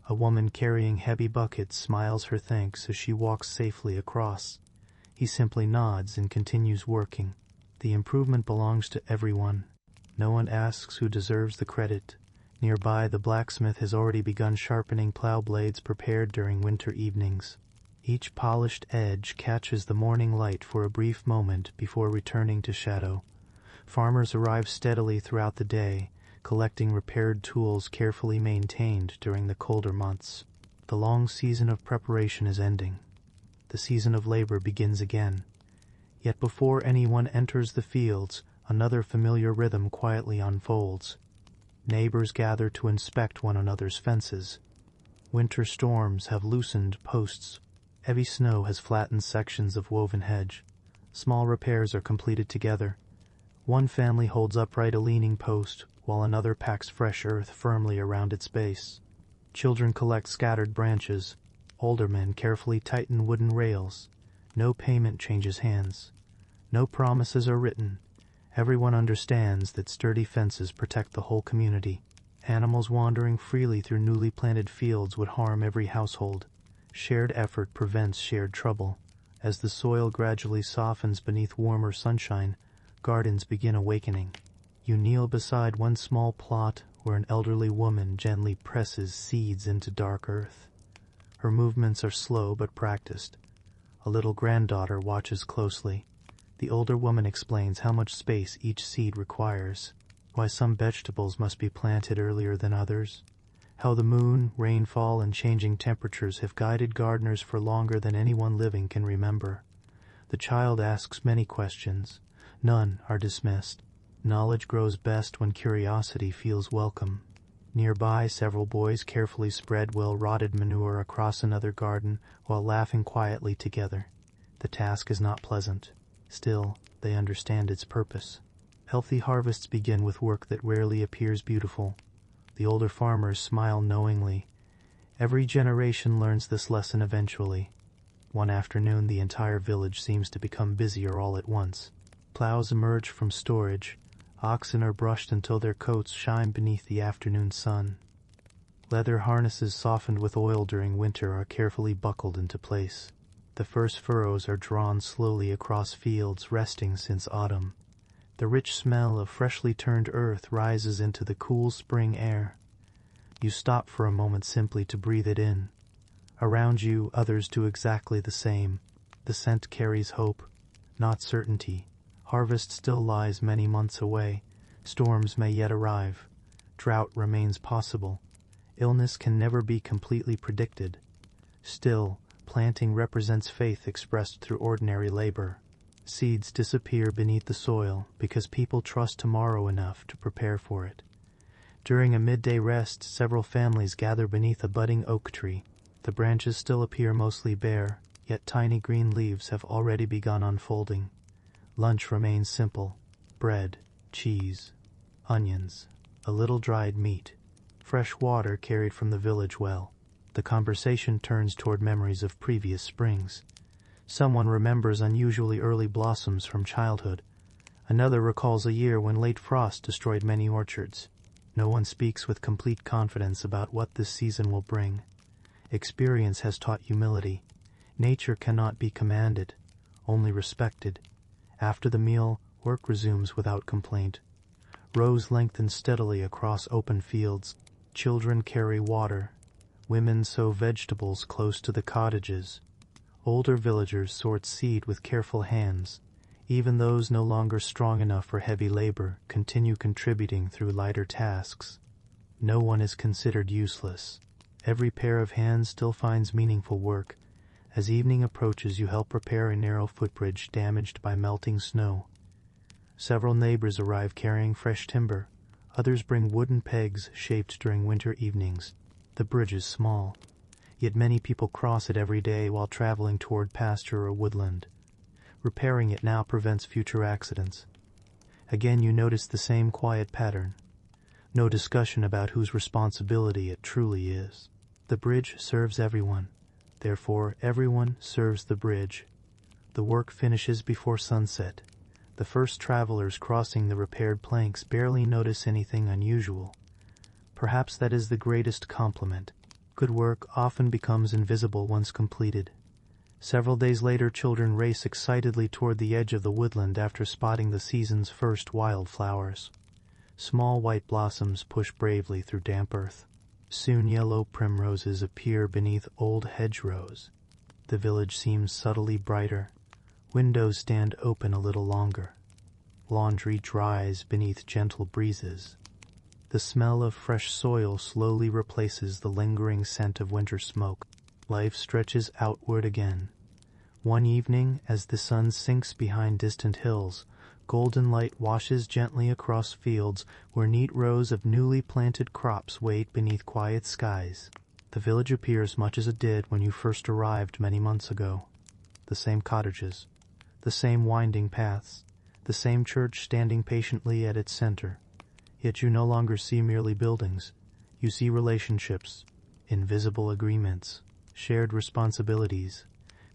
A woman carrying heavy buckets smiles her thanks as she walks safely across. He simply nods and continues working. The improvement belongs to everyone. No one asks who deserves the credit. Nearby, the blacksmith has already begun sharpening plow blades prepared during winter evenings. Each polished edge catches the morning light for a brief moment before returning to shadow. Farmers arrive steadily throughout the day, collecting repaired tools carefully maintained during the colder months. The long season of preparation is ending. The season of labor begins again. Yet before anyone enters the fields, another familiar rhythm quietly unfolds. Neighbors gather to inspect one another's fences. Winter storms have loosened posts. Heavy snow has flattened sections of woven hedge. Small repairs are completed together. One family holds upright a leaning post, while another packs fresh earth firmly around its base. Children collect scattered branches. Older men carefully tighten wooden rails. No payment changes hands. No promises are written. Everyone understands that sturdy fences protect the whole community. Animals wandering freely through newly planted fields would harm every household. Shared effort prevents shared trouble. As the soil gradually softens beneath warmer sunshine, gardens begin awakening. You kneel beside one small plot where an elderly woman gently presses seeds into dark earth. Her movements are slow but practiced. A little granddaughter watches closely. The older woman explains how much space each seed requires, why some vegetables must be planted earlier than others, how the moon, rainfall, and changing temperatures have guided gardeners for longer than anyone living can remember. The child asks many questions. None are dismissed. Knowledge grows best when curiosity feels welcome. Nearby, several boys carefully spread well-rotted manure across another garden while laughing quietly together. The task is not pleasant. Still, they understand its purpose. Healthy harvests begin with work that rarely appears beautiful. The older farmers smile knowingly. Every generation learns this lesson eventually. One afternoon, the entire village seems to become busier all at once. Plows emerge from storage. Oxen are brushed until their coats shine beneath the afternoon sun. Leather harnesses softened with oil during winter are carefully buckled into place. The first furrows are drawn slowly across fields resting since autumn. The rich smell of freshly turned earth rises into the cool spring air. You stop for a moment simply to breathe it in. Around you, others do exactly the same. The scent carries hope, not certainty. Harvest still lies many months away. Storms may yet arrive. Drought remains possible. Illness can never be completely predicted. Still, planting represents faith expressed through ordinary labor. Seeds disappear beneath the soil because people trust tomorrow enough to prepare for it. During a midday rest, several families gather beneath a budding oak tree. The branches still appear mostly bare, yet tiny green leaves have already begun unfolding. Lunch remains simple: bread, cheese, onions, a little dried meat, fresh water carried from the village well. The conversation turns toward memories of previous springs. Someone remembers unusually early blossoms from childhood. Another recalls a year when late frost destroyed many orchards. No one speaks with complete confidence about what this season will bring. Experience has taught humility. Nature cannot be commanded, only respected. After the meal, work resumes without complaint. Rows lengthen steadily across open fields. Children carry water. Women sow vegetables close to the cottages. Older villagers sort seed with careful hands. Even those no longer strong enough for heavy labor continue contributing through lighter tasks. No one is considered useless. Every pair of hands still finds meaningful work. As evening approaches, you help repair a narrow footbridge damaged by melting snow. Several neighbors arrive carrying fresh timber. Others bring wooden pegs shaped during winter evenings. The bridge is small, yet many people cross it every day while traveling toward pasture or woodland. Repairing it now prevents future accidents. Again, you notice the same quiet pattern. No discussion about whose responsibility it truly is. The bridge serves everyone. Therefore, everyone serves the bridge. The work finishes before sunset. The first travelers crossing the repaired planks barely notice anything unusual. Perhaps that is the greatest compliment. Good work often becomes invisible once completed. Several days later, children race excitedly toward the edge of the woodland after spotting the season's first wildflowers. Small white blossoms push bravely through damp earth. Soon yellow primroses appear beneath old hedgerows. The village seems subtly brighter. Windows stand open a little longer. Laundry dries beneath gentle breezes. The smell of fresh soil slowly replaces the lingering scent of winter smoke. Life stretches outward again. One evening, as the sun sinks behind distant hills, golden light washes gently across fields where neat rows of newly planted crops wait beneath quiet skies. The village appears much as it did when you first arrived many months ago. The same cottages, the same winding paths, the same church standing patiently at its center. Yet you no longer see merely buildings. You see relationships, invisible agreements, shared responsibilities,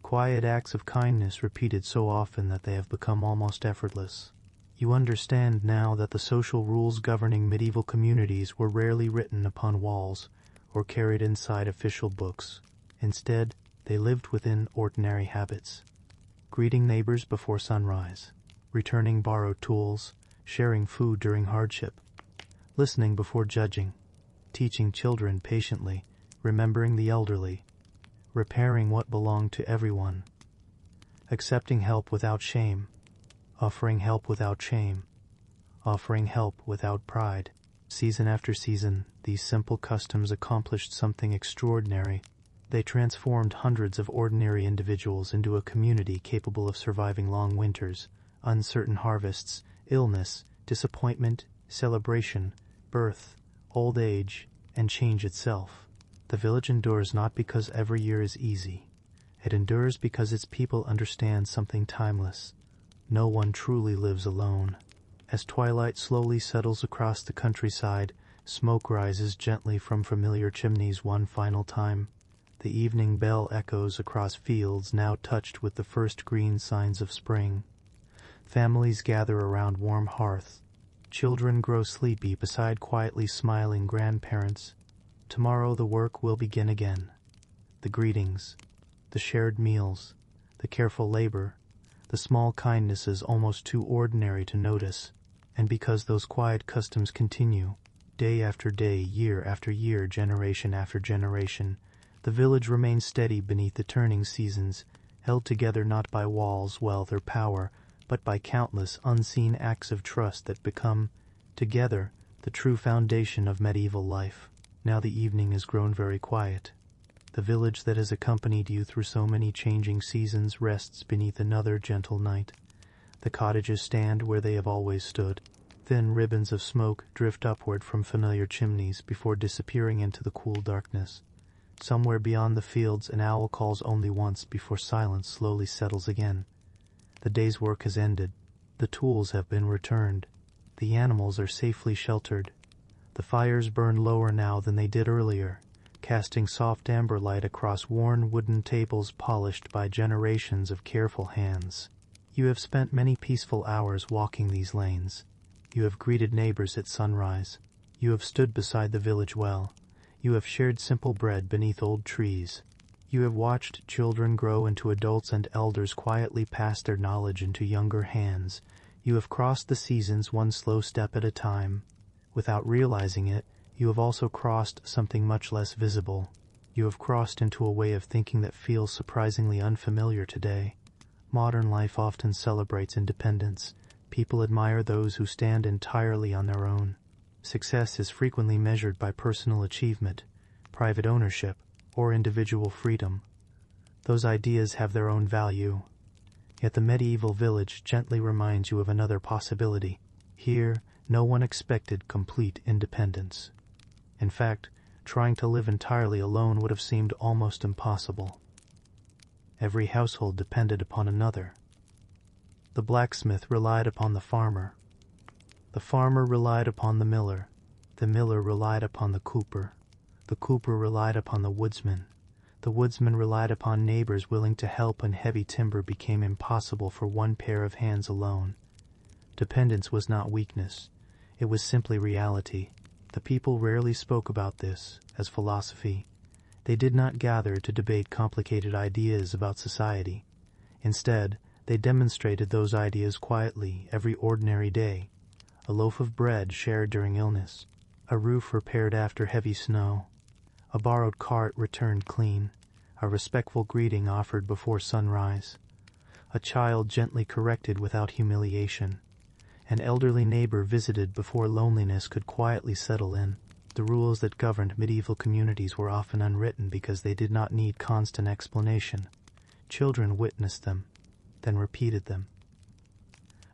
quiet acts of kindness repeated so often that they have become almost effortless. You understand now that the social rules governing medieval communities were rarely written upon walls or carried inside official books. Instead, they lived within ordinary habits. Greeting neighbors before sunrise, returning borrowed tools, sharing food during hardship, listening before judging, teaching children patiently, remembering the elderly, repairing what belonged to everyone, accepting help without shame, offering help without shame, offering help without pride. Season after season, these simple customs accomplished something extraordinary. They transformed hundreds of ordinary individuals into a community capable of surviving long winters, uncertain harvests, illness, disappointment, celebration, birth, old age, and change itself. The village endures not because every year is easy. It endures because its people understand something timeless. No one truly lives alone. As twilight slowly settles across the countryside, smoke rises gently from familiar chimneys one final time. The evening bell echoes across fields now touched with the first green signs of spring. Families gather around warm hearths. Children grow sleepy beside quietly smiling grandparents. Tomorrow the work will begin again. The greetings, the shared meals, the careful labor, the small kindnesses almost too ordinary to notice. And because those quiet customs continue, day after day, year after year, generation after generation, the village remains steady beneath the turning seasons, held together not by walls, wealth, or power, but by countless unseen acts of trust that become, together, the true foundation of medieval life. Now the evening has grown very quiet. The village that has accompanied you through so many changing seasons rests beneath another gentle night. The cottages stand where they have always stood. Thin ribbons of smoke drift upward from familiar chimneys before disappearing into the cool darkness. Somewhere beyond the fields an owl calls only once before silence slowly settles again. The day's work has ended. The tools have been returned. The animals are safely sheltered. The fires burn lower now than they did earlier, casting soft amber light across worn wooden tables polished by generations of careful hands. You have spent many peaceful hours walking these lanes. You have greeted neighbors at sunrise. You have stood beside the village well. You have shared simple bread beneath old trees. You have watched children grow into adults and elders quietly pass their knowledge into younger hands. You have crossed the seasons one slow step at a time. Without realizing it, you have also crossed something much less visible. You have crossed into a way of thinking that feels surprisingly unfamiliar today. Modern life often celebrates independence. People admire those who stand entirely on their own. Success is frequently measured by personal achievement, private ownership, or individual freedom. Those ideas have their own value. Yet the medieval village gently reminds you of another possibility. Here, no one expected complete independence. In fact, trying to live entirely alone would have seemed almost impossible. Every household depended upon another. The blacksmith relied upon the farmer. The farmer relied upon the miller. The miller relied upon the cooper. The cooper relied upon the woodsman. The woodsman relied upon neighbors willing to help when heavy timber became impossible for one pair of hands alone. Dependence was not weakness. It was simply reality. The people rarely spoke about this as philosophy. They did not gather to debate complicated ideas about society. Instead, they demonstrated those ideas quietly every ordinary day. A loaf of bread shared during illness. A roof repaired after heavy snow. A borrowed cart returned clean. A respectful greeting offered before sunrise. A child gently corrected without humiliation. An elderly neighbor visited before loneliness could quietly settle in. The rules that governed medieval communities were often unwritten because they did not need constant explanation. Children witnessed them, then repeated them.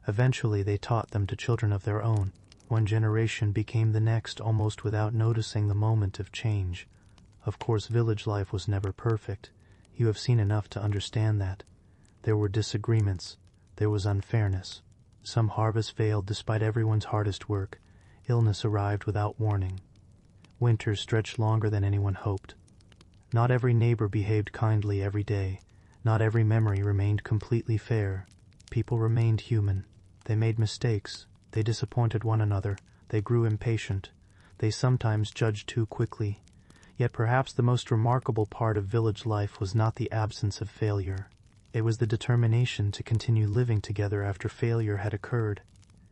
Eventually they taught them to children of their own. One generation became the next almost without noticing the moment of change. Of course, village life was never perfect. You have seen enough to understand that. There were disagreements. There was unfairness. Some harvest failed despite everyone's hardest work. Illness arrived without warning. Winter stretched longer than anyone hoped. Not every neighbor behaved kindly every day. Not every memory remained completely fair. People remained human. They made mistakes. They disappointed one another. They grew impatient. They sometimes judged too quickly. Yet perhaps the most remarkable part of village life was not the absence of failure. It was the determination to continue living together after failure had occurred.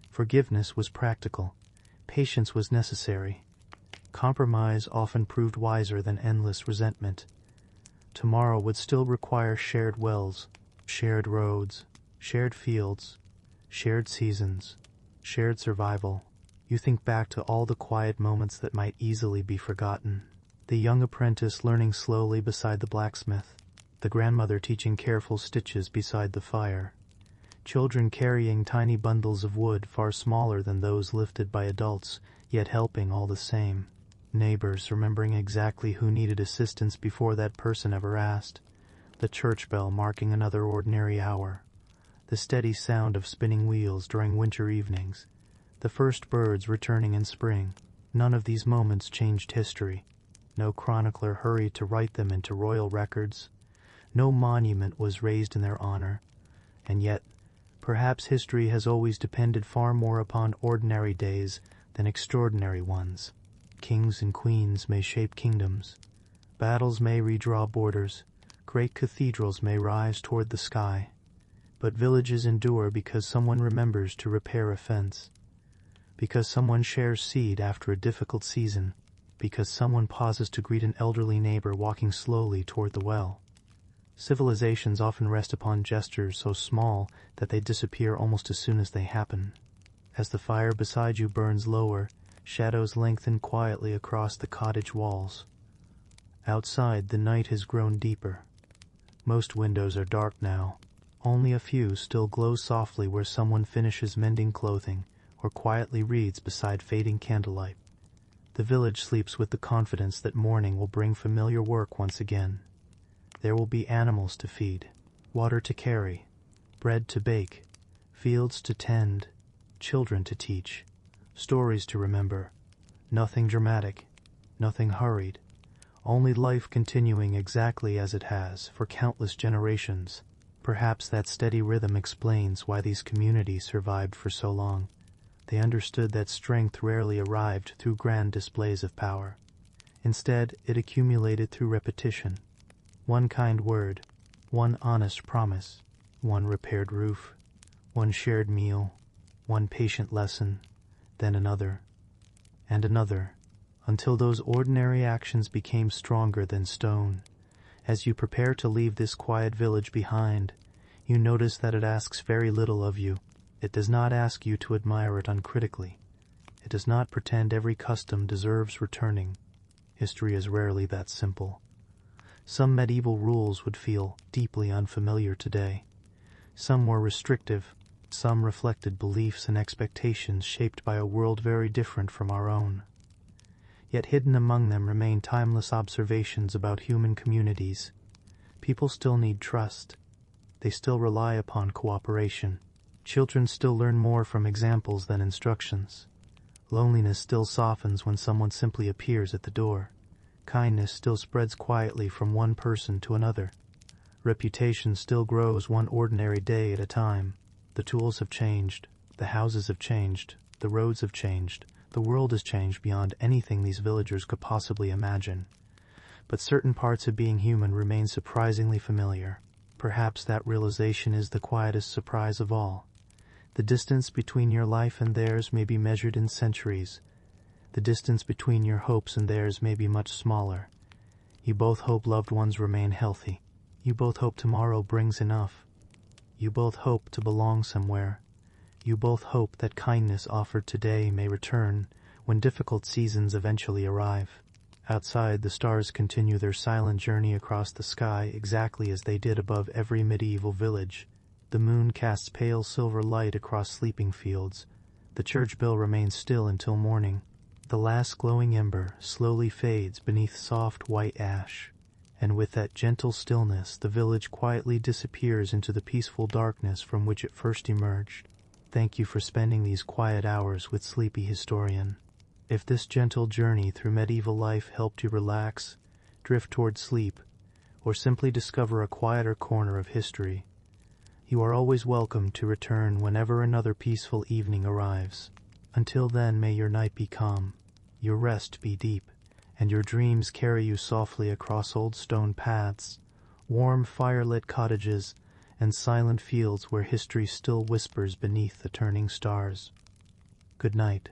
Forgiveness was practical. Patience was necessary. Compromise often proved wiser than endless resentment. Tomorrow would still require shared wells, shared roads, shared fields, shared seasons, shared survival. You think back to all the quiet moments that might easily be forgotten. The young apprentice learning slowly beside the blacksmith. The grandmother teaching careful stitches beside the fire. Children carrying tiny bundles of wood far smaller than those lifted by adults, yet helping all the same. Neighbors remembering exactly who needed assistance before that person ever asked. The church bell marking another ordinary hour. The steady sound of spinning wheels during winter evenings. The first birds returning in spring. None of these moments changed history. No chronicler hurried to write them into royal records. No monument was raised in their honor. And yet, perhaps history has always depended far more upon ordinary days than extraordinary ones. Kings and queens may shape kingdoms. Battles may redraw borders. Great cathedrals may rise toward the sky. But villages endure because someone remembers to repair a fence. Because someone shares seed after a difficult season. Because someone pauses to greet an elderly neighbor walking slowly toward the well. Civilizations often rest upon gestures so small that they disappear almost as soon as they happen. As the fire beside you burns lower, shadows lengthen quietly across the cottage walls. Outside, the night has grown deeper. Most windows are dark now. Only a few still glow softly where someone finishes mending clothing or quietly reads beside fading candlelight. The village sleeps with the confidence that morning will bring familiar work once again. There will be animals to feed, water to carry, bread to bake, fields to tend, children to teach, stories to remember. Nothing dramatic, nothing hurried, only life continuing exactly as it has for countless generations. Perhaps that steady rhythm explains why these communities survived for so long. They understood that strength rarely arrived through grand displays of power. Instead, it accumulated through repetition. One kind word, one honest promise, one repaired roof, one shared meal, one patient lesson, then another, and another, until those ordinary actions became stronger than stone. As you prepare to leave this quiet village behind, you notice that it asks very little of you. It does not ask you to admire it uncritically. It does not pretend every custom deserves returning. History is rarely that simple. Some medieval rules would feel deeply unfamiliar today. Some were restrictive, some reflected beliefs and expectations shaped by a world very different from our own. Yet hidden among them remain timeless observations about human communities. People still need trust. They still rely upon cooperation. Children still learn more from examples than instructions. Loneliness still softens when someone simply appears at the door. Kindness still spreads quietly from one person to another. Reputation still grows one ordinary day at a time. The tools have changed. The houses have changed. The roads have changed. The world has changed beyond anything these villagers could possibly imagine. But certain parts of being human remain surprisingly familiar. Perhaps that realization is the quietest surprise of all. The distance between your life and theirs may be measured in centuries. The distance between your hopes and theirs may be much smaller. You both hope loved ones remain healthy. You both hope tomorrow brings enough. You both hope to belong somewhere. You both hope that kindness offered today may return when difficult seasons eventually arrive. Outside, the stars continue their silent journey across the sky exactly as they did above every medieval village. The moon casts pale silver light across sleeping fields. The church bell remains still until morning. The last glowing ember slowly fades beneath soft white ash, and with that gentle stillness the village quietly disappears into the peaceful darkness from which it first emerged. Thank you for spending these quiet hours with Sleepy Historian. If this gentle journey through medieval life helped you relax, drift toward sleep, or simply discover a quieter corner of history, you are always welcome to return whenever another peaceful evening arrives. Until then, may your night be calm, your rest be deep, and your dreams carry you softly across old stone paths, warm fire-lit cottages, and silent fields where history still whispers beneath the turning stars. Good night.